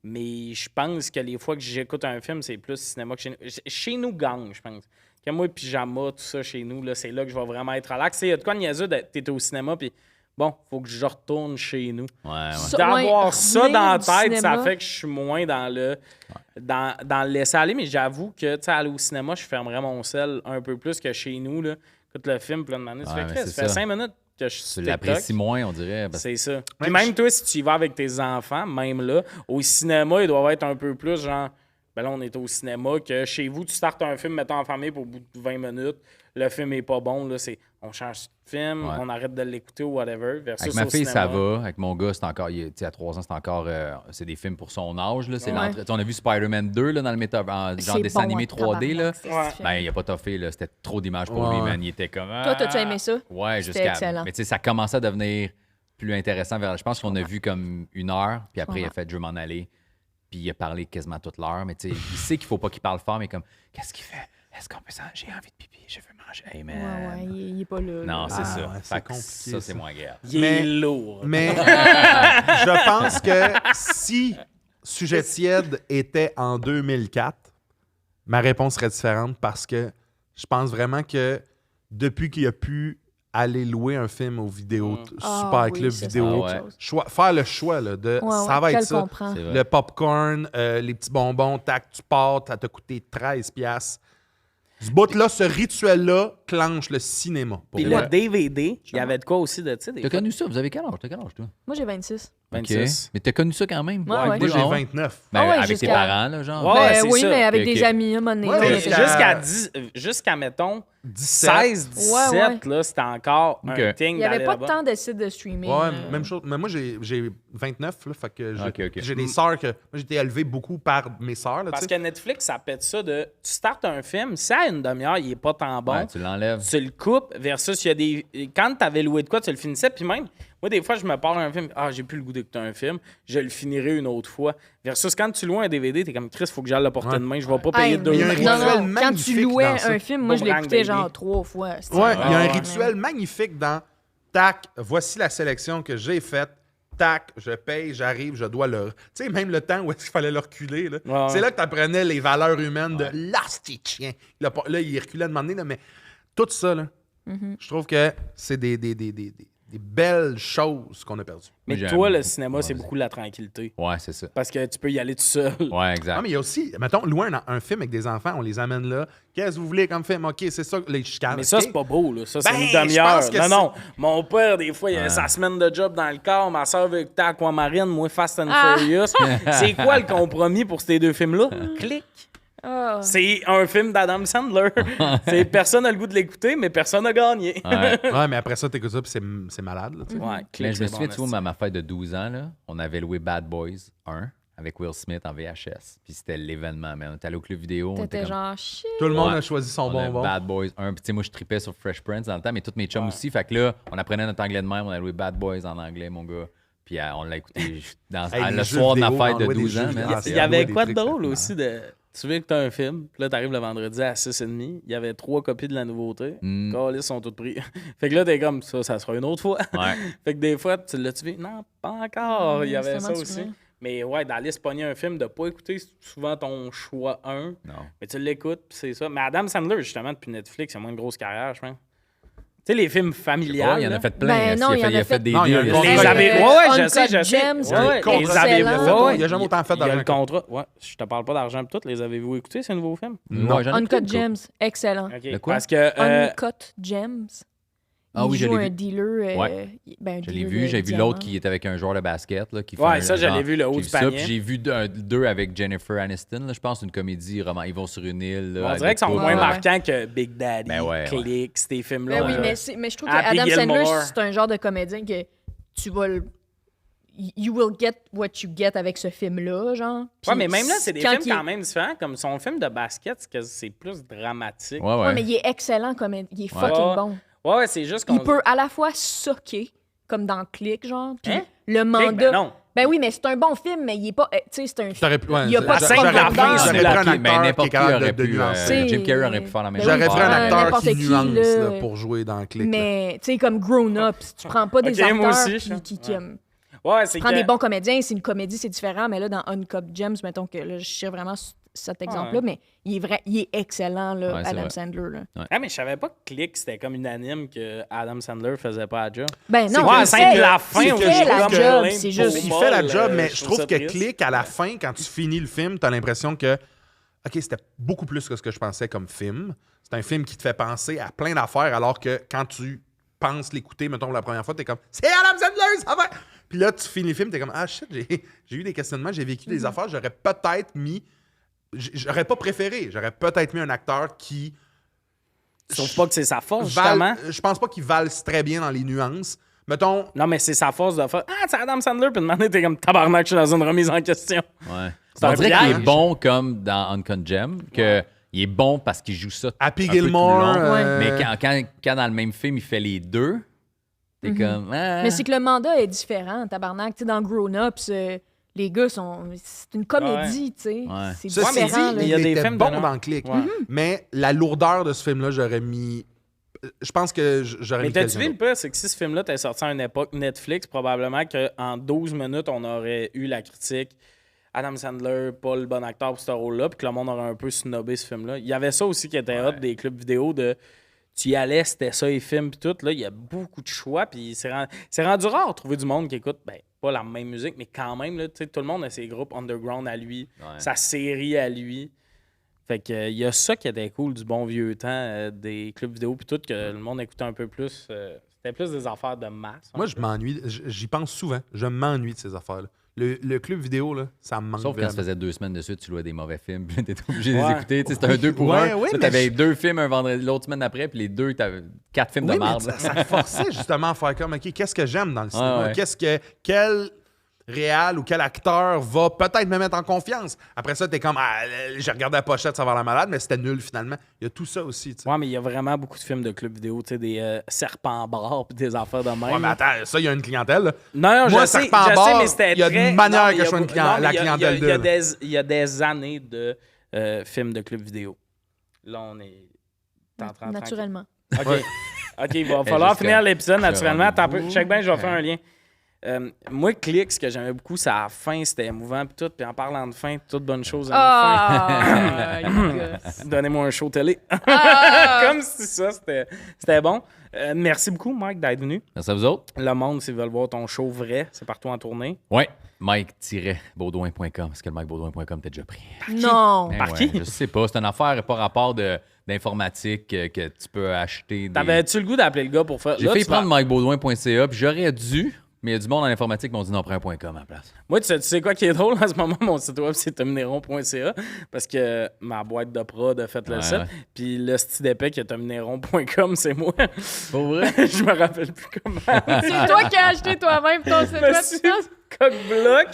mais je pense que les fois que j'écoute un film, c'est plus cinéma que chez nous. Chez nous, gang, je pense. Que moi, pyjama, tout ça, chez nous, là, c'est là que je vais vraiment être relax. Il y a de quoi de niaiseux d'être t'es au cinéma, puis bon, faut que je retourne chez nous. Ouais. Ça, D'avoir ouais, ça revenir dans la du tête, ça cinéma. fait que je suis moins dans le dans le laisser aller, mais j'avoue que, tu sais, aller au cinéma, je fermerais mon sel un peu plus que chez nous, là. Écoute le film, plein de minutes. Ouais, Ça mais fait c'est 5 minutes que je suis Tu sur l'apprécies TikTok. moins, on dirait. Parce... C'est ça. Ouais, Puis même toi, si tu y vas avec tes enfants, même là, au cinéma, il doit être un peu plus genre, ben là, on est au cinéma, que chez vous, tu startes un film, mettons en famille, pour au bout de 20 minutes, le film est pas bon, là, c'est, on change de film, Ouais. on arrête de l'écouter ou whatever. Versus Avec ma au fille, ça cinéma. va. Avec mon gars, c'est encore. Tu sais, à 3 ans, c'est encore. C'est des films pour son âge. Là. C'est Ouais. l'entrée- tu sais, on a vu Spider-Man 2 là, dans le méta, en genre C'est dessin bon, animé hein, 3D. Là. tabarnak, c'est Ouais. ce film. Ben, il a pas toffé. Là. C'était trop d'images pour Ouais. lui, man. Il était comme. Toi, t'as-tu aimé ça? Ouais, C'était jusqu'à. excellent. Mais tu sais, ça commençait à devenir plus intéressant. Je pense qu'on a vu comme 1 heure. Puis après, il a fait Je veux m'en aller. Puis il a parlé quasiment toute l'heure. Mais tu sais, il sait qu'il faut pas qu'il parle fort. Mais comme, qu'est-ce qu'il fait? Est-ce qu'on peut ça? J'ai envie de pipi. Je veux manger. Hey, man. Ouais, il est pas là. Non, c'est Ah, ça. ouais, Fait c'est que compliqué, ça, c'est ça. moins grave. Il Mais- est lourd. Mais je pense que si Sujet tiède était en 2004, ma réponse serait différente parce que je pense vraiment que depuis qu'il a pu aller louer un film aux vidéos, Ah, super oui, club ça, vidéo, c'est autre chose. faire le choix là, de ça va être ça. Comprend. C'est vrai. Le popcorn, les petits bonbons, tac, tu pars, ça t'a coûté 13$. Ce bout-là, ce rituel-là clenche le cinéma. Pour Puis moi. le DVD, il y avait de quoi aussi de, tu sais, des T'as fois, connu ça? Vous avez quel âge? T'as quel âge, toi? Moi, j'ai 26. 26. OK. Mais t'as connu ça quand même? Ouais, ouais. Moi, j'ai Ah ouais? 29. Ben, Ah ouais, avec tes jusqu'à- parents, là, genre. Ouais, Ben c'est oui, ça. mais avec Ok, des ok. amis, à un moment donné. Ouais, on mais était- Jusqu'à, mettons, 17. 16, 17, Ouais, là, c'était encore Ok. un thing Il n'y avait d'aller pas là-bas. tant de sites de streaming. Ouais, même chose. Mais moi, j'ai 29, là, fait que j'ai Ok, ok. j'ai des sœurs que... Moi, j'ai été élevé beaucoup par mes sœurs, là, tu Parce sais. que Netflix, ça pète ça de... Tu startes un film, si à une demi-heure, il est pas tant bon, Ouais, tu l'enlèves. tu le coupes versus il y a des... Quand t'avais loué de quoi, tu le finissais, puis même... Moi, des fois, je me parle d'un film, j'ai plus le goût d'écouter un film, je le finirai une autre fois. Versus quand tu loues un DVD, t'es comme, Chris, faut que j'aille le porter de main, je vais pas payer Hey, deux il y a un non, fois. rituel non, quand magnifique tu louais dans ça. un film, moi, je Boomerang l'écoutais Baby. genre 3 fois. C'était- Ouais, il y a un ouais. rituel magnifique dans tac, voici la sélection que j'ai faite. Tac, je paye, j'arrive, je dois le. Tu sais, même le temps où est-ce qu'il fallait le reculer. Là. Ouais. C'est là que tu apprenais les valeurs humaines de l'asticien. Là, il reculait à demander, là, mais tout ça, là, je trouve que c'est des belles choses qu'on a perdues. Mais Moi, toi, j'aime- le cinéma, c'est Ouais, beaucoup la tranquillité. Ouais, c'est ça. Parce que tu peux y aller tout seul. Ouais, exact. Ah, mais il y a aussi, mettons, louer un film avec des enfants, on les amène là. Qu'est-ce que vous voulez comme film? OK, c'est ça, les chicanes. Mais ça, OK? c'est pas beau, là. Ça, c'est Ben, une je demi-heure. pense que Non, non. Mon père, des fois, il a Ouais. sa semaine de job dans le corps. Ma soeur veut écouter Aquamarine, moi, Fast and Ah. Furious. C'est quoi le compromis pour ces deux films-là? Clic. Ah. C'est un film d'Adam Sandler. C'est personne n'a le goût de l'écouter, mais personne n'a gagné. Ouais. Ouais, mais après ça, t'écoutes ça, puis c'est malade. Là, tu sais. Ouais, Mais clic, je me c'est souviens, bon, tu vois, à ma fête de 12 ans, là, on avait loué Bad Boys 1 avec Will Smith en VHS. Puis c'était l'événement, man. On était allé au club vidéo. On était T'étais comme... genre shit. Tout le monde Ouais. a choisi son On a bonbon. Bad Boys 1. Puis tu sais, moi, je tripais sur Fresh Prince dans le temps, mais tous mes chums aussi. Fait que là, on apprenait notre anglais de même. On a loué Bad Boys en anglais, mon gars. Puis on l'a écouté Hey, le les jeux soir de ma vidéo, fête on de louait des 12 jeux ans, vidéo. man. Ah, c'est Il y avait des quoi de trucs, drôle ça. aussi de. Tu veux que t'as un film, puis là, t'arrives le vendredi à 6h30. Il y avait 3 copies de la nouveauté. Mm. Les sont toutes pris. Fait que là, t'es comme, ça sera une autre fois. Ouais. Fait que des fois, tu l'as-tu vu? Non, pas encore. Il y avait ça justement, tu aussi. pourrais. Mais ouais, dans la liste, pogner un film, de pas écouter souvent ton choix 1. Non. Mais tu l'écoutes, puis c'est ça. Mais Adam Sandler, justement, depuis Netflix, il a moins une grosse carrière, je pense. Tu sais, les films familiales. Ouais, il en a là. fait plein. Ben non, il a fait des Non, il y a deals. un Les contrat. avez. Euh, Ouais, je Uncut sais. Gems, Ouais, contrat. les avez. Excellent. Il y a jamais autant fait Il y a d'argent le que- contrat. Ouais, je te parle pas d'argent pis tout. Les avez-vous écoutés, ces nouveaux films? Ouais, j'en ai écouté Uncut une couple. Gems, excellent. OK. Le quoi? Parce que. Uncut Gems. Ah oui, je joue l'ai un vu. dealer. Ouais. Ben, un Je l'ai dealer vu. de J'ai vu diamants. l'autre qui était avec un joueur de basket. Là, qui fait Ouais, ça, je l'ai genre- vu, le haut j'ai du vu ça, panier. puis j'ai vu deux avec Jennifer Aniston. Là, je pense une comédie roman. Ils vont sur une île. Là, On à dirait des qu'ils sont couples. moins Ouais. marquants que Big Daddy, Ben ouais, Click, ces films-là. Ben oui, là. mais je trouve que Happy Adam Sandler, Gilmore. c'est un genre de comédien que tu vas le. You will get what you get avec ce film-là, genre. Puis Ouais, mais même là, c'est des quand films il est- quand même différents. Comme son film de basket, c'est plus dramatique. Ouais, Ouais, mais il est excellent comédien. Il est Ouais. fucking bon. Ouais, c'est juste qu'on... Il peut à la fois socker, comme dans Click, genre. Puis Hein? le mandat. Ben non. Ben oui, mais c'est un bon film, mais il est pas. Tu sais, c'est un film. T'aurais pu- ouais, Il y a pas de j'aurais- scène j'aurais de pris- danse. j'aurais C'est pris un la- mais acteur qui est n'importe qui capable aurait de pu. nuancer. Jim Carrey aurait pu faire la même Ben chose. oui, J'aurais pris un ouais, acteur n'importe qui qui, nuance là. là, pour jouer dans le clip. là. Mais, tu sais, comme Grown Ups, tu prends pas des Ok, acteurs moi aussi, je- qui aiment. Ouais, c'est Tu prends que... des bons comédiens, c'est une comédie, c'est différent, mais là, dans Uncut Gems, mettons que là, je cherche vraiment cet exemple-là, mais il est excellent, là, Ouais, c'est Adam vrai. Sandler. Là. Ah, mais je savais pas que Click, c'était comme unanime que Adam Sandler faisait pas la job. Ben non, Ouais, il c'est fait- que la fin, il où fait je la trouve job, comme c'est Lane juste... Il Paul, fait la job, mais je je trouve trouve ça que triste. Click, à la fin, quand tu finis le film, t'as l'impression que, OK, c'était beaucoup plus que ce que je pensais comme film. C'est un film qui te fait penser à plein d'affaires, alors que quand tu penses l'écouter, mettons, pour la première fois, t'es comme, c'est Adam Sandler, ça va! Puis là, tu finis le film, t'es comme, ah shit, j'ai eu des questionnements, j'ai vécu des affaires, j'aurais peut-être mis... J'aurais pas préféré, j'aurais peut-être mis un acteur qui... Je trouve pas que c'est sa force, Val- justement. je pense pas qu'il valse très bien dans les nuances. Mettons, Non, mais c'est sa force de faire « Ah, c'est Adam Sandler! » Puis demander, t'es comme « Tabarnak, je suis dans une remise en question. Ouais. C'est un On dirait qu'il est piège. bon comme dans Uncut Gem, que il est bon parce qu'il joue ça Happy un peu tout le Gilmore, long. Ouais. Mais quand dans le même film, il fait les deux, t'es comme... Ah. Mais c'est que le mandat est différent, tabarnak. Tu sais, dans Grown Ups, les gars sont... C'est une comédie, tu sais. Ouais. C'est ceci différent, dit, là. il y a il des était films bon de- dans le clic. Ouais. Mais la lourdeur de ce film-là, j'aurais mis... Je pense que j'aurais Mais mis t'as-tu quelqu'un vu le d'autre. pire? C'est que si ce film-là était sorti à une époque Netflix, probablement qu'en 12 minutes, on aurait eu la critique Adam Sandler, pas le bon acteur pour ce rôle-là, puis que le monde aurait un peu snobé ce film-là. Il y avait ça aussi qui était hot des clubs vidéo de tu y allais, c'était ça les films, puis tout. Là, il y a beaucoup de choix, puis c'est rendu rare de trouver du monde qui écoute, ben, pas la même musique, mais quand même, là, tu sais, tout le monde a ses groupes underground à lui, Ouais. sa série à lui. Fait que il y a ça qui était cool du bon vieux temps des clubs vidéo, puis tout, que le monde écoutait un peu plus. C'était plus des affaires de masse. Moi, je m'ennuie. J'y pense souvent. Je m'ennuie de ces affaires-là. Le club vidéo, là, ça me manque Sauf quand ça vraiment. faisait 2 semaines de suite, tu louais des mauvais films, puis là, t'étais obligé de Ouais. les écouter. Tu sais, c'était un 2 pour Ouais, 1. ouais, Là, mais t'avais je- 2 films un vendredi, l'autre semaine après, puis les deux, t'avais 4 films Oui, de mais merde. ça me forçait justement à faire comme, OK, qu'est-ce que j'aime dans le cinéma? ouais. Quel réal ou quel acteur va peut-être me mettre en confiance? Après ça, t'es comme, ah, j'ai regardé la pochette, ça va la malade, mais c'était nul finalement. Il y a tout ça aussi, tu sais. Ouais, mais il y a vraiment beaucoup de films de clubs vidéo, tu sais, des serpents bras puis des affaires de même. Ouais, mais attends, ça, il y a une clientèle. là. Non, Moi, je sais, serpent bar, mais c'était il y a très... une manière Non, mais que il y a je sois une beau- client- non, mais la il y a- clientèle il y a de, il y a des années de films de clubs vidéo. Là, on est... en train de- Naturellement. OK. OK, il va falloir jusqu'à- finir l'épisode jusqu'à naturellement. Attends un peu. rendez-vous. Check bien, je vais faire un lien. Moi, Click, ce que j'aimais beaucoup, c'est à la fin, c'était émouvant puis tout. Puis en parlant de fin, toute bonne chose à Ah, il gosse. la fin. Donnez-moi un show télé. Ah! Comme si ça, c'était bon. Merci beaucoup, Mike, d'être venu. Merci à vous autres. Le monde, s'ils veulent voir ton show vrai, c'est partout en tournée. Ouais. Mike-baudouin.com. Est-ce que le mikebaudouin.com t'as déjà pris? Non. Ben Par ouais, qui? Je sais pas. C'est une affaire par rapport d'informatique que tu peux acheter. T'avais-tu le goût d'appeler le gars pour faire. J'ai Là, failli tu vas- prendre mikebaudouin.ca, puis j'aurais dû, mais il y a du monde en informatique qui m'ont dit non, prends un .com à la place. Moi, tu sais quoi qui est drôle en ce moment? Mon site web, c'est tomneron.ca parce que ma boîte de prod a fait le Ouais, site. ouais. Puis le style d'épée qui est tomneron.com, c'est moi. Pour vrai? Je me rappelle plus comment. C'est toi qui as acheté toi-même ton site Je me web, suis ça? coq-bloc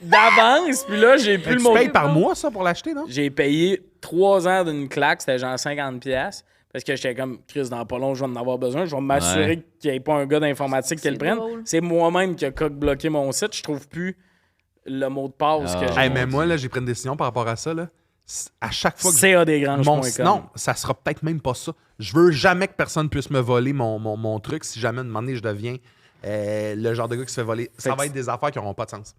d'avance. Puis là, j'ai plus le Tu mot. payes par mois, ça, pour l'acheter, non? J'ai payé 3 ans d'une claque, c'était genre 50$. Parce que j'étais comme, Chris, dans pas long, je vais en avoir besoin. Je vais m'assurer Ouais. qu'il n'y ait pas un gars d'informatique qui C'est le prenne. drôle. C'est moi-même qui a coq-bloqué mon site. Je trouve plus le mot de passe que Ah. j'ai. Hey, mais moi, là, j'ai pris une décision par rapport à ça. Là. À chaque fois que CADgrange.com. non, ça sera peut-être même pas ça. Je veux jamais que personne puisse me voler mon truc si jamais, à un moment donné, je deviens le genre de gars qui se fait voler. Ça Fait va que être des affaires qui n'auront pas de sens.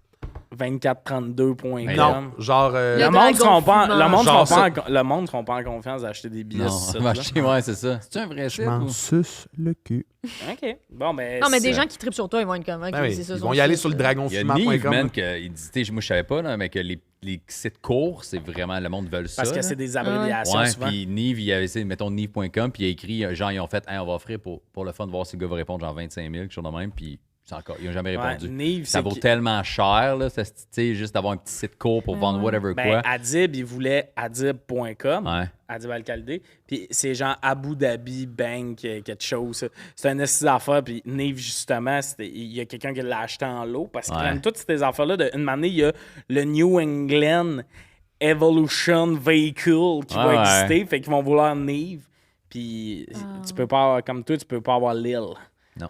2432.com. Non, genre... Le Le monde dragon seront pas, fumant. le monde Genre seront pas, le monde seront pas en confiance d'acheter des billets Non, sur ce on va site-là. acheter, ouais, c'est ça. C'est un vrai je site? m'en ou- suce le cul. OK. Bon, ben. Non, mais c'est- des gens qui tripent sur toi, ils vont être convaincus Ben que oui, c'est ça. ils son vont y aller site, sur le là. Il y a Nive, dragonfumant.com. man, il dit, tu sais, moi, je savais pas, là, mais que les sites courts, c'est vraiment, le monde veut ça. Parce que c'est des abréviations Ouais, souvent. puis Nive, il avait essayé, mettons Nive.com, puis il a écrit, genre, ils ont fait, hey, on va offrir pour le fun de voir si le gars va répondre, genre 25 000, quelque chose de même, puis ils n'ont jamais Ouais, répondu. Nive, ça c'est vaut qui- tellement cher, là, ça, tu sais, juste d'avoir un petit site court pour vendre whatever Ben, quoi. Adib, il voulait adib.com. Ouais. Adib Al-Khalidé. Puis c'est genre Abu Dhabi Bank, quelque chose. C'est un esti d'affaires. Puis Nive, justement, il y a quelqu'un qui l'a acheté en lot parce qu'il Ouais. aime toutes ces affaires-là. Une année, il y a le New England Evolution Vehicle qui va Ouais. exister. Fait qu'ils vont vouloir Nive. Puis tu peux pas avoir, comme toi, tu peux pas avoir Lil. Non.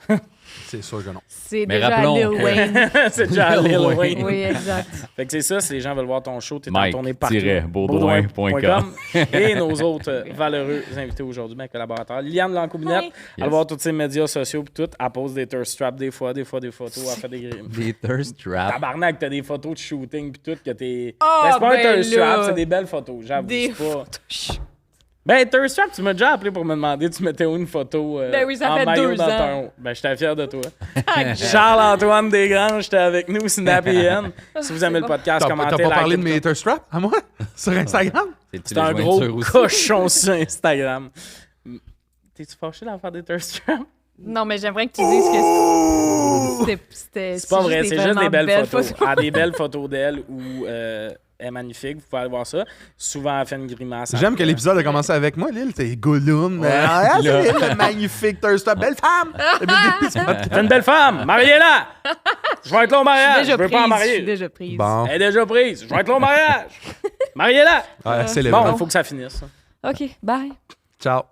C'est sûr que non. C'est Mais déjà rappelons Lil que- Wayne. C'est déjà Lil Lil Wayne. Oui, exact. Fait que c'est ça, si les gens veulent voir ton show, t'es en Mike tournée partout. -baudouin.com. Et nos autres valeureux invités aujourd'hui, mes collaborateurs. Liliane Lancoubinette, Hi. elle va voir tous ses médias sociaux puis tout. Elle pose des thirst traps des fois des photos, elle fait des... Des thirst traps. Tabarnak, t'as des photos de shooting puis tout que t'es... Ah, Ben, c'est pas ben un thirst là. trap, c'est des belles photos, j'avoue. Des c'est pas... Ben, thirst trap, tu m'as déjà appelé pour me demander tu mettais où une photo Ben oui, ça en fait maillot 2 dans ans. ton... Ben, j'étais fier de toi. Charles-Antoine Desgranges, j'étais avec nous, Snappy N. Si vous aimez le podcast, T'as commentez, pas parlé likez, de mes thirst traps à moi? Sur Instagram? C'est un gros cochon sur Instagram. T'es-tu fâché d'en faire des thirst traps? Non, mais j'aimerais que tu dises que c'était. C'est pas vrai, c'est juste des vraiment belles photos. Elle a des belles photos d'elle où elle est magnifique, vous pouvez aller voir ça. Souvent, elle fait une grimace. J'aime que l'épisode a commencé avec moi, Lille. T'es Gollum. Ah, c'est Lille, le magnifique thirst trap. Belle femme! T'es une belle femme, mariez-la! Je vais être là au mariage, je déjà veux pas en prise. Je suis marier. déjà prise. Bon. Elle est déjà prise, je vais être là au mariage. Mariez-la! Ouais, c'est le Bon, il faut que ça finisse. OK, bye. Ciao.